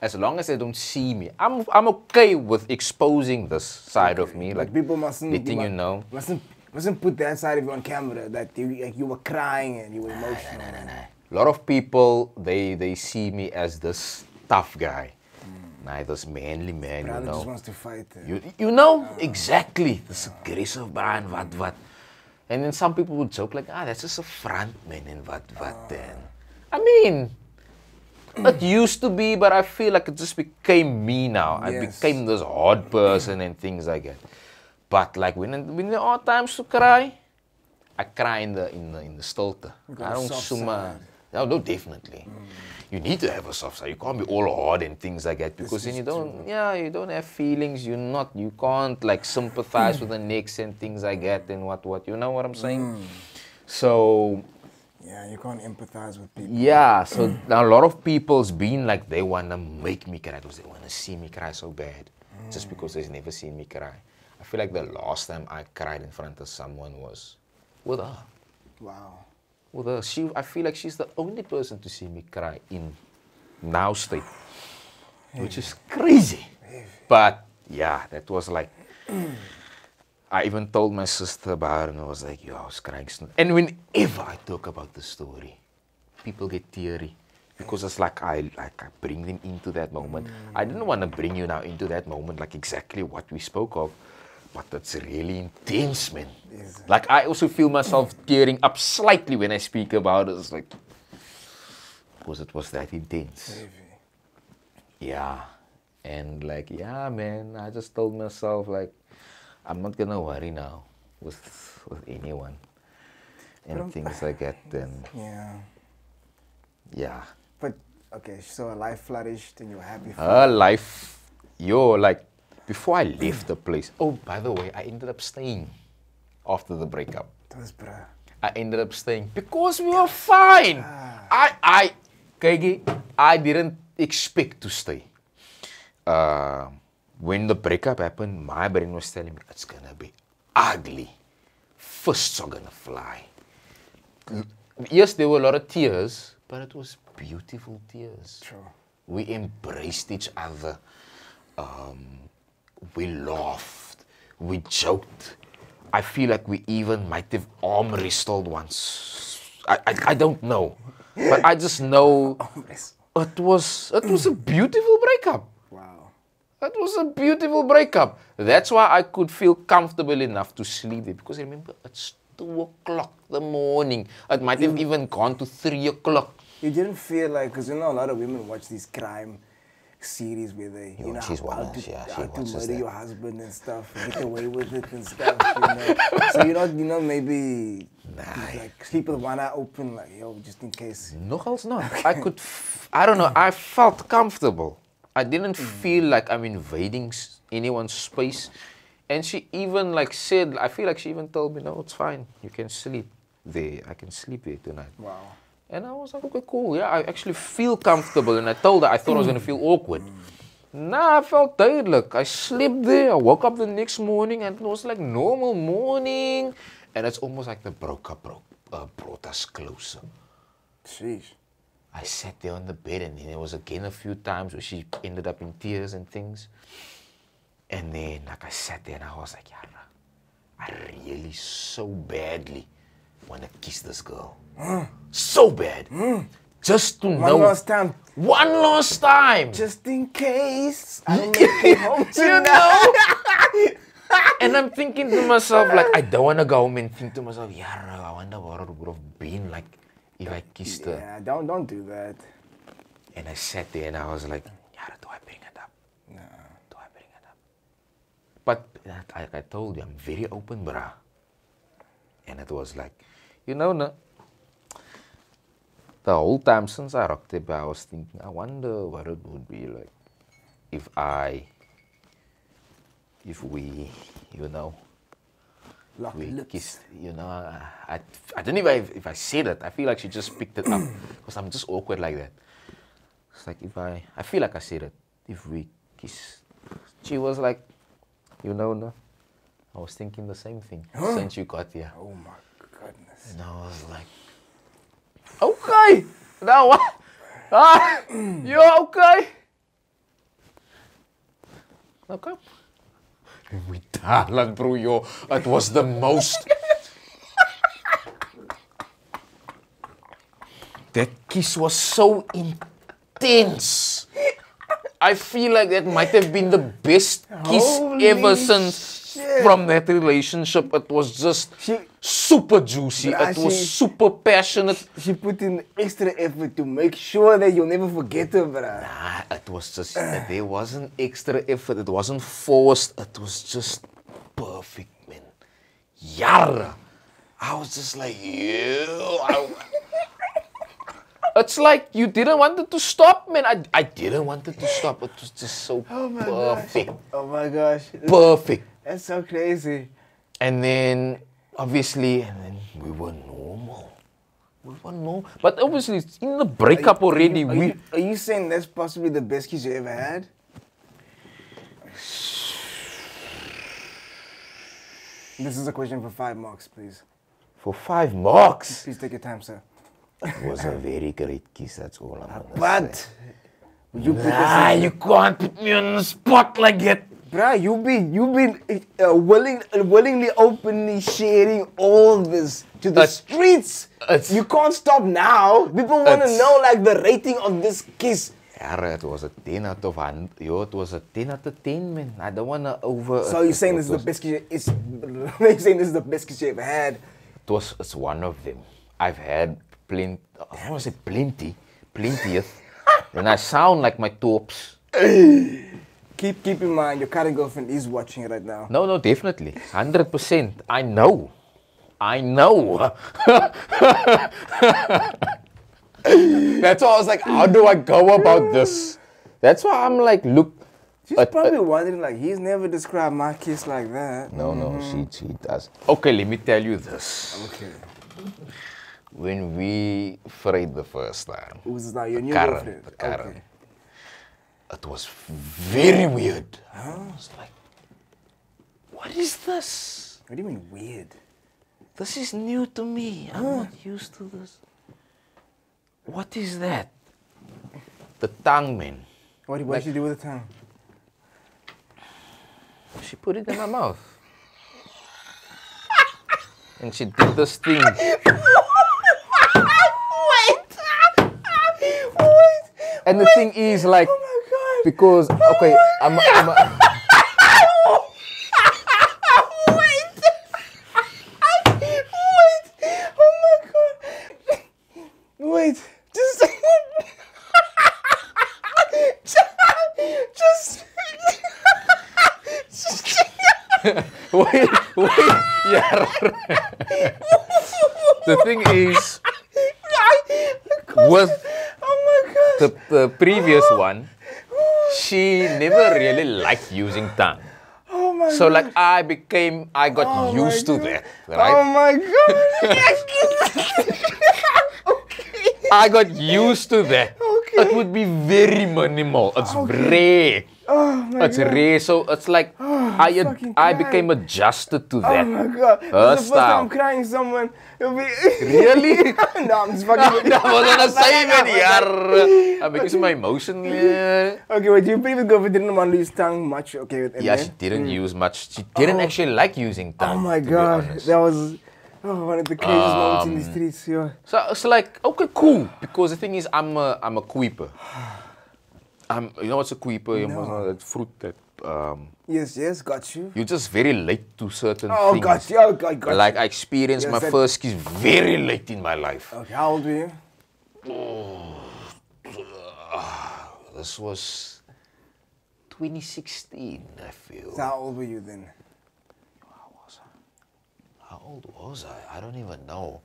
as long as they don't see me, I'm okay with exposing this side of me. Like, people mustn't letting you know. Mustn't put that side of you on camera, that you were crying and you were emotional. A lot of people, they see me as this tough guy. Nah, this manly man, Brother you know. just wants to fight. You know, exactly. This aggressive man, what. And then some people would joke like, that's just a front man and what then. I mean, it used to be, but I feel like it just became me now. I became this hard person and things like that. But like when there are times to cry, I cry in the stilte. I don't summa. No, definitely. You need to have a soft side. You can't be all hard and things like that because then you don't have feelings. You can't like sympathize with the next and things like that and what. You know what I'm saying? So. Yeah, you can't empathize with people. Yeah, so a lot of people's been like they want to make me cry because they want to see me cry so bad. Just because they've never seen me cry. I feel like the last time I cried in front of someone was with her. Wow. With her. I feel like she's the only person to see me cry in now state. Which is crazy. But yeah, that was like, I even told my sister about it and I was like, I was crying. And whenever I talk about the story, people get teary. Because it's like I bring them into that moment. I didn't want to bring you now into that moment, like exactly what we spoke of. But it's really intense, man. Like I also feel myself tearing up slightly when I speak about it. It's like, because it was that intense. Yeah. And like, man, I just told myself like, I'm not gonna worry now with anyone. And things like that. And yeah. But, okay, so life flourished and you were happy for her life, like, before I left the place. Oh, by the way, I ended up staying after the breakup. I ended up staying because we were fine. I didn't expect to stay. When the breakup happened, my brain was telling me it's gonna be ugly. Fists are gonna fly. Yes, there were a lot of tears, but it was beautiful tears. True. We embraced each other. We laughed. We joked. I feel like we even might have arm wrestled once. I don't know. But I just know it was a beautiful breakup. Wow. It was a beautiful breakup. That's why I could feel comfortable enough to sleep there. Because remember, it's 2 o'clock in the morning. It might have even gone to 3 o'clock. You didn't feel like, because you know a lot of women watch these crime series where they, she's one how of to watches murder that. your husband and stuff, get away with it and stuff, you know. So you're not, maybe like sleep with one eye open, like, just in case. Nogals not. I don't know, I felt comfortable. I didn't feel like I'm invading anyone's space. And she even like said, I feel like she even told me, no, it's fine. You can sleep there. I can sleep there tonight. Wow. And I was like, okay, cool. Yeah, I actually feel comfortable. And I told her I thought I was going to feel awkward. Nah, I felt duidelijk. I slept there. I woke up the next morning and it was like normal morning. And it's almost like the breakup brought us closer. Sheesh. I sat there on the bed and then there was again a few times where she ended up in tears and things. And then like I sat there and I was like, Yara, I really so badly want to kiss this girl. So bad. Just to know. One last time. One last time. Just in case I don't make it home tonight. And I'm thinking to myself, like, I don't want to go home and think to myself, Yara, I wonder what it would have been like if I kissed her. Yeah, don't do that. And I sat there and I was like, Yara, do I bring it up? No. Do I bring it up? But like I told you, I'm very open, brah. And it was like, no, the whole time since I rocked it, I was thinking, I wonder what it would be like. if we, you know, we kissed, you know, I don't know if I said it. I feel like she just picked it up because I'm just awkward like that. It's like if I feel like I said it. If we kiss, she was like, you know, no. I was thinking the same thing since you got here. Oh my goodness. And I was like, okay, now what? Ah, you okay? Okay. We died, bro, yo. It was the most. That kiss was so intense. I feel like that might have been the best kiss ever since from that relationship. It was just super juicy. It was super passionate. She put in extra effort to make sure that you'll never forget her, bruh. Nah, it was just, there wasn't extra effort. It wasn't forced. It was just perfect, man. Yara. I was just like, it's like you didn't want it to stop, man. I didn't want it to stop. It was just so perfect. Oh my gosh. Perfect. That's so crazy. And then, obviously, we were normal. We were normal. But obviously, in the breakup already, Are you saying that's possibly the best kiss you ever had? This is a question for 5 marks, please. For 5 marks? Please take your time, sir. It was a very great kiss, that's all I'm gonna But say. you put this You can't put me on the spot like that. bruh, you've been willingly, openly sharing all this to the streets. You can't stop now. People want to know like the rating of this kiss. Yeah, it was a 10 out of 100. Yo, it was a 10 out of 10, man. I don't want to over. So you're saying this is the best kiss? You're saying this is the best kiss you ever had? It's one of them. I've had plenty. I don't want to say plenty. When I sound like my tops. Keep in mind, your current girlfriend is watching right now. No, definitely. 100%. I know. That's why I was like, how do I go about this? That's why I'm like, look. She's probably wondering, like, he's never described my kiss like that. No, she does. Okay, let me tell you this. Okay. When we frayed the first time. Who's this now? Your new girlfriend? The Karen. Okay. It was very weird. I was like, what is this? What do you mean weird? This is new to me. I'm not used to this. What is that? The tongue, man. What did she do with the tongue? She put it in my mouth. And she did this thing. Wait. And the thing is, like, Oh my god. because, okay, I'm Wait. Oh my god. Wait. Just. wait, yeah. The thing is, with the previous one, she never really liked using tongue. Oh my So like I got used to that, right? Oh my god. I got used to that. Okay. It would be very minimal. It's rare. Oh my It's rare, so it's like I became adjusted to that. Oh my god. Her This is the first time style. I'm crying someone. It'll be Really? No, I'm just fucking I was gonna say that, yeah. Because my emotion. Okay, wait, your previous girlfriend didn't want to use tongue much, okay? And Yeah, then? she didn't use much. She didn't actually like using Oh tongue. my to be god, honest. that was one of the craziest moments in the streets. Yeah. So it's like, okay, cool. Because the thing is, I'm a queeper. You know what's a queeper? You know that fruit that Yes, got you. you're just very late to certain Oh, things. got you. Oh, got Like you. I experienced Yes, my that- first kiss very late in my life. Okay, how old were you? This was 2016, I feel. So how old were you then? How old was I? I don't even know.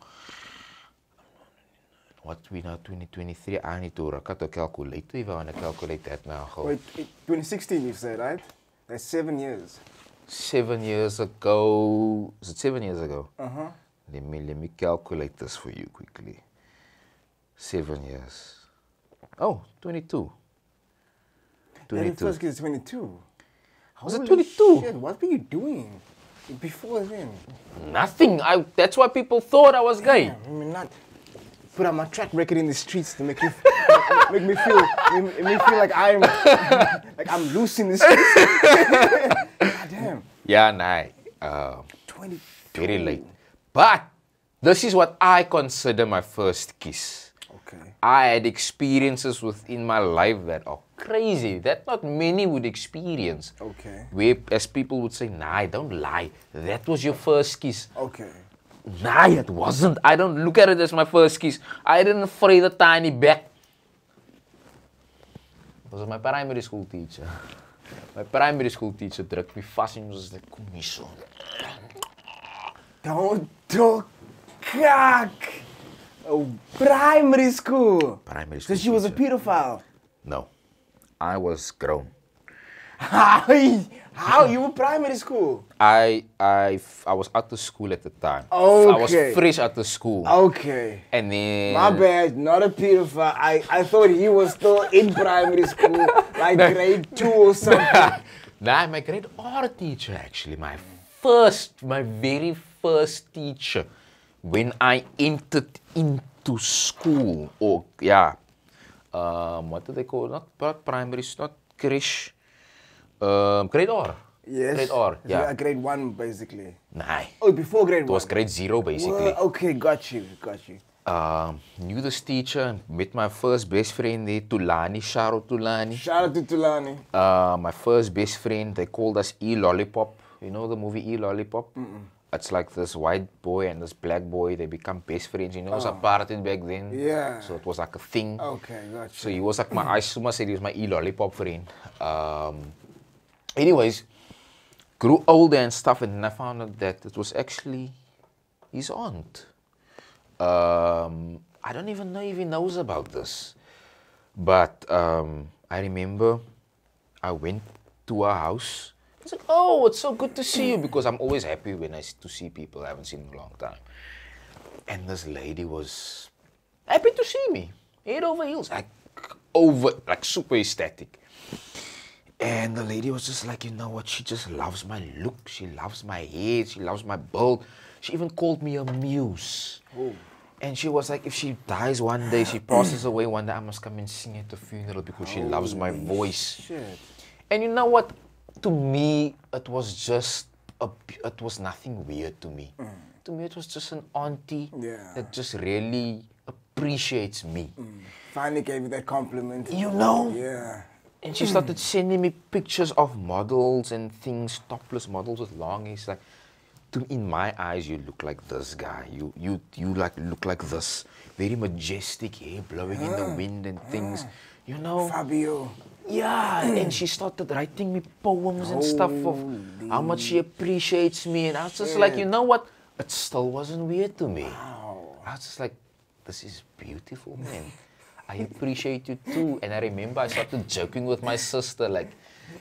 what we now 2023, I need to work out a calculator if I want to calculate that now. Wait, 2016 you said, right? That's 7 years. 7 years ago. Is it 7 years ago? Uh-huh. Let me calculate this for you quickly. 7 years. Oh, 22. And the first kid is 22. Was it 22? Shit, what were you doing before then? Nothing. That's why people thought I was gay. I mean, not put out my track record in the streets to make you make me feel like I'm loose in the streets. God damn. Yeah, nah. 20. Very late. But this is what I consider my first kiss. Okay. I had experiences within my life that are crazy, that not many would experience. Okay. Where, as people would say, nah, don't lie. That was your first kiss. Okay. Nah, it wasn't. I don't look at it as my first kiss. I didn't fray the tiny back. It was my primary school teacher. My primary school teacher drugged me fast and was like, kom hier so. Don't talk cock. Oh, primary school. Primary school So she was a teacher. pedophile. No, I was grown. How? You were primary school? I was out of school at the time. I was Okay. fresh out of school. Okay. And then... My bad, not a pedophile. I thought he was still in primary school, like grade 2 or something. Nah, my grade art teacher actually, my very first teacher when I entered into school. Or, yeah. What do they call it? Not primary, it's not creche. Grade R. Yes. Grade R, It's yeah. like grade 1, basically. Nah. Oh, before grade 1. It was grade 0, basically. Okay, got you. Knew this teacher, met my first best friend there, Tulani, shout out Tulani. Shout out to Tulani. My first best friend, they called us E-Lollipop. You know the movie E-Lollipop? It's like this white boy and this black boy, they become best friends. You know, it was apartheid back then. Yeah. So it was like a thing. Okay, got you. So he was like I said he was my E-Lollipop friend. Anyways, grew older and stuff, and then I found out that it was actually his aunt. I don't even know if he knows about this. But I remember I went to her house. I was like, oh, it's so good to see you, because I'm always happy when I see people I haven't seen in a long time. And this lady was happy to see me, head over heels, like super ecstatic. And the lady was just like, you know what, she just loves my look, she loves my hair, she loves my build. She even called me a muse. Oh. And she was like, if she dies one day, she passes away one day, I must come and sing at the funeral because she loves my voice. Shit. And you know what? To me, it was just, it was nothing weird to me. To me, it was just an auntie that just really appreciates me. Finally gave you that compliment. You know? Yeah. And she started sending me pictures of models and things, topless models with long hair. She's like, in my eyes, you look like this guy. You like look like this. Very majestic hair blowing in the wind and things. You know? Fabio. Yeah, and she started writing me poems and stuff of how much she appreciates me. And I was just like, you know what? It still wasn't weird to me. Wow. I was just like, this is beautiful, man. I appreciate you too. And I remember I started joking with my sister. Like,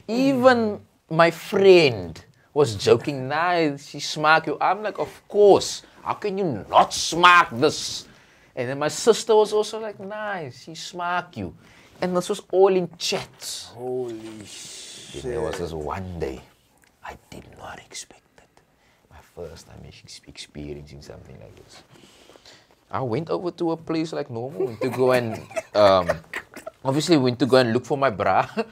even my friend was joking, nah, she smack you. I'm like, of course. How can you not smack this? And then my sister was also like, nah, she smack you. And this was all in chats. Holy shit. Then there was this one day, I did not expect it. My first time experiencing something like this. I went over to a place like normal, went to go and, obviously went to go and look for my bra. I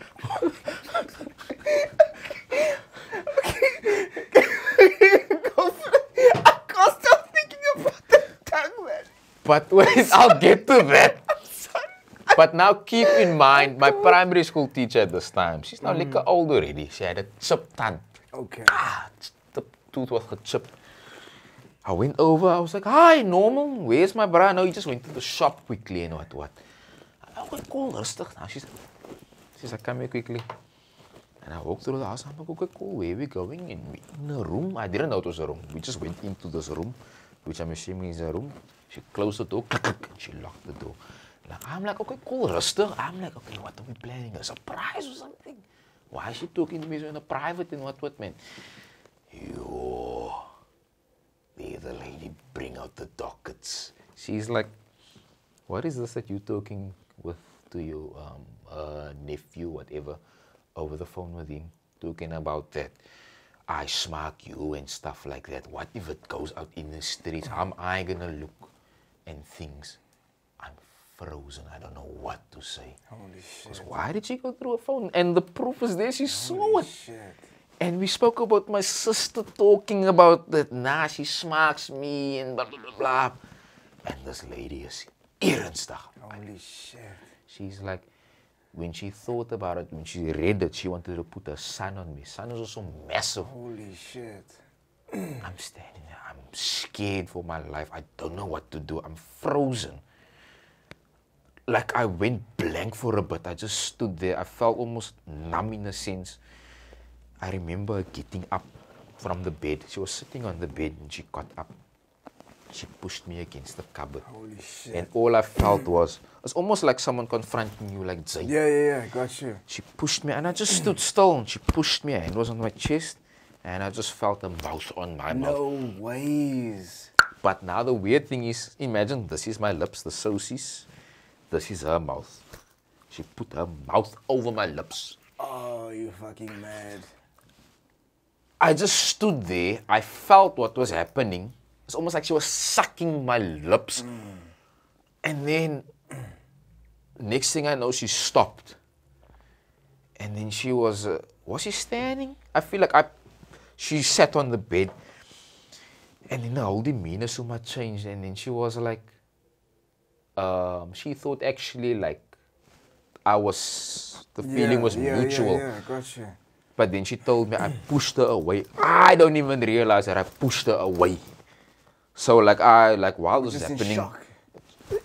can't stop thinking about the tongue, man. But wait, I'll get to that. But now keep in mind, my primary school teacher at this time, she's now like old already. She had a chipped tongue. Okay. The tooth was chipped. I went over, I was like, hi, normal, where's my bra? No, he just went to the shop quickly and what. I went, cool, rustig. Now she's like, come here quickly. And I walked through the house, I'm like, okay, cool, where are we going? And we in a room. I didn't know it was a room. We just went into this room, which I'm assuming is a room. She closed the door, and she locked the door. Like, I'm like, okay, cool, rustig. I'm like, okay, what are we planning? A surprise or something? Why is she talking to me so in a private and what, man? Yo, there the lady bring out the dockets. She's like, what is this that you're talking with to your nephew, whatever, over the phone with him, talking about that I smack you and stuff like that. What if it goes out in the streets? How am I gonna look and things? I'm frozen. I don't know what to say. Holy shit. Why did she go through a phone? And the proof is there. She saw it. Shit. And we spoke about my sister talking about that. Nah, she smacks me and blah, blah, blah, blah. And this lady is ernstig. Holy shit. She's like, when she thought about it, when she read it, she wanted to put her son on me. Son is also massive. Holy shit. I'm standing there. I'm scared for my life. I don't know what to do. I'm frozen. Like I went blank for a bit. I just stood there. I felt almost numb in a sense. I remember getting up from the bed. She was sitting on the bed and she got up. She pushed me against the cupboard. Holy shit. And all I felt was, it's almost like someone confronting you like Zay. Yeah, got you. She pushed me and I just stood still and she pushed me. Her hand was on my chest and I just felt a mouth on my mouth. No ways. But now the weird thing is, imagine this is my lips, the saucies. This is her mouth. She put her mouth over my lips. Oh, you fucking mad. I just stood there. I felt what was happening. It's almost like she was sucking my lips. And then, next thing I know, she stopped. And then she was she standing? I feel like she sat on the bed. And then the whole demeanor so much changed. And then she was like, she thought actually like the feeling was mutual. Yeah, gotcha. But then she told me I pushed her away. I don't even realize that I pushed her away. So while this was happening,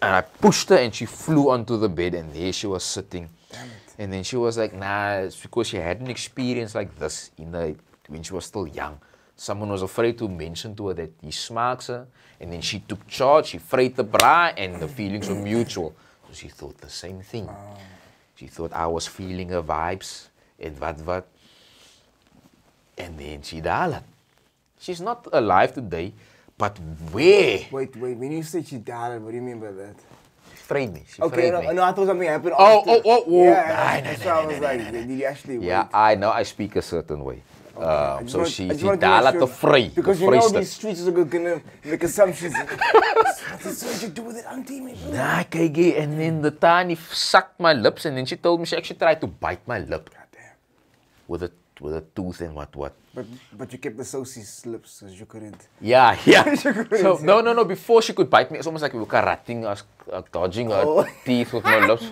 and I pushed her and she flew onto the bed and there she was sitting. Damn it. And then she was like, nah, it's because she had an experience like this when she was still young. Someone was afraid to mention to her that he smacks her. And then she took charge, she frayed the bra and the feelings were mutual. So she thought the same thing. She thought I was feeling her vibes and what. And then she died. She's not alive today, but where? Wait, when you say she died, what do you mean by that? She frayed me. Okay, no, I thought something happened Oh. Yeah, Nah, so I was like, did you actually wait? Yeah, I know I speak a certain way. So she wanted to died make at the fray. Because the you know frayster. these streets are gonna make assumptions. What does Sergio do with it, auntie? Nah, KG, and then the tiny sucked my lips, and then she told me she actually tried to bite my lip. Goddamn. With a tooth and what. But you kept the saucy's lips because you couldn't. Yeah. So no. Before she could bite me, it's almost like we were karating us, dodging her teeth with my lips.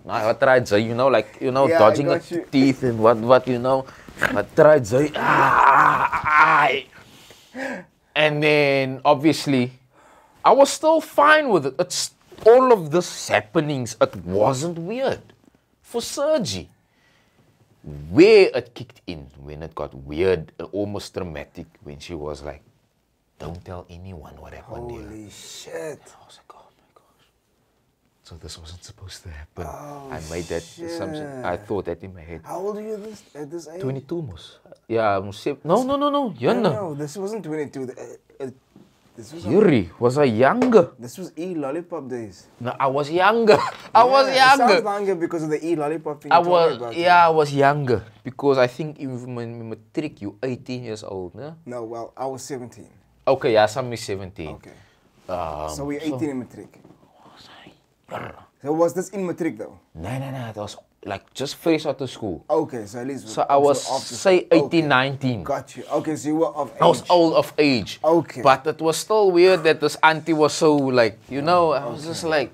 I tried to, dodging her teeth and what. I tried to, and then obviously, I was still fine with it. It's all of this happenings. It wasn't weird for Sergi. Where it kicked in, when it got weird, almost dramatic, when she was like, don't tell anyone what happened here. Holy shit. I was like, oh my gosh. So this wasn't supposed to happen. Oh, I made that assumption. I thought that in my head. How old are you at this age? 22 mos. Yeah, no. No, this wasn't 22. This was Yuri, was I younger? This was E-Lollipop days. No, I was younger. I was It younger. sounds younger because of the E-Lollipop thing. I was younger. Because I think in matric, you're 18 years old, no? No, well, I was 17. Okay, yeah, some is 17. Okay. So we're 18 in matric. So was this in matric though? No. It was like just fresh out of school. Okay, so at least. So I was, say, 18, 19. Got you. Okay, so you were of age. I was old of age. Okay. But it was still weird that this auntie was so like, I was just like,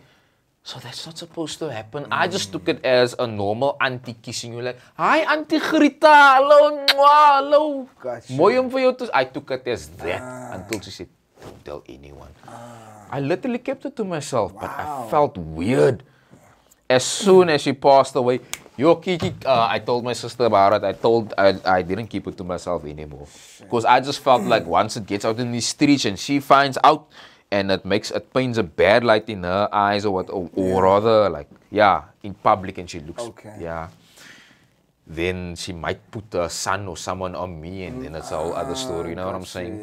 so that's not supposed to happen. I just took it as a normal auntie kissing you like, hi auntie Grita, hello, mwah, hello. Gotcha. Mooi om vir jou te. I took it as that until she said, don't tell anyone. I literally kept it to myself, but I felt weird. As soon as she passed away, I told my sister about it. I didn't keep it to myself anymore. Because I just felt like once it gets out in the streets and she finds out and it paints a bad light in her eyes, or what, or rather, like, yeah, in public, and she looks, yeah. Then she might put her son or someone on me, and then it's a whole other story. You know what I'm saying?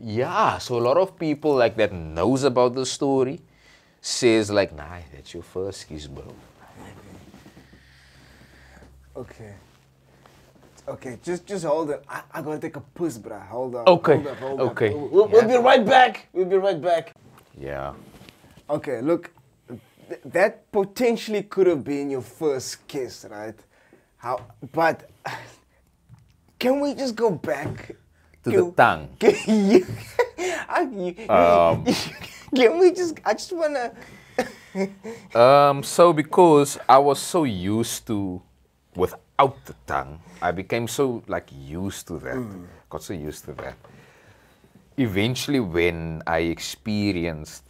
Yeah. So a lot of people like that knows about the story, says like, nah, that's your first kiss, bro. Okay, just hold it. I gotta take a piss, bro. Hold on. Okay. Hold up. Okay. We'll be right back. We'll be right back. Yeah. Okay, look, that potentially could have been your first kiss, right? But can we just go back to the tongue? Can we just? I just wanna. So because I was so used to without the tongue, I became so like used to that. Got so used to that. Eventually, when I experienced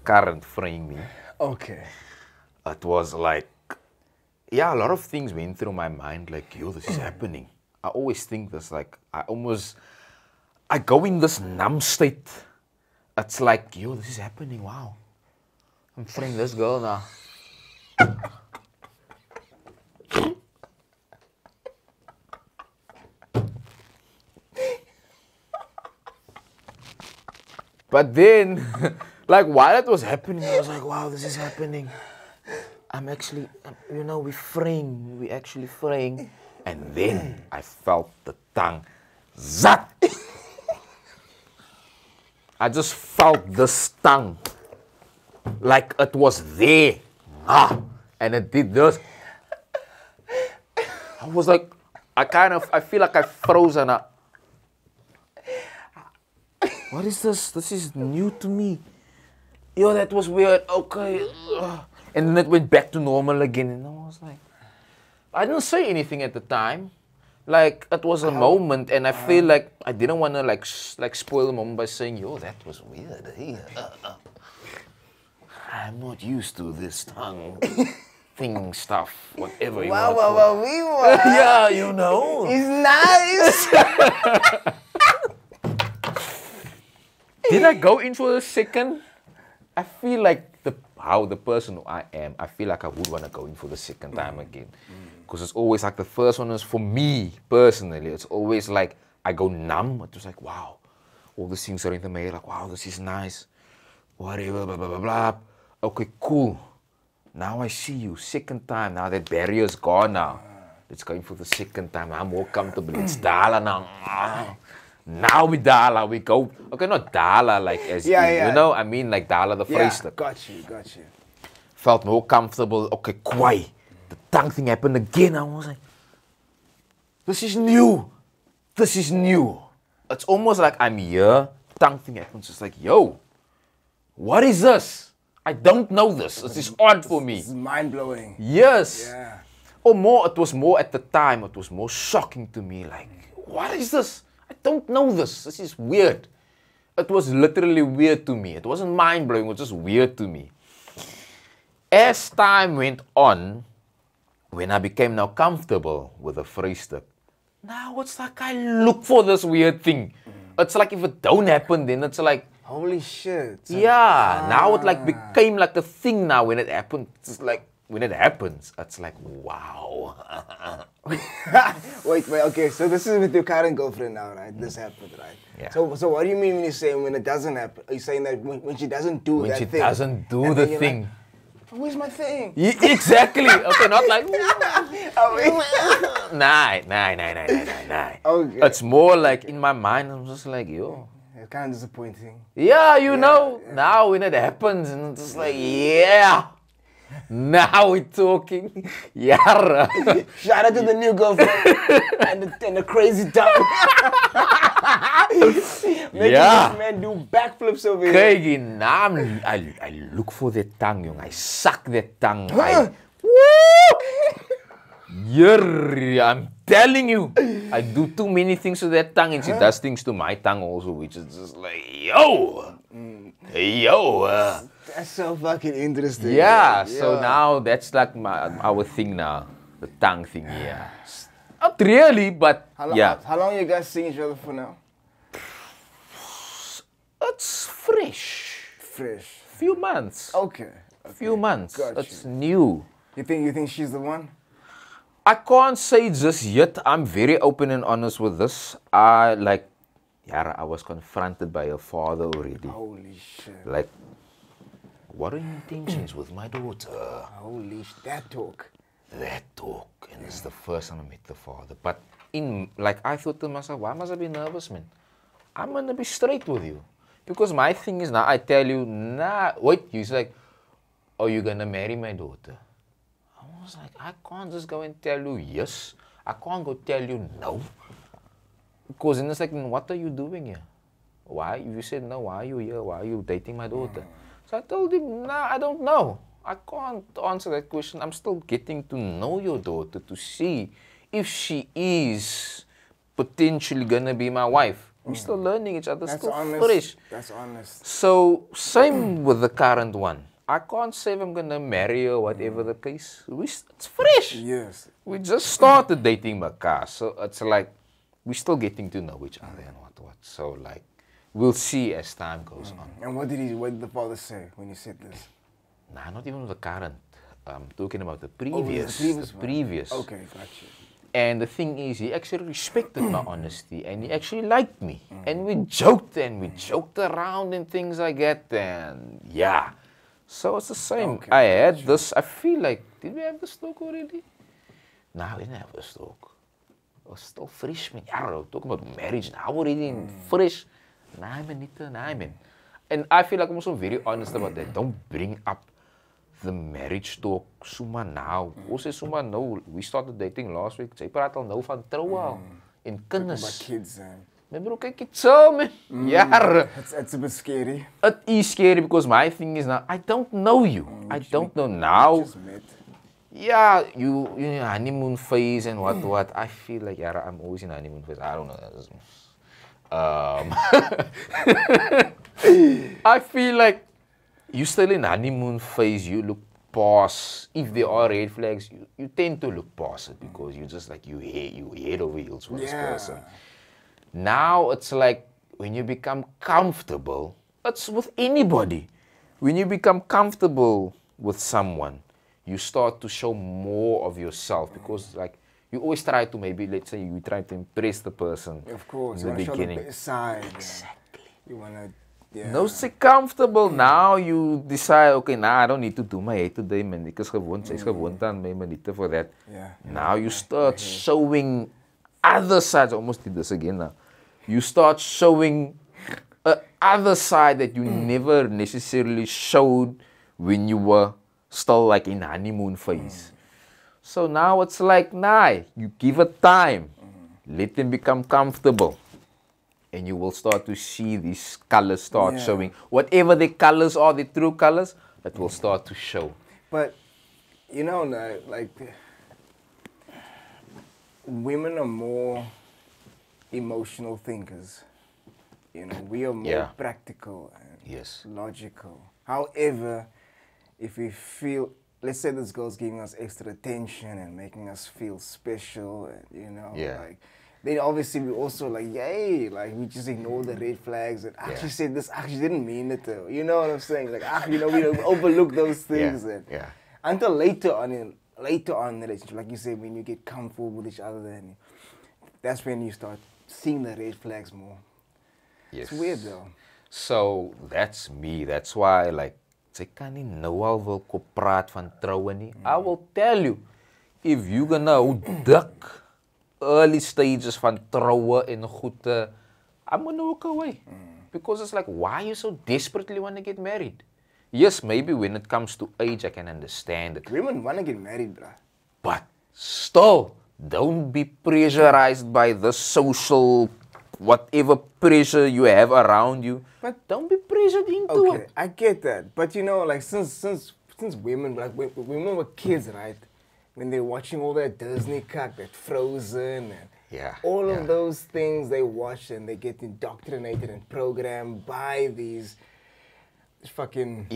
current framing, it was like, yeah, a lot of things went through my mind. Like, yo, this is happening. I always think this. Like, I go in this numb state. It's like, yo, this is happening. Wow, I'm framing this girl now. But then, like, while it was happening, I was like, wow, this is happening. I'm actually, you know, we actually fraying. And then I felt the tongue. Zat! I just felt this tongue. Like it was there. And it did this. I was like, I feel like I froze and what is this? This is new to me. Yo, that was weird. Okay. And then it went back to normal again. And I was like, I didn't say anything at the time. Like, it was a moment, and I feel like I didn't want to like spoil the moment by saying, yo, that was weird. I'm not used to this tongue thing stuff, whatever you want. Wow. Yeah, you know. It's nice. Did I go in for a second? I feel like how the person who I am, I feel like I would want to go in for the second time again. Because it's always like the first one is, for me personally, it's always like I go numb. It was like, wow, all these things are in the mail, like, wow, this is nice. Whatever, blah, blah, blah, blah. Okay, cool. Now I see you. Second time. Now that barrier's gone now. Let's go in for the second time. I'm more comfortable. It's Dala now. Now we Dala, we go. Okay, not Dala like as you know, I mean like Dala the phrase. Got you. Felt more comfortable. Okay, kwai. The tongue thing happened again. I was like, this is new. It's almost like I'm here. Tongue thing happens. It's like, yo, what is this? I don't know this. This is odd for me. It's mind blowing. Yes. Yeah. Or more, it was more at the time, it was more shocking to me. Like, what is this? I don't know this. This is weird. It was literally weird to me. It wasn't mind blowing, it was just weird to me. As time went on, when I became now comfortable with the phrase, now it's like I look for this weird thing. It's like if it don't happen, then it's like, holy shit. Yeah, now it like became like a thing now when it happened. It's like, when it happens, it's like, wow. Wait, okay, so this is with your current girlfriend now, right? This happened, right? Yeah. So what do you mean when you say when it doesn't happen? Are you saying that when she doesn't do that thing? When she doesn't do the thing. Like, where's my thing? Yeah, exactly. Okay, not like, nah. Okay. It's more like in my mind, I'm just like, yo. It's kind of disappointing. Yeah, you know, now when it happens, and it's just like, yeah. Now we're talking. Yara. Shout out to the new girlfriend and the crazy tongue. Making this man do backflips over here. Okay, now I look for that tongue, young. I suck that tongue. I'm telling you, I do too many things to that tongue, and she does things to my tongue also, which is just like, yo. That's so fucking interesting. Yeah, so now that's like our thing now, the tongue thing. Yeah, not really, but How long you guys seeing each other for now? It's fresh. Fresh. Few months. Okay. Few months. Got It's you. new. You think she's the one? I can't say just yet. I'm very open and honest with this. I was confronted by her father already. Holy shit. Like, what are your intentions with my daughter? Holy shit. That talk. That talk. And it's the first time I met the father. But I thought to myself, why must I be nervous, man? I'm going to be straight with you. Because my thing is now, I tell you, wait, he's like, are you going to marry my daughter? I was like, I can't just go and tell you yes. I can't go tell you no. Because then it's like, what are you doing here? Why? You said no, why are you here? Why are you dating my daughter? So I told him, I don't know. I can't answer that question. I'm still getting to know your daughter to see if she is potentially going to be my wife. We're still learning each other, still fresh. That's honest. So, same with the current one. I can't say if I'm going to marry her, whatever the case. It's fresh. Yes. We just started dating Maka. So, it's like, we're still getting to know each other and what. So, like, we'll see as time goes on. And what did the father say when you said this? Nah, not even the current. I'm talking about the previous. previous. Previous. Okay, got you. And the thing is, he actually respected my honesty and he actually liked me. And we joked around and things like that. And yeah. So it's the same. Okay, I had this, I feel like, did we have this talk already? No, we didn't have this talk. I was still fresh, man. I don't know, talking about marriage now already fresh. Nah, man. And I feel like I'm also very honest about that. Don't bring up the marriage talk suma now. Ons is suma nou. We started dating last week. Sy praat al nou van troue al. En kinders. About kids, My bro, kyk it so, man. Jare. It's a bit scary. It is scary because my thing is now, I don't know you. I don't know now. Just met. Yeah, you in your honeymoon phase and what. I feel like, yeah, I'm always in honeymoon phase. I don't know. I feel like you still in honeymoon phase. You look past. If there are red flags, you tend to look past it because you just like you head over heels for this person. Now it's like when you become comfortable. It's with anybody. When you become comfortable with someone, you start to show more of yourself because like you always try to maybe, let's say you try to impress the person. Of course, in the beginning. Show the best side. Exactly. You wanna, yeah. No, say comfortable. Now you decide, okay, now I don't need to do my hair today, man. Ek is gewoond, sy is gewoond aan my maniere for that. Yeah. Now you start showing other sides. Almost did this again now. You start showing other side that you never necessarily showed when you were still like in honeymoon phase. So now it's like, you give it time. Let them become comfortable. And you will start to see these colors start showing. Whatever the colors are, the true colors, it will start to show. But, you know, like, women are more emotional thinkers. You know, we are more practical and logical. However, if we feel, let's say this girl's giving us extra attention and making us feel special, and, you know, like, then obviously we also like, yay, like we just ignore the red flags and she said this, she didn't mean it though. You know what I'm saying? Like, you know, we overlook those things. Until later on in the relationship, like you said, when you get comfortable with each other, then that's when you start seeing the red flags more. Yes. It's weird though. So that's me. That's why, like, sy kan nie nou al wil kop praat van troue nie. I will tell you, if you gonna dik early stages van troue en goede, I'm gonna walk away. Because it's like, why you so desperately want to get married? Yes, maybe when it comes to age, I can understand it. Women want to get married, bruh. But still, don't be pressurized by the social, whatever pressure you have around you. But don't be pressured into it. I get that. But you know, like since women, like when women were kids, right? When they're watching all that Disney cut, that Frozen, and all of those things they watch, and they get indoctrinated and programmed by these fucking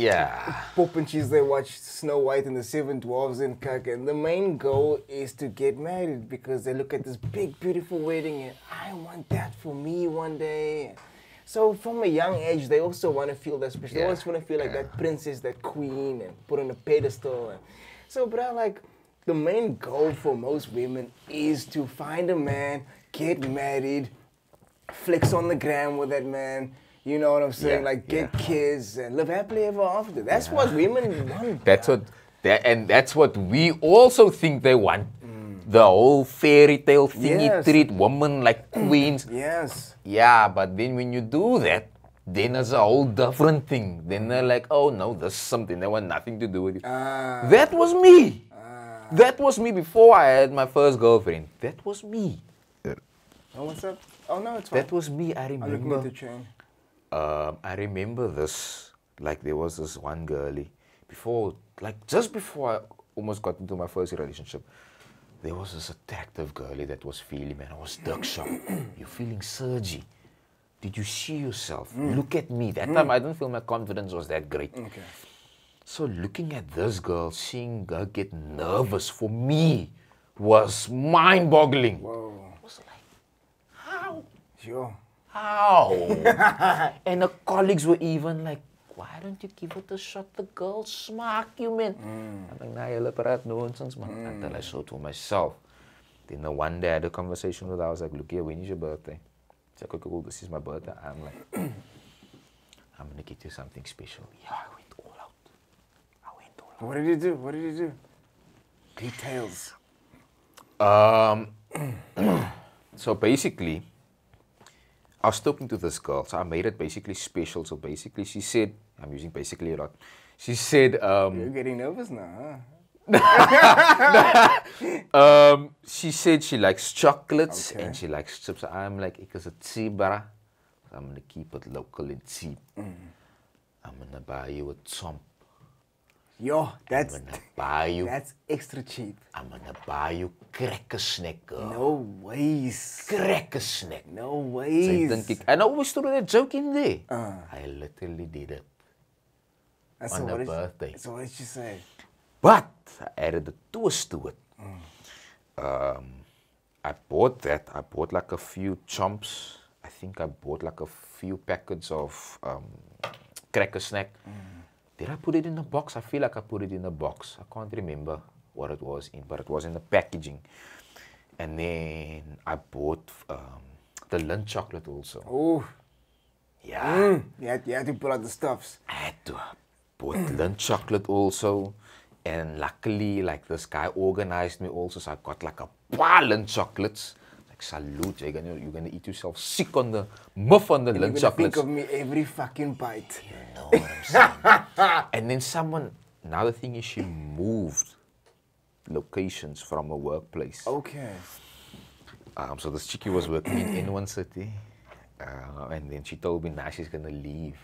pop and cheese. They watch Snow White and the Seven Dwarfs and kak, and the main goal is to get married because they look at this big beautiful wedding and I want that for me one day. So from a young age, they also want to feel that special. They Yeah. always want to feel like that princess, that queen, and put on a pedestal. And so, bro, like, the main goal for most women is to find a man, get married, flex on the gram with that man. You know what I'm saying? Yeah, Like, get yeah. kids and live happily ever after. That's what women want. That's bro. and that's what we also think they want. The whole fairy tale thing, Yes. treat women like queens. Yes. Yeah, but then when you do that, then it's a whole different thing. Then they're like, oh no, this is something that want nothing to do with it. That was me. That was me before I had my first girlfriend. That was me. Oh, what's up? Oh, no, it's fine. That was me. I I'm looking at remember. the chain. I remember this. Like there was this one girlie before, like just before I almost got into my first relationship. There was this attractive girlie that was feeling me, and I was duck shocked. You're feeling Sergi. Did you see yourself? Look at me. That time I didn't feel my confidence was that great. Okay. So looking at this girl, seeing her get nervous for me was mind-boggling. Whoa. I was like, how? Sure. How? And the colleagues were even like, why don't you give it a shot? The girl smack you, man. I'm like, nah, you'll praat nonsense, man. Until I saw to myself. Then the one day I had a conversation with her. I was like, look here, when is your birthday? She's like, okay, cool, this is my birthday. I'm like, I'm going to get you something special. Yeah, I went all out. I went all out. What did you do? What did you do? Details. So basically, I was talking to this girl, so I made it basically special. So basically, she said, I'm using basically a lot. She said, You're getting nervous now, she said she likes chocolates Okay. and she likes chips. I'm like, ik is het zebra. I'm going to keep it local and cheap. I'm going to buy you a chomp. Yo, I'm that's going to buy you, that's extra cheap. I'm going to buy you cracker snack, girl. No ways. Cracker snack. No So ways. I think and I always threw that joke in there. I literally did it And on her what birthday. So what did you say? But I added a twist to it. I bought that. I bought like a few chomps. I think I bought like a few packets of cracker snack. Did I put it in a box? I feel like I put it in a box. I can't remember what it was in, but it was in the packaging. And then I bought the Lindt chocolate also. Oh, Yeah. you had to pull out the stuffs. I had to bought Lindt chocolate also. And luckily, like this guy organized me also, so I got like a paar Lindt chocolates. Like, salute, you're gonna eat yourself sick on the muff on the You're Lindt gonna think chocolates. of me every fucking bite. You know what I'm saying? And then someone, now the thing is, she moved locations from her workplace. Okay. So this chickie was working in N1 City, and then she told me now she's gonna leave.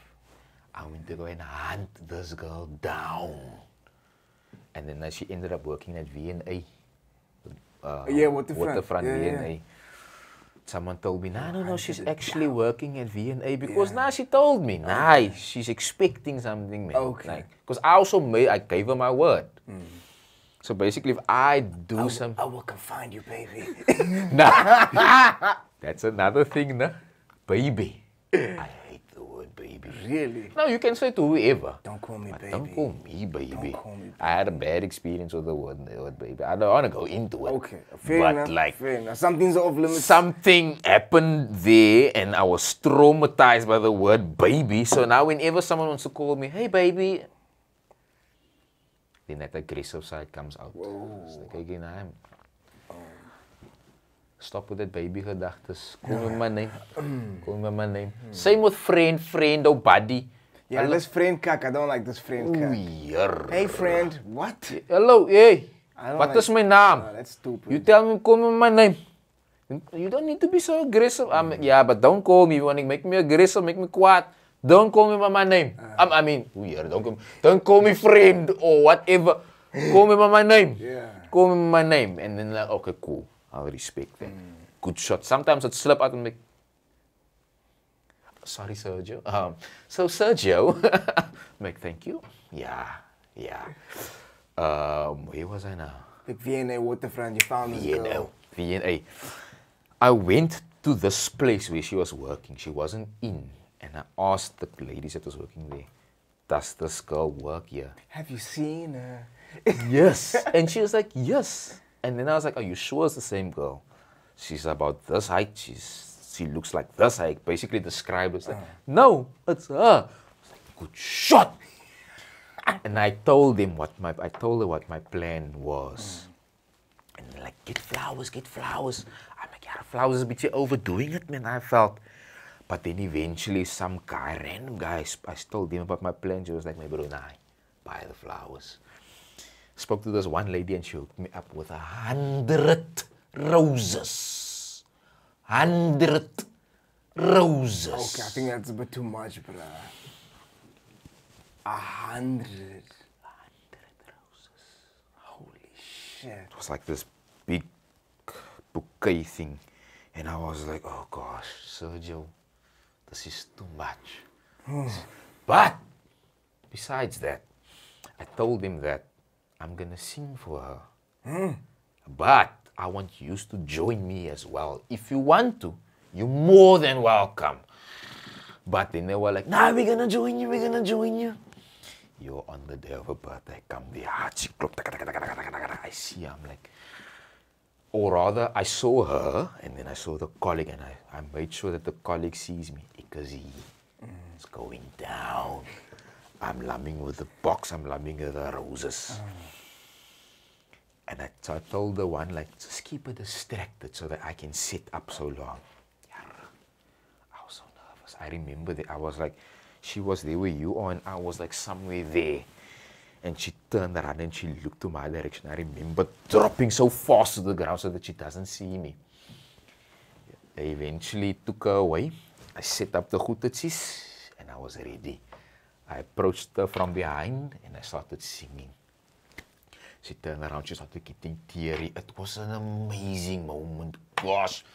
I went to go and hunt this girl down. And then she ended up working at V&A. Yeah, Waterfront. Waterfront Yeah, yeah. V&A. Someone told me, no, she's actually working at V&A because now she told me, she's expecting something, man. Okay. Because I gave her my word. So basically, if I do some, I will come find you, baby. nah, that's another thing, nah. Baby. I hate the word baby. Really? No, you can say to whoever. Don't call me But baby. don't call me baby. Don't call me baby. I had a bad experience with the word baby. I don't want to go into it. Okay, fair but enough. like fair enough. Something's off limits. something happened there, and I was traumatized by the word baby. So now, whenever someone wants to call me, "Hey baby," then that aggressive side comes out. It's like, again, stop with that baby gedagtes. Call me my name. Call me my name. Same with friend or buddy. Yeah, this friend kak. I don't like this friend kak. Oeier. Hey friend, what? Hello, hey. I don't What like- is my name? Oh, that's stupid. You tell me, call me my name. You don't need to be so aggressive. Yeah, but don't call me. You want to make me aggressive, make me quiet. Don't call me by my name. Don't call me friend or whatever. Call me by my name. Yeah. Call me by my name. And then like, okay, cool. I'll respect that. Good shot. Sometimes it slip out and make, sorry, Sergio. So Sergio, like, thank you. Yeah. Where was I now? The V&A Waterfront, you found this girl. V&A. I went to this place where she was working. She wasn't in. And I asked the ladies that was working there, does this girl work here? Have you seen her? Yes. And she was like, yes. And then I was like, are you sure it's the same girl? She's about this height. She looks like this height. Basically described it. Like, no, it's her. I was like, good shot. And I told her what my plan was. And they're like, get flowers. I'm like, yeah, flowers is a bit overdoing it, man, I felt. But then eventually some guy, random guy, I told him about my plan. She was like, my bro, nah, buy the flowers. Spoke to this one lady and she hooked me up with 100 roses. 100 roses. Okay, I think that's a bit too much, bruh. 100 roses. Holy shit. It was like this big bouquet thing. And I was like, oh gosh, Sergio, this is too much. But besides that, I told him that I'm gonna sing for her. But I want you to join me as well. If you want to, you're more than welcome. But then they were like, nah, we're gonna join you. You're on the day of her birthday, come there. I see her, I'm like, or rather, I saw her, and then I saw the colleague, and I made sure that the colleague sees me, because he is going down. I'm lumming with the box, I'm lumming with the roses. And I told the one, like, just keep her distracted so that I can sit up so long. I was so nervous. I remember that I was like, she was there where you are, and I was like somewhere there. And she turned around and she looked to my direction. I remember dropping so fast to the ground so that she doesn't see me. They eventually took her away. I set up the goetetjies and I was ready. I approached her from behind and I started singing. She turned around, she started getting teary. It was an amazing moment. Gosh,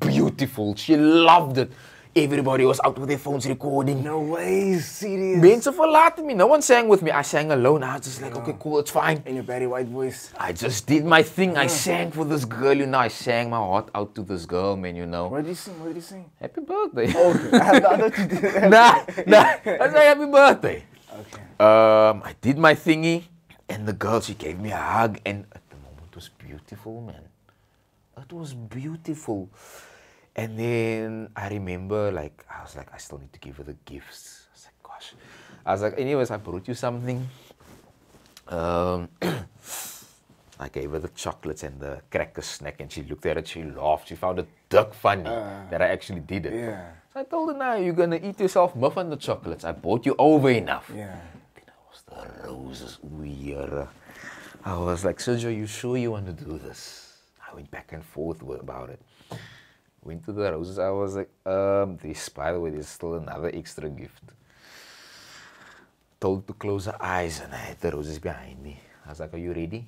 beautiful. She loved it. Everybody was out with their phones recording. No way, serious. Mense verlaat me. No one sang with me. I sang alone. I was just like, okay, cool, it's fine. In your Barry White voice. I just did my thing. I sang for this girl, you know. I sang my heart out to this girl, man, you know. What did you sing? Happy birthday. Okay. I thought you did. Nah. I sang happy birthday. Okay. I did my thingy, and the girl, she gave me a hug, and at the moment it was beautiful, man. It was beautiful. And then I remember, like, I was like, I still need to give her the gifts. I was like, gosh. I was like, anyways, I brought you something. I gave her the chocolates and the cracker snack, and she looked at it, she laughed. She found it duck funny that I actually did it. Yeah. So I told her, nah, you're going to eat yourself muffin the chocolates. I bought you over enough. Yeah. Then I was the roses. Weird. I was like, Sergio, you sure you want to do this? I went back and forth about it. Went to the roses. I was like, by the way, there's still another extra gift. Told to close her eyes, and I had the roses behind me. I was like, are you ready?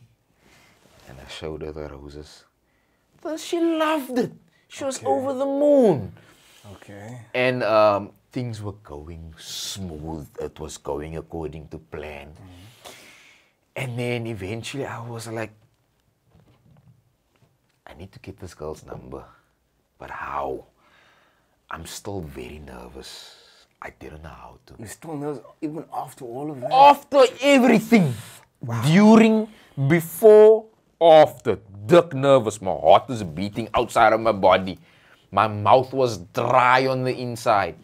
And I showed her the roses. But she loved it. She was over the moon. Okay. And things were going smooth. It was going according to plan. And then eventually I was like, I need to get this girl's number. But how? I'm still very nervous. I didn't know how to. You're still nervous even after all of that? After everything. Wow. During, before, after. Dick nervous. My heart was beating outside of my body. My mouth was dry on the inside.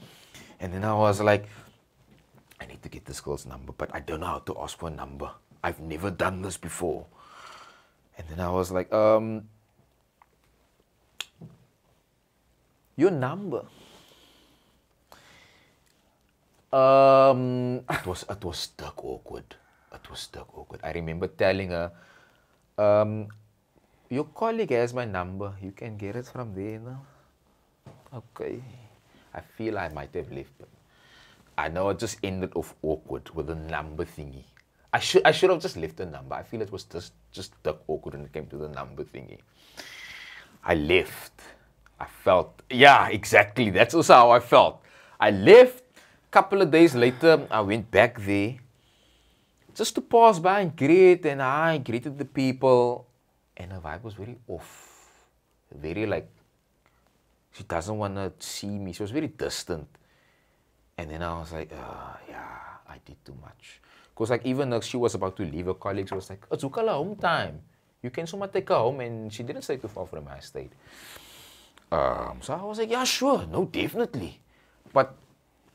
And then I was like, I need to get this girl's number, but I don't know how to ask for a number. I've never done this before. And then I was like, your number. It was stuck awkward. I remember telling her, your colleague has my number. You can get it from there now. Okay. I feel I might have left, but I know it just ended off awkward with the number thingy. I should have just left the number. I feel it was just stuck awkward when it came to the number thingy. I left. I felt, yeah, exactly. That's also how I felt. I left. A couple of days later, I went back there just to pass by and greet, and I greeted the people, and her vibe was very off. Very like, she doesn't want to see me. She was very distant. And then I was like, yeah, I did too much. Because like even though she was about to leave, her colleagues was like, it's ook al home time. You can someone take her home, and she didn't stay too far from my estate. So I was like, yeah, sure, no, definitely. But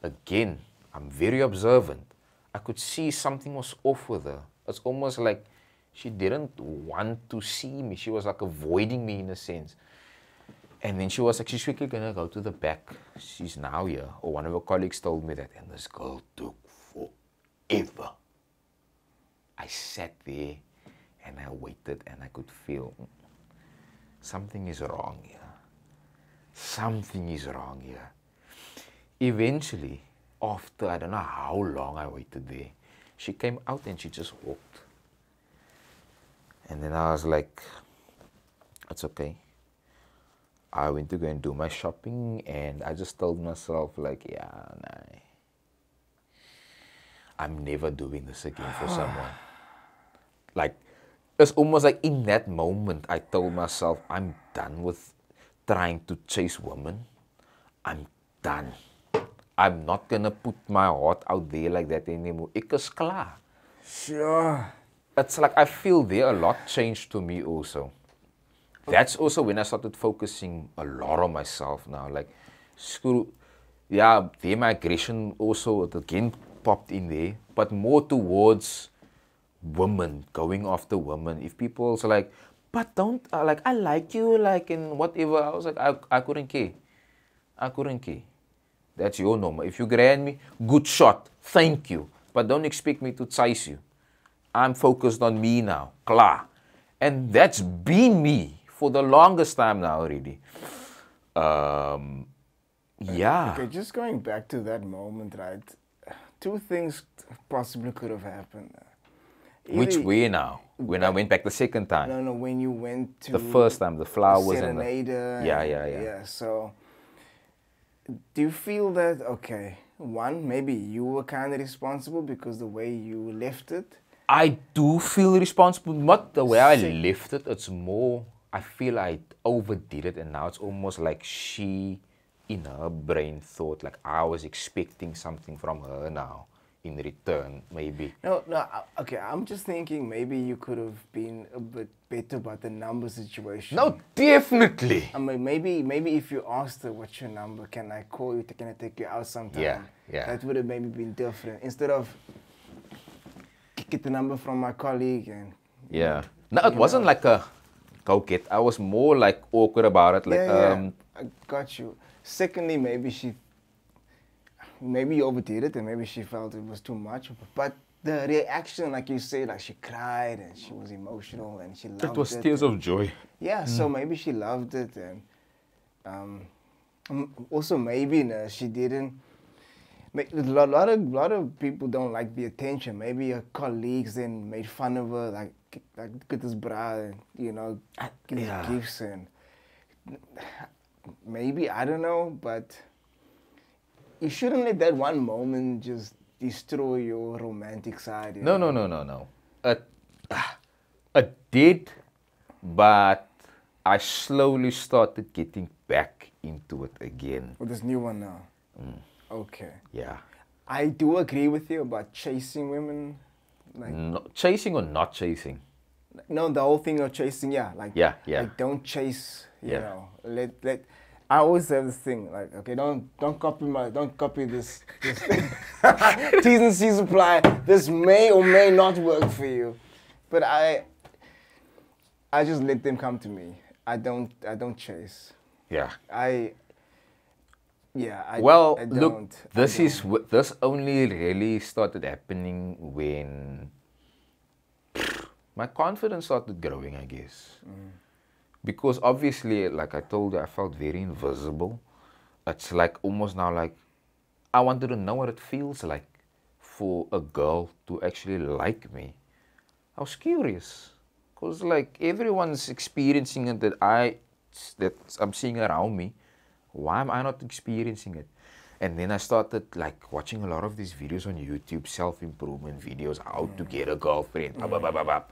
again, I'm very observant. I could see something was off with her. It's almost like she didn't want to see me. She was like avoiding me in a sense. And then she was like, she's quickly gonna go to the back. She's now here. Or one of her colleagues told me that, and this girl took forever. I sat there and I waited and I could feel something is wrong here. Something is wrong here. Eventually, after I don't know how long I waited there, she came out and she just walked. And then I was like, it's okay. I went to go and do my shopping, and I just told myself like, yeah, nah, I'm never doing this again for someone. Like, it's almost like in that moment, I told myself, I'm done with trying to chase women. I'm done. I'm not gonna put my heart out there like that anymore. Ek is klaar. Sure. It's like I feel there a lot changed to me also. That's also when I started focusing a lot on myself now. Like, screw, yeah, the migration also again popped in there, but more towards women, going after women. If people's like, but don't, like, I like you, like, and whatever. I was like, I couldn't care. I couldn't care. That's your norm. If you grant me, good shot, thank you. But don't expect me to chase you. I'm focused on me now, klaar. And that's been me for the longest time now already. Yeah. Okay, just going back to that moment, right? Two things possibly could have happened. Which way now? When I went back the second time? No, when you went to... The first time, the flowers and the... Yeah, so... Do you feel that, okay, one, maybe you were kind of responsible because the way you left it? I do feel responsible, not the way I left it. It's more, I feel I overdid it, and now it's almost like she, in her brain, thought like I was expecting something from her now in return, maybe. No, okay, I'm just thinking maybe you could have been a bit better about the number situation. No, definitely. I mean, maybe if you asked her, what's your number, can I call you, can I take you out sometime? Yeah. That would have maybe been different. Instead of get the number from my colleague and... Yeah. No, it wasn't like a go get. I was more like awkward about it. Like, I got you. Secondly, maybe you overdid it and maybe she felt it was too much. But the reaction, like you say, like she cried and she was emotional and she loved it. It was tears of joy. Yeah, so maybe she loved it, and also maybe she didn't. A lot of people don't like the attention. Maybe her colleagues then made fun of her, like get this bra, and, give gifts, and maybe, I don't know, but you shouldn't let that one moment just destroy your romantic side. No. It did, but I slowly started getting back into it again. With this new one now? Okay. Yeah. I do agree with you about chasing women. Like, chasing or not chasing? No, the whole thing of chasing, yeah. Like, like don't chase, you know. Let I always have this thing, like, okay, don't copy this T's and C's apply. This may or may not work for you. But I just let them come to me. I don't chase. Yeah. I look, this only really started happening when my confidence started growing, I guess. Because obviously, like I told you, I felt very invisible. It's like almost now like I wanted to know what it feels like for a girl to actually like me. I was curious. Because like everyone's experiencing it that I'm seeing around me. Why am I not experiencing it? And then I started like watching a lot of these videos on YouTube, self-improvement videos, how to get a girlfriend, blah, blah, blah, blah, blah.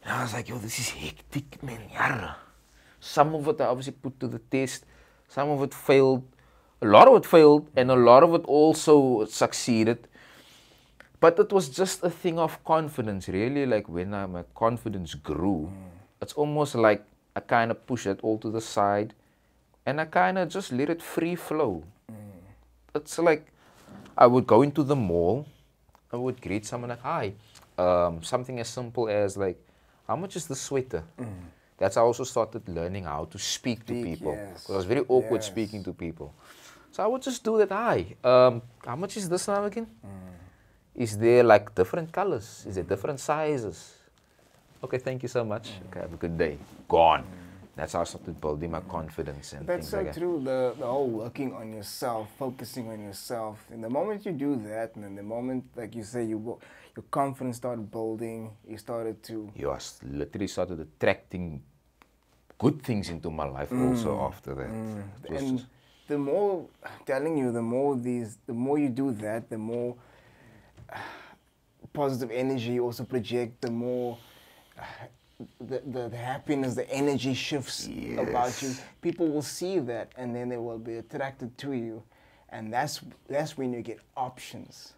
And I was like, yo, this is hectic, man. Some of it I obviously put to the test. Some of it failed. A lot of it failed, and a lot of it also succeeded. But it was just a thing of confidence, really. Like when my confidence grew, it's almost like I kind of push it all to the side, and I kind of just let it free flow. It's like I would go into the mall, I would greet someone like, "Hi," something as simple as like, "How much is the sweater?" That's how I also started learning how to speak to people. Yes. I was very awkward speaking to people. So I would just do that. "Hi, how much is this now again? Is there like different colors? Is there different sizes?" "Okay, thank you so much. Okay, have a good day." Gone. That's how I started building my confidence and That's things so like that. true. The whole working on yourself, focusing on yourself. And the moment you do that, and then the moment, like you say, your confidence started building, you started to... I literally started attracting good things into my life also after that. It was And just- the more, I'm telling you, the more you do that, the more positive energy you also project, the more the happiness, the energy shifts about you. People will see that, and then they will be attracted to you, and that's when you get options.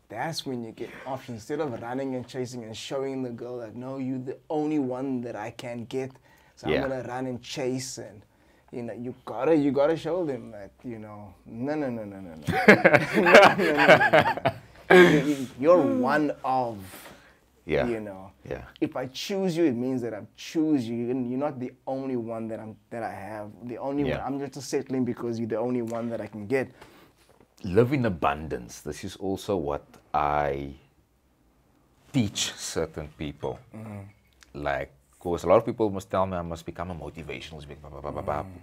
That's when you get options. Instead of running and chasing and showing the girl that, no, you're the only one that I can get, so I'm gonna run and chase, and you gotta show them that, no. You're one of. Yeah. Yeah. If I choose you, it means that I've choose you. You're not the only one that I have. The only one. I'm just settling because you're the only one that I can get. Live in abundance. This is also what I teach certain people. Like, because a lot of people must tell me I must become a motivational speaker.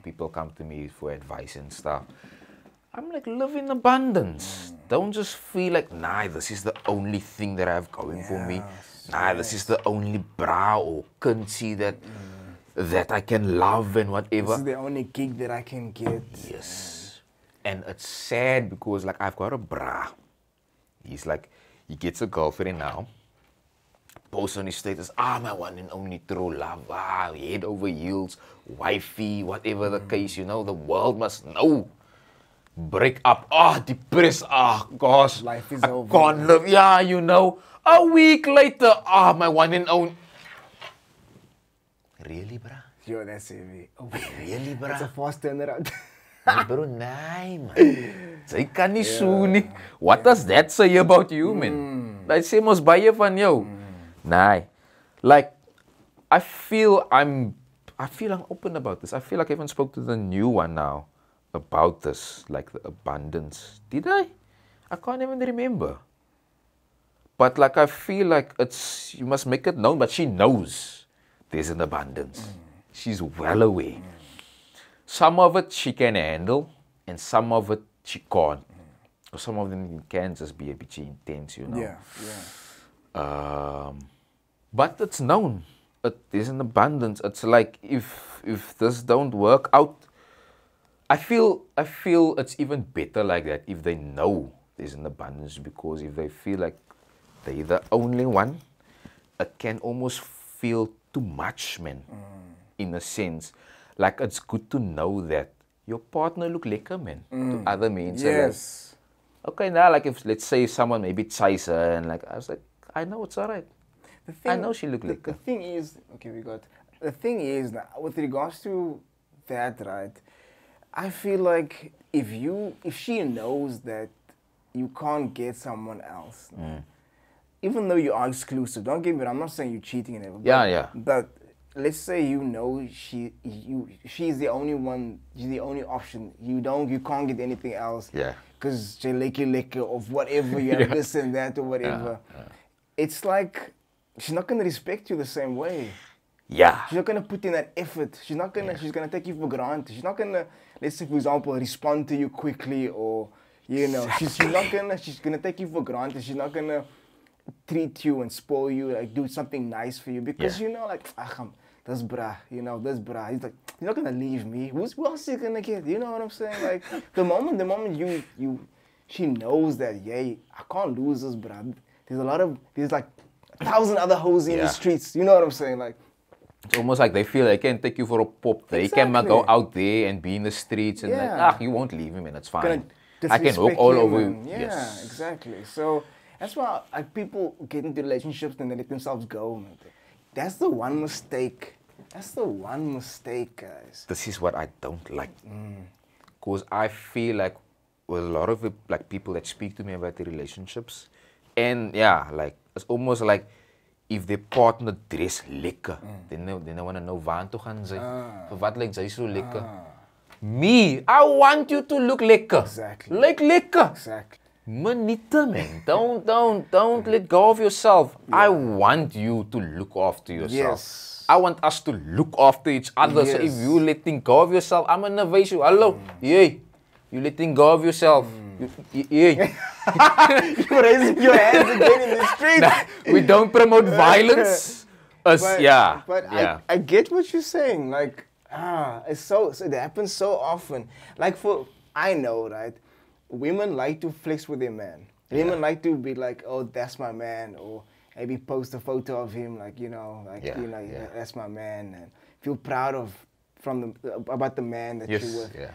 People come to me for advice and stuff. I'm like, live in abundance. Don't just feel like, nah, this is the only thing that I have going for me. Nah, this is the only bra or currency that I can love and whatever. This is the only gig that I can get. Yes. And it's sad because, like, I've got a bra. He's like, he gets a girlfriend now. Posts on his status, my one and only true love. Head over heels, wifey, whatever the case, the world must know. Break up, depressed, gosh. Life is over. I can't live, a week later, my one and only. Really, bruh? Yo, that's heavy. Oh, Really, bruh? that's a fast turnaround. Nee, bro, nee, man. Sy kan nie so nie. What does that say about you, man? Hy sê mos baie van jou. Nee. Like, I feel I'm open about this. I feel like I even spoke to the new one now about this, like the abundance. Did I? I can't even remember. But like, I feel like you must make it known, but she knows there's an abundance. She's well aware. Some of it she can handle, and some of it she can't. Or some of them can just be a bit intense, Yeah. But it's known. There's an abundance. It's like if this don't work out, I feel it's even better like that if they know there's an abundance, because if they feel like they're the only one, it can almost feel too much, man. In a sense. Like, it's good to know that your partner look lekker, man, to other men. So Yes. like, okay, now, like, if, let's say, someone maybe tries her, and like, I was like, I know it's alright. I know she look The lekker. thing is, the thing is, now, with regards to that, right, I feel like if she knows that you can't get someone else, even though you are exclusive, don't get me wrong, I'm not saying you're cheating and everything. But let's say she's the only one, she's the only option. You can't get anything else. Yeah. Because leke of whatever, you have this and that or whatever. It's like, she's not going to respect you the same way. Yeah. She's not going to put in that effort. She's not going to, she's going to take you for granted. She's not going to, let's say, for example, respond to you quickly, or, she's going to take you for granted. She's not going to treat you and spoil you, like do something nice for you, because, this bra, this bra. He's like, you're not going to leave me. Who else is he going to get? You know what I'm saying? Like, the moment she knows that, I can't lose this bra. There's like 1,000 other hoes in the streets. You know what I'm saying? Like, It's almost like they feel they can take you for a pop. They can go out there and be in the streets and like, you won't leave me, man. It's fine. I can walk all over you. Yeah, exactly. So that's why like, people get into relationships and they let themselves go. Man. That's the one mistake. That's the one mistake, guys. This is what I don't like. Because I feel like with a lot of like people that speak to me about their relationships, and yeah, like it's almost like if their partner dress lekker, then they want to know waar toe gaan sy. Vir wat lyk sy so lekker? Me, I want you to look lekker. Exactly. Like lekker. Exactly. Manita, man. Don't let go of yourself. Yeah. I want you to look after yourself. Yes. I want us to look after each other. Yes. So if you letting go of yourself, I'm gonna advise you. Hello, yay. You letting go of yourself. Yay. You're raising your hands again in the street. Nah, we don't promote violence. But I get what you're saying. Like, it happens so often. Like I know, right? Women like to flex with their man. Women like to be like, oh, that's my man, or maybe post a photo of him, like that's my man, and feel proud about the man that you're with. Yeah.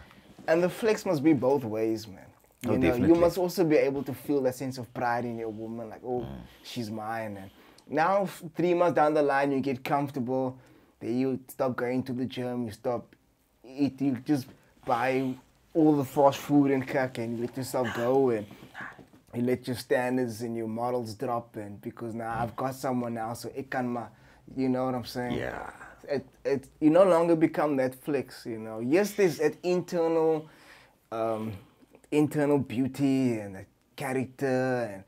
And the flex must be both ways, man. You must also be able to feel that sense of pride in your woman, like, oh, she's mine. And now, 3 months down the line, you get comfortable. Then you stop going to the gym. You stop eating. You just buy all the fast food and cook, and you let yourself go, and you let your standards and your models drop. And because now I've got someone now, so it can, you know what I'm saying? Yeah. You no longer become that flex, you know. Yes, there's that internal beauty and that character and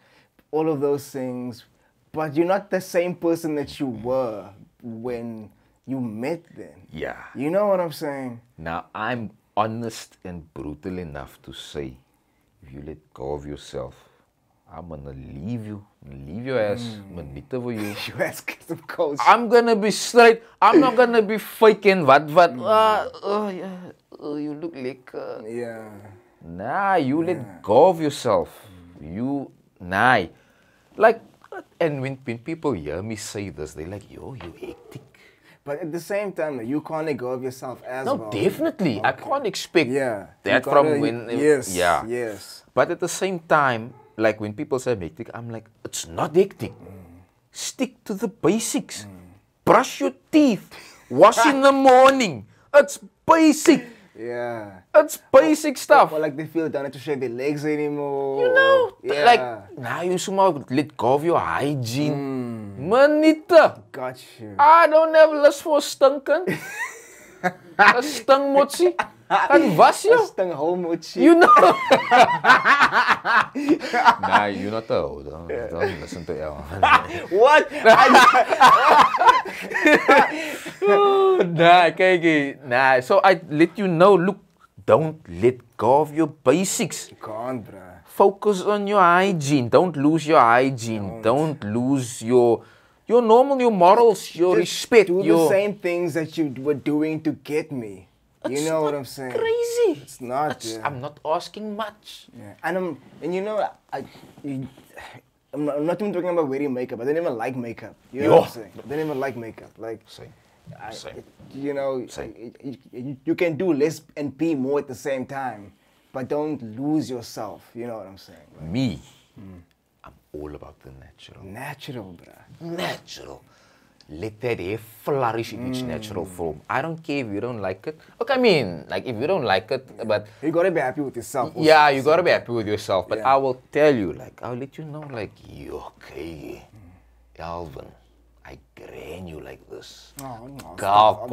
all of those things, but you're not the same person that you were when you met them. Yeah. You know what I'm saying? Now, I'm honest and brutal enough to say, if you let go of yourself, I'm gonna leave you. Leave your ass. I'm gonna meet over you. Your ass get some coach. I'm gonna be straight. I'm not gonna be faking what. You look like. Yeah. Nah, you let go of yourself. Like, and when people hear me say this, they're like, yo, you hectic. But at the same time, you can't let go of yourself as well. No, definitely. Okay. I can't expect that Yes. Yeah. Yes. But at the same time, like when people say hectic, I'm like, it's not hectic. Stick to the basics. Brush your teeth. Wash in the morning. It's basic. Yeah. It's basic stuff. Or like they feel they don't have to shave their legs anymore. You know, like now you somehow let go of your hygiene. Manita. Got you. I don't have lust for stinken. A stung mochi. And was you? A stung whole mochi. You know. Nah, you're not the old. Don't listen to Ellen. What? Nah, kijk. Nah, so I let you know, look, don't let go of your basics. You can't, bruh. Focus on your hygiene. Don't lose your hygiene. Don't lose your normal, your morals, your respect. Do the same things that you were doing to get me. You know what I'm saying? Crazy. It's not. I'm not asking much. Yeah. And you know, I'm not even talking about wearing makeup. I don't even like makeup. You know what I'm saying? I don't even like makeup. Like, Same. You know, you can do less and be more at the same time, but don't lose yourself. You know what I'm saying? Like, me, I'm all about the natural. Natural, bruh. Natural. Let that hair flourish in its natural form. I don't care if you don't like it. Okay, I mean, like if you don't like it, but you gotta be happy with yourself. Also. Yeah, you gotta be happy with yourself. But I will tell you, like, I'll let you know, like, okay, Alvin, I gran you like this. Stop.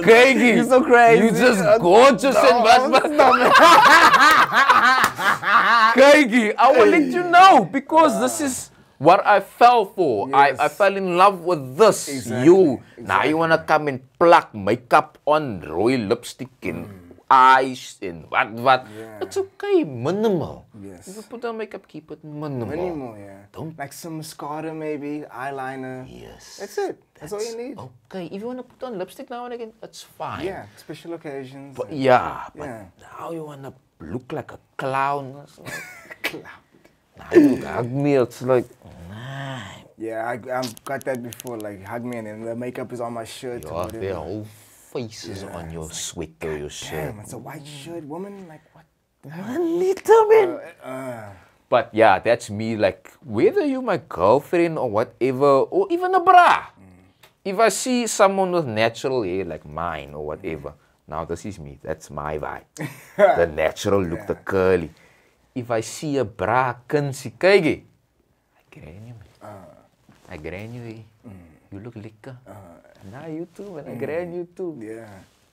Kiki, You're so crazy. You're just gorgeous and what? Kiki, I will let you know because this is what I fell for. Yes. I fell in love with this. Exactly. Now you wanna come and pluck makeup on, royal lipstick and eyes and what. Yeah. It's okay, minimal. Yes. If you put on makeup, keep it minimal. Minimal, yeah. Don't like some mascara maybe, eyeliner. Yes. That's it. That's all you need. Okay. If you wanna put on lipstick now and again, it's fine. Yeah, special occasions. But but now you wanna look like a clown. Clown. Now you hug me, it's like, nah. Yeah, I've got that before. Like, hug me and then the makeup is on my shirt. Yeah, their whole faces on your sweater, your shirt. Damn, it's a white shirt, woman. Like, what? Little man. But yeah, that's me. Like, whether you my girlfriend or whatever, or even a bra. If I see someone with natural hair like mine or whatever, now this is me. That's my vibe. The natural look, the curly. If I see a bra, kunsie, kyk jy. I gran you, man. I gran you. You look lekker. Now you too, man. I gran you too. Yeah.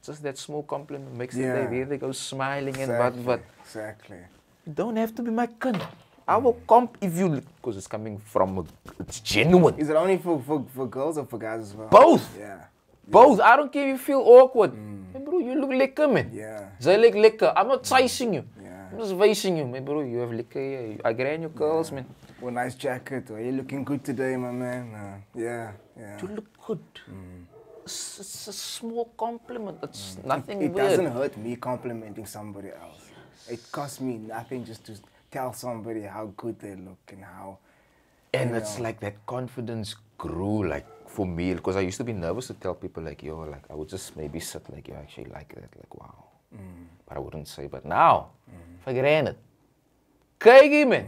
Just that small compliment makes the day. There they go smiling and what. Exactly. You don't have to be my cunt. I will comp if you, because it's coming from, it's genuine. Is it only for girls or for guys as well? Both. Yeah. Both. I don't care if you feel awkward. Hey bro, you look lekker, man. Yeah. They look lekker. I'm not chasing you. Yeah. I'm just facing you. Hey bro, you have lekker here. I gran your curls, man. Well, nice jacket. Or you looking good today, my man. Yeah. You look good. It's a small compliment. It's nothing It weird. doesn't hurt me complimenting somebody else. It costs me nothing just to tell somebody how good they look and how. And it's like that confidence grew, like for me, because I used to be nervous to tell people, like, yo, like I would just maybe sit like, yo, I actually like that, like, wow. But I wouldn't say. But now, if I gran it, kyk jy, man,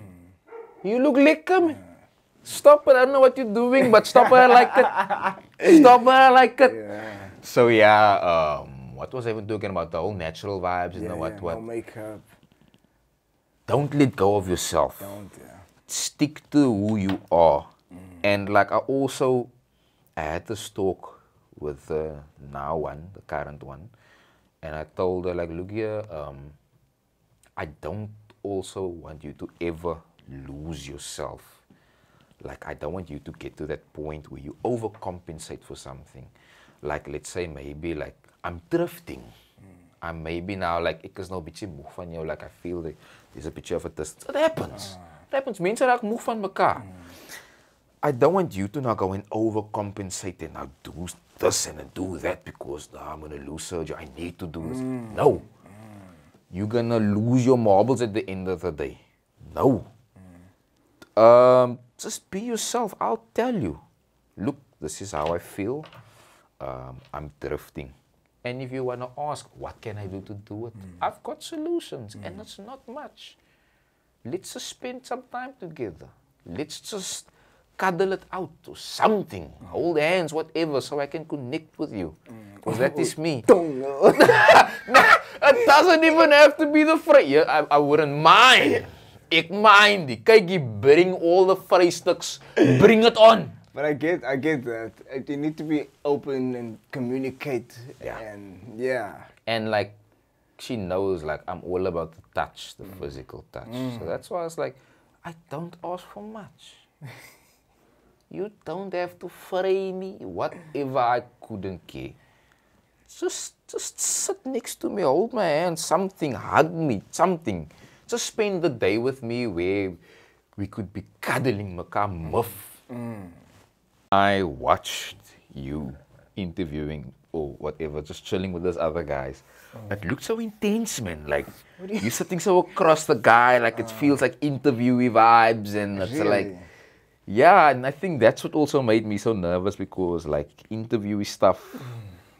you look lekker, man. Stop it, I don't know what you're doing, but stop it, I like it. Stop it, I like it. Yeah. So yeah, what was I even talking about? The whole natural vibes, you know what? No makeup. Don't let go of yourself. Don't. Stick to who you are. And like I had this talk with the current one, and I told her, like, look here, I don't also want you to ever lose yourself. Like, I don't want you to get to that point where you overcompensate for something. Like, let's say maybe like I'm drifting. I'm maybe now like, ek is nou 'n bietjie moeg van jou, like I feel that there's a picture of a distance. It happens. It happens. Mense raak moeg van mekaar. I don't want you to now go and overcompensate and now do this and do that because I'm going to lose Sergio. I need to do this. No. You're going to lose your marbles at the end of the day. No. Just be yourself. I'll tell you. Look, this is how I feel. I'm drifting. And if you want to ask, what can I do to do it? I've got solutions, and it's not much. Let's just spend some time together. Let's just cuddle it out or something. Hold hands, whatever, so I can connect with you. Because that is me. It doesn't even have to be the phrase. Yeah, I wouldn't mind. Ek mind die. Kyk, you bring all the vraesstuks. Bring it on. But I get that. You need to be open and communicate. Yeah. And like, she knows, like, I'm all about the touch, the physical touch. So that's why I was like, I don't ask for much. You don't have to fray me, whatever. I couldn't care. Just sit next to me, hold my hand, something, hug me, something. Just spend the day with me where we could be cuddling mekaar muff. I watched you interviewing or whatever, just chilling with those other guys. It looked so intense, man. Like, you're sitting so across the guy, like it feels like interviewee vibes, and it's like, yeah, and I think that's what also made me so nervous because, like, interviewee stuff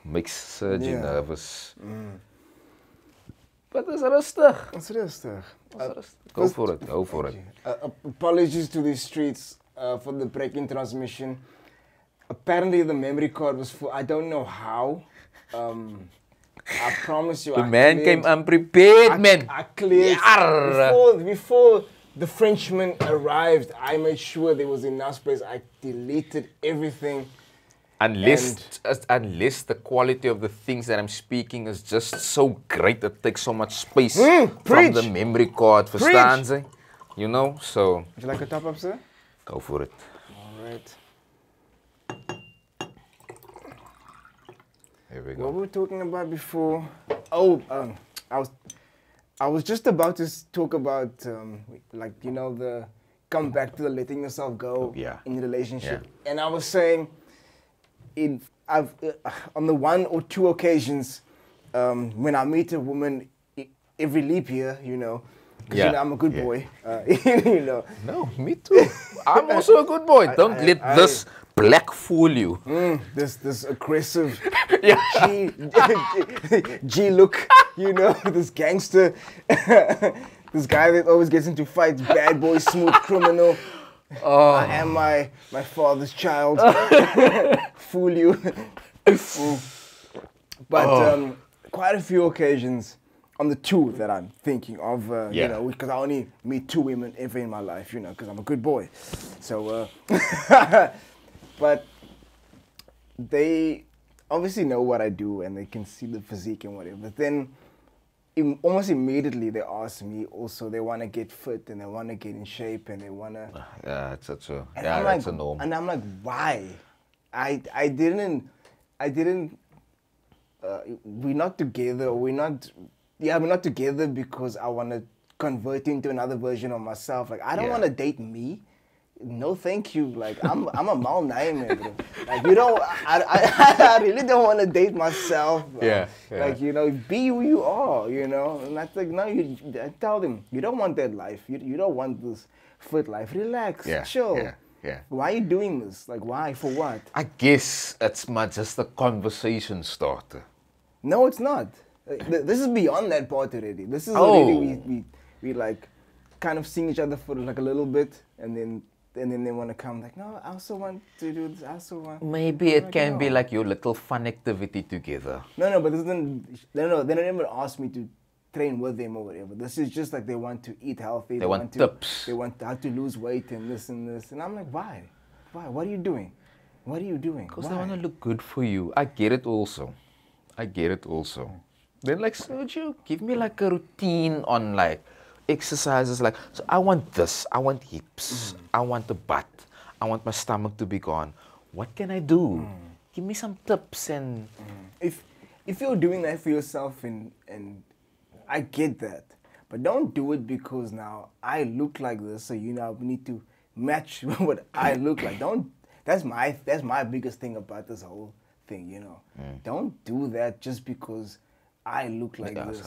makes Sergio nervous. But it's rustig. It's rustig. Go for it. Apologies to the streets for the break-in transmission. Apparently the memory card was full. I don't know how. I promise you. The man came unprepared, man. I cleared. Before the Frenchman arrived, I made sure there was enough space. I deleted everything. Unless the quality of the things that I'm speaking is just so great, it takes so much space from the memory card, verstaan ze? You know, so. Would you like a top up, sir? Go for it. All right. Here we go. What were we talking about before? Oh, I was just about to talk about, like, you know, the come back to the letting yourself go in the relationship. Yeah. And I was saying, on the one or two occasions when I meet a woman every leap year, you know, Because you know, I'm a good boy. You know. No, me too. I'm also a good boy. Don't let this black fool you. This aggressive Yeah. G look, you know, this gangster, this guy that always gets into fights, bad boy, smooth criminal. I am my father's child. Fool you. But quite a few occasions on the two that I'm thinking of, you know, because I only meet two women ever in my life, you know, because I'm a good boy. So, but they obviously know what I do and they can see the physique and whatever. But then almost immediately they ask me also, they want to get fit and they want to get in shape and they want to... Yeah, it's such a, that's a norm. And I'm like, why? I didn't, we're not together, we're not together because I want to convert into another version of myself. Like, I don't want to date me. No, thank you. Like, I'm a mal name, bro. Like, you don't, I really don't want to date myself. Bro. Like, you know, be who you are, you know. And I think, no, I tell them, you don't want that life. You don't want this fit life. Relax, chill. Why are you doing this? Like, why? For what? I guess it's just a conversation starter. No, it's not. This is beyond that part already. This is already we like kind of seeing each other for like a little bit, and then they want to come like, no, I also want to do this. I also want. Maybe it can be like your little fun activity together. No, but this isn't. They don't even ask me to train with them or whatever. This is just like they want to eat healthy. They want tips. They want how to lose weight and this, and I'm like, why? What are you doing? What are you doing? Because they want to look good for you. I get it also. Then like, Sergio, give me like a routine on like exercises. Like, so I want this. I want hips. I want the butt. I want my stomach to be gone. What can I do? Give me some tips and... If you're doing that for yourself and I get that, but don't do it because now I look like this, so you now need to match what I look like. That's my biggest thing about this whole thing, you know. Don't do that just because I look like this.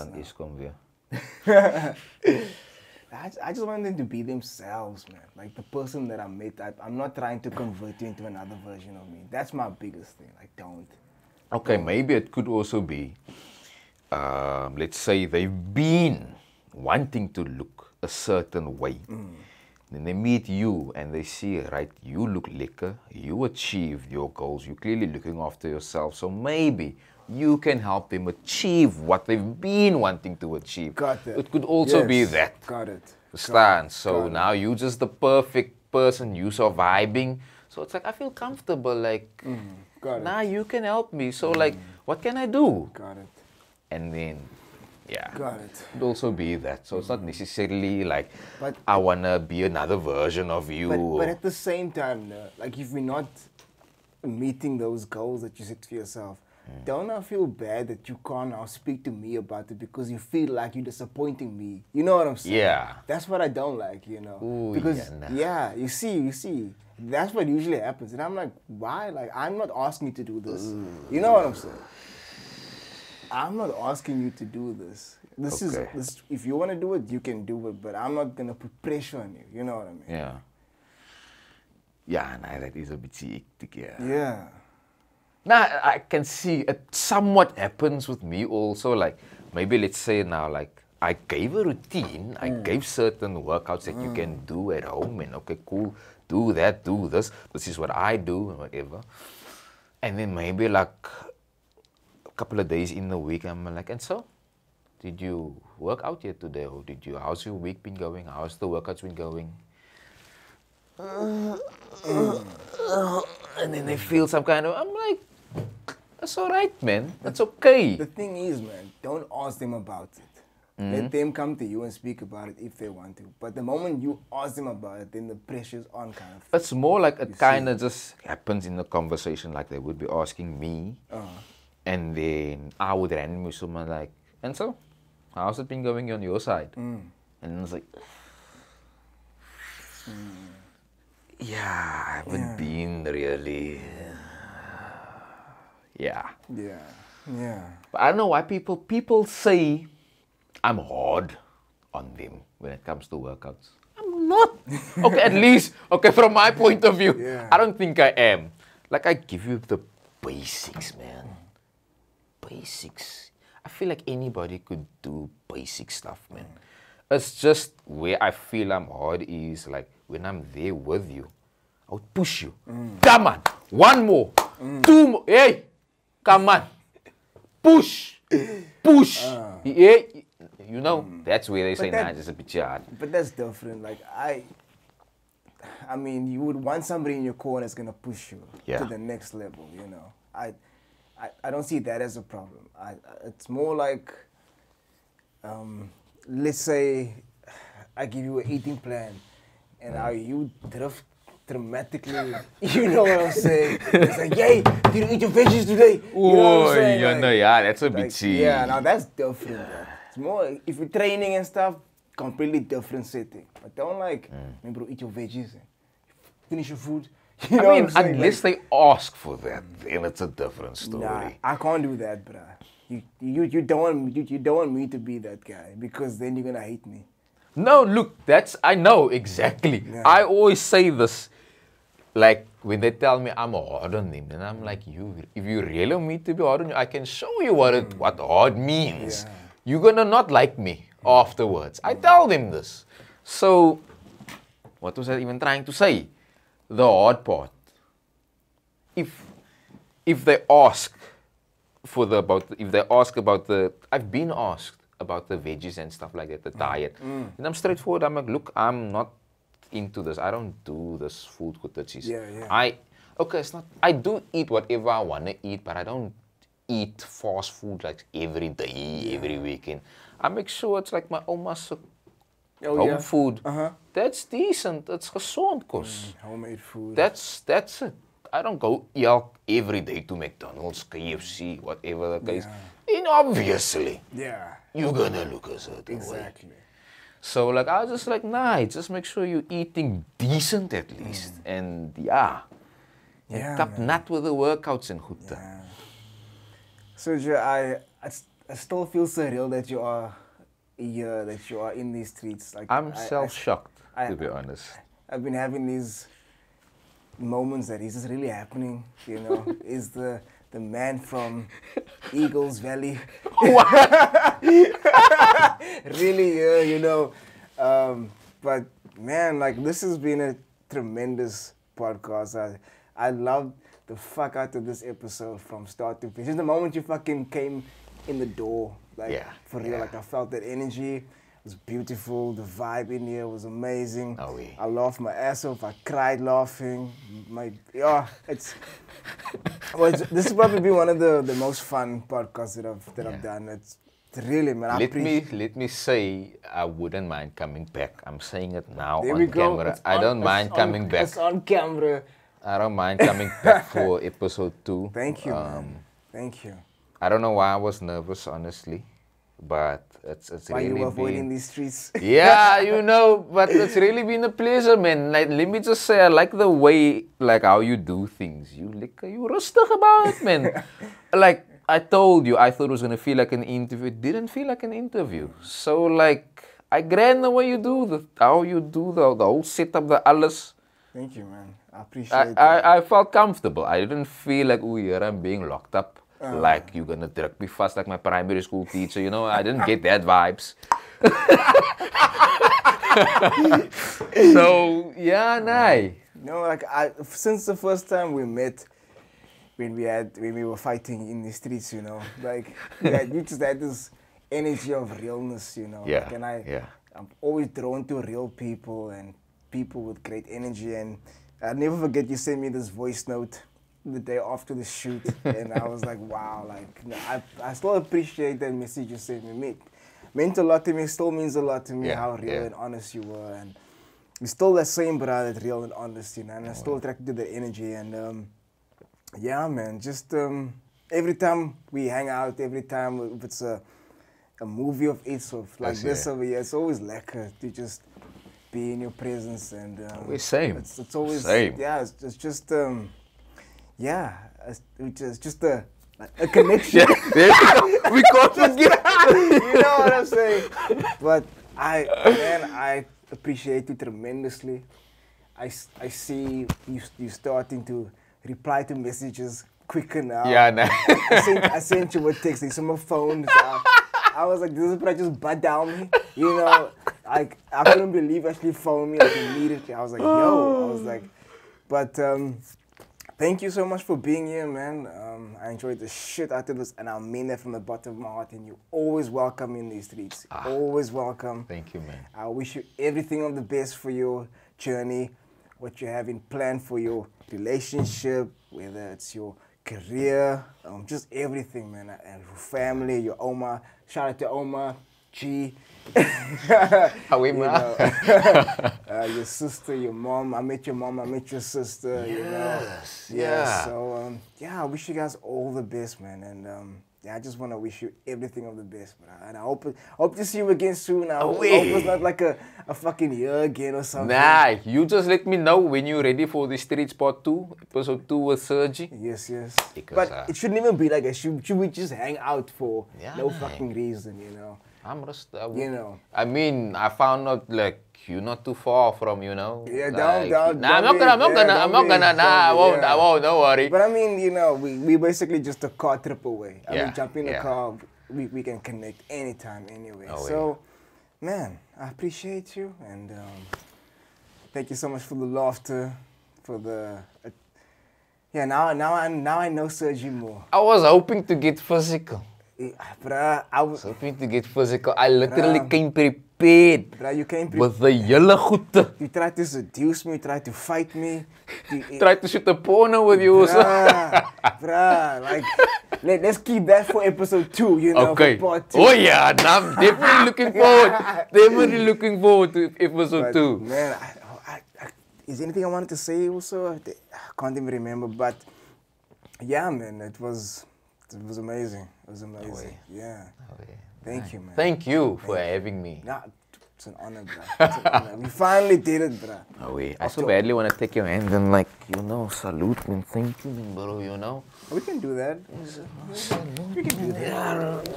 I just want them to be themselves, man. Like the person that I met, I'm not trying to convert you into another version of me. That's my biggest thing. Like, don't. Okay, maybe it could also be, let's say they've been wanting to look a certain way. Then they meet you and they see, right, you look lekker, you achieved your goals, you're clearly looking after yourself. So maybe you can help them achieve what they've been wanting to achieve. Got it. It could also be that. Got it. Understand? So now you're just the perfect person, you're vibing. So it's like, I feel comfortable, like, now you can help me. So like, what can I do? Got it. And then, got it. It could also be that. So it's not necessarily like, I want to be another version of you. But at the same time, like if we're not meeting those goals that you set for yourself, don't I feel bad that you can't now speak to me about it because you feel like you're disappointing me. You know what I'm saying? Yeah. That's what I don't like, you know. Ooh, because, you see. That's what usually happens. And I'm like, why? Like, I'm not asking you to do this. You know what I'm saying? I'm not asking you to do this. This is, if you want to do it, you can do it. But I'm not going to put pressure on you. You know what I mean? Yeah. Yeah, no, that is a bit hectic, Yeah. Now, I can see it somewhat happens with me also. Like, maybe let's say now, like, I gave a routine. I gave certain workouts that you can do at home. And, okay, cool, do that, do this. This is what I do, and whatever. And then maybe, like, a couple of days in the week, I'm like, and so? Did you work out yet today? Or how's your week been going? How's the workouts been going? And then they feel some kind of, I'm like, that's all right, man. That's okay. The thing is, man, don't ask them about it. Let them come to you and speak about it if they want to. But the moment you ask them about it, then the pressure's on kind of thing. It's more like it kind of just happens in the conversation, like they would be asking me. And then I would randomly someone like, and so, how's it been going on your side? And it's like, yeah, I haven't been really. Yeah. But I don't know why people say I'm hard on them when it comes to workouts. I'm not. Okay, at least, okay, from my point of view, I don't think I am. Like, I give you the basics, man. Basics. I feel like anybody could do basic stuff, man. It's just where I feel I'm hard is like when I'm there with you, I would push you. Come on, one more, two more. Hey, come on, push. Yeah, you know that's where they say, nah, just a bit hard. But that's different. Like I mean, you would want somebody in your corner that's gonna push you to the next level. You know, I don't see that as a problem. It's more like, let's say, I give you an eating plan, and how you drift dramatically. You know what I'm saying? It's like, yay, did you eat your veggies today? You know what I'm saying? You know, yeah, that's a bit cheap. Yeah, now that's different. Bro. It's more like, if you're training and stuff, completely different setting. But don't like, man, bro, eat your veggies and finish your food. You know I mean, what I'm saying? unless they ask for that, then it's a different story. Nah, I can't do that, bro. You don't want me to be that guy, because then you're gonna hate me. No, look, I know exactly. Yeah. I always say this, like when they tell me I'm hard on them, and I'm like, if you really want me to be hard on you, I can show you what hard means. Yeah. You're gonna not like me afterwards. I tell them this. So, what was I even trying to say? The hard part. If they ask about the, I've been asked about the veggies and stuff like that, the diet, and I'm straightforward. I'm like, look, I'm not into this. I don't do this food cottages. Okay, it's not. I do eat whatever I want to eat, but I don't eat fast food like every day, every weekend. I make sure it's like my oma's home food. That's decent. It's gezond kos. Homemade food. That's it. I don't go every day to McDonald's, KFC, whatever the case. And obviously, you're gonna look a certain way. So like I was just like, nah, just make sure you're eating decent at least. And tap nat with the workouts and goed. Sergio, I still feel surreal that you are here, that you are in these streets. Like I'm self-shocked, to be honest. I've been having these moments that is this really happening, you know? Is the man from Eagles Valley really here, you know? But man, like this has been a tremendous podcast. I loved the fuck out of this episode from start to finish. Just the moment you fucking came in the door, like for real, like I felt that energy. It was beautiful. The vibe in here was amazing. I laughed my ass off. I cried laughing. This has probably been one of the most fun podcasts that I've done. It's really, man. Let me say, I wouldn't mind coming back. I'm saying it now there on camera. I don't mind coming back. It's on camera. I don't mind coming back for episode 2. Thank you, man. Thank you. I don't know why I was nervous, honestly, but it's why really you were avoiding been... these streets? Yeah, you know, but it's really been a pleasure, man. Like, let me just say, I like the way, like, how you do things. You rustig about it, man. Like, I told you, I thought it was gonna feel like an interview. It didn't feel like an interview. So, like, I grand the way you do, how you do the whole setup, the alles. Thank you, man. I appreciate it. I felt comfortable. I didn't feel like, oh, here I'm being locked up. Like you're gonna drug me fast like my primary school teacher, you know? I didn't get that vibes. So, yeah, nah. No, like since the first time we met, when we were fighting in the streets, you know, like you just had this energy of realness, you know. Yeah. Like, I'm always drawn to real people and people with great energy. And I'll never forget you sent me this voice note the day after the shoot, and I was like, wow, like I still appreciate that message you sent me. It meant a lot to me, still means a lot to me, how real and honest you were, and you're still the same brother, that real and honest, you know, and I'm still attracted to the energy, and yeah, man, just every time we hang out, every time if it's a movie of its of like this over here, it's always lekker to just be in your presence, and same. It's always same. Yeah, it's just it's just a connection. We can't forget. You know what I'm saying? But I appreciate you tremendously. I see you starting to reply to messages quicker now. Yeah, nah. I sent you a text. They saw my phone. So I was like, this is probably just butt down me. You know, like I couldn't believe you actually phoned me like immediately. I was like, yo. I was like, but thank you so much for being here, man. I enjoyed the shit out of this, and I mean that from the bottom of my heart. And you're always welcome in these streets. Always welcome. Thank you, man. I wish you everything of the best for your journey, what you have in plan for your relationship, whether it's your career, just everything, man. And your family, your Oma. Shout out to Oma, G. How we, your sister, your mom. I met your mom. I met your sister. Yes, you know. yeah. So I wish you guys all the best, man. And I just want to wish you everything of the best, man. And I hope to see you again soon. I hope it's not like a fucking year again or something. Nah, you just let me know when you're ready for the Streets Part 2, Episode 2 with Sergi. Yes. Because, but it shouldn't even be like that. Should we just hang out for no fucking reason, you know? You know. I mean, I found out like you're not too far from, you know. Yeah, like, don't. Nah, I'm not gonna. Nah, I won't. Don't worry. But I mean, you know, we basically just a car trip away. I mean, jump in the car, we can connect anytime, anyway. So, man, I appreciate you, and thank you so much for the laughter, for the. Now I know Sergi more. I was hoping to get physical. Bruh, I was hoping to get physical. I literally came prepared. Bruh, you came prepared. With the hele goede. You tried to seduce me, you tried to fight me. Tried to shoot a porno with you also. Bruh, like, let's keep that for episode 2, you know, okay. for part 2. Oh yeah, I'm definitely looking forward to episode 2. Man, is there anything I wanted to say also? I can't even remember, but yeah, man, it was amazing. It was amazing. Yeah. Thank you, man. Thank you for having me. Nah, it's an honor, bro. It's an honor. We finally did it, bro. I so badly want to take your hand and like, you know, salute me. Thank you, bro, you know. We can do that. We can do that.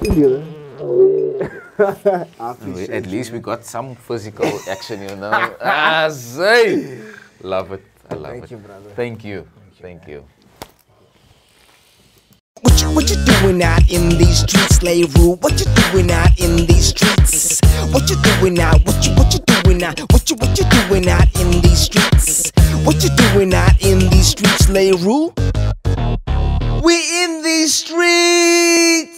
At least we got some physical action, you know. Say. Love it. I love it. Thank you, brother. Thank you. Thank you. What you doing out in these streets, Leroy? What you doing out in these streets? What you doing out? What you doing out? What you doing out in these streets? What you doing out in these streets, Leroy? We in these streets.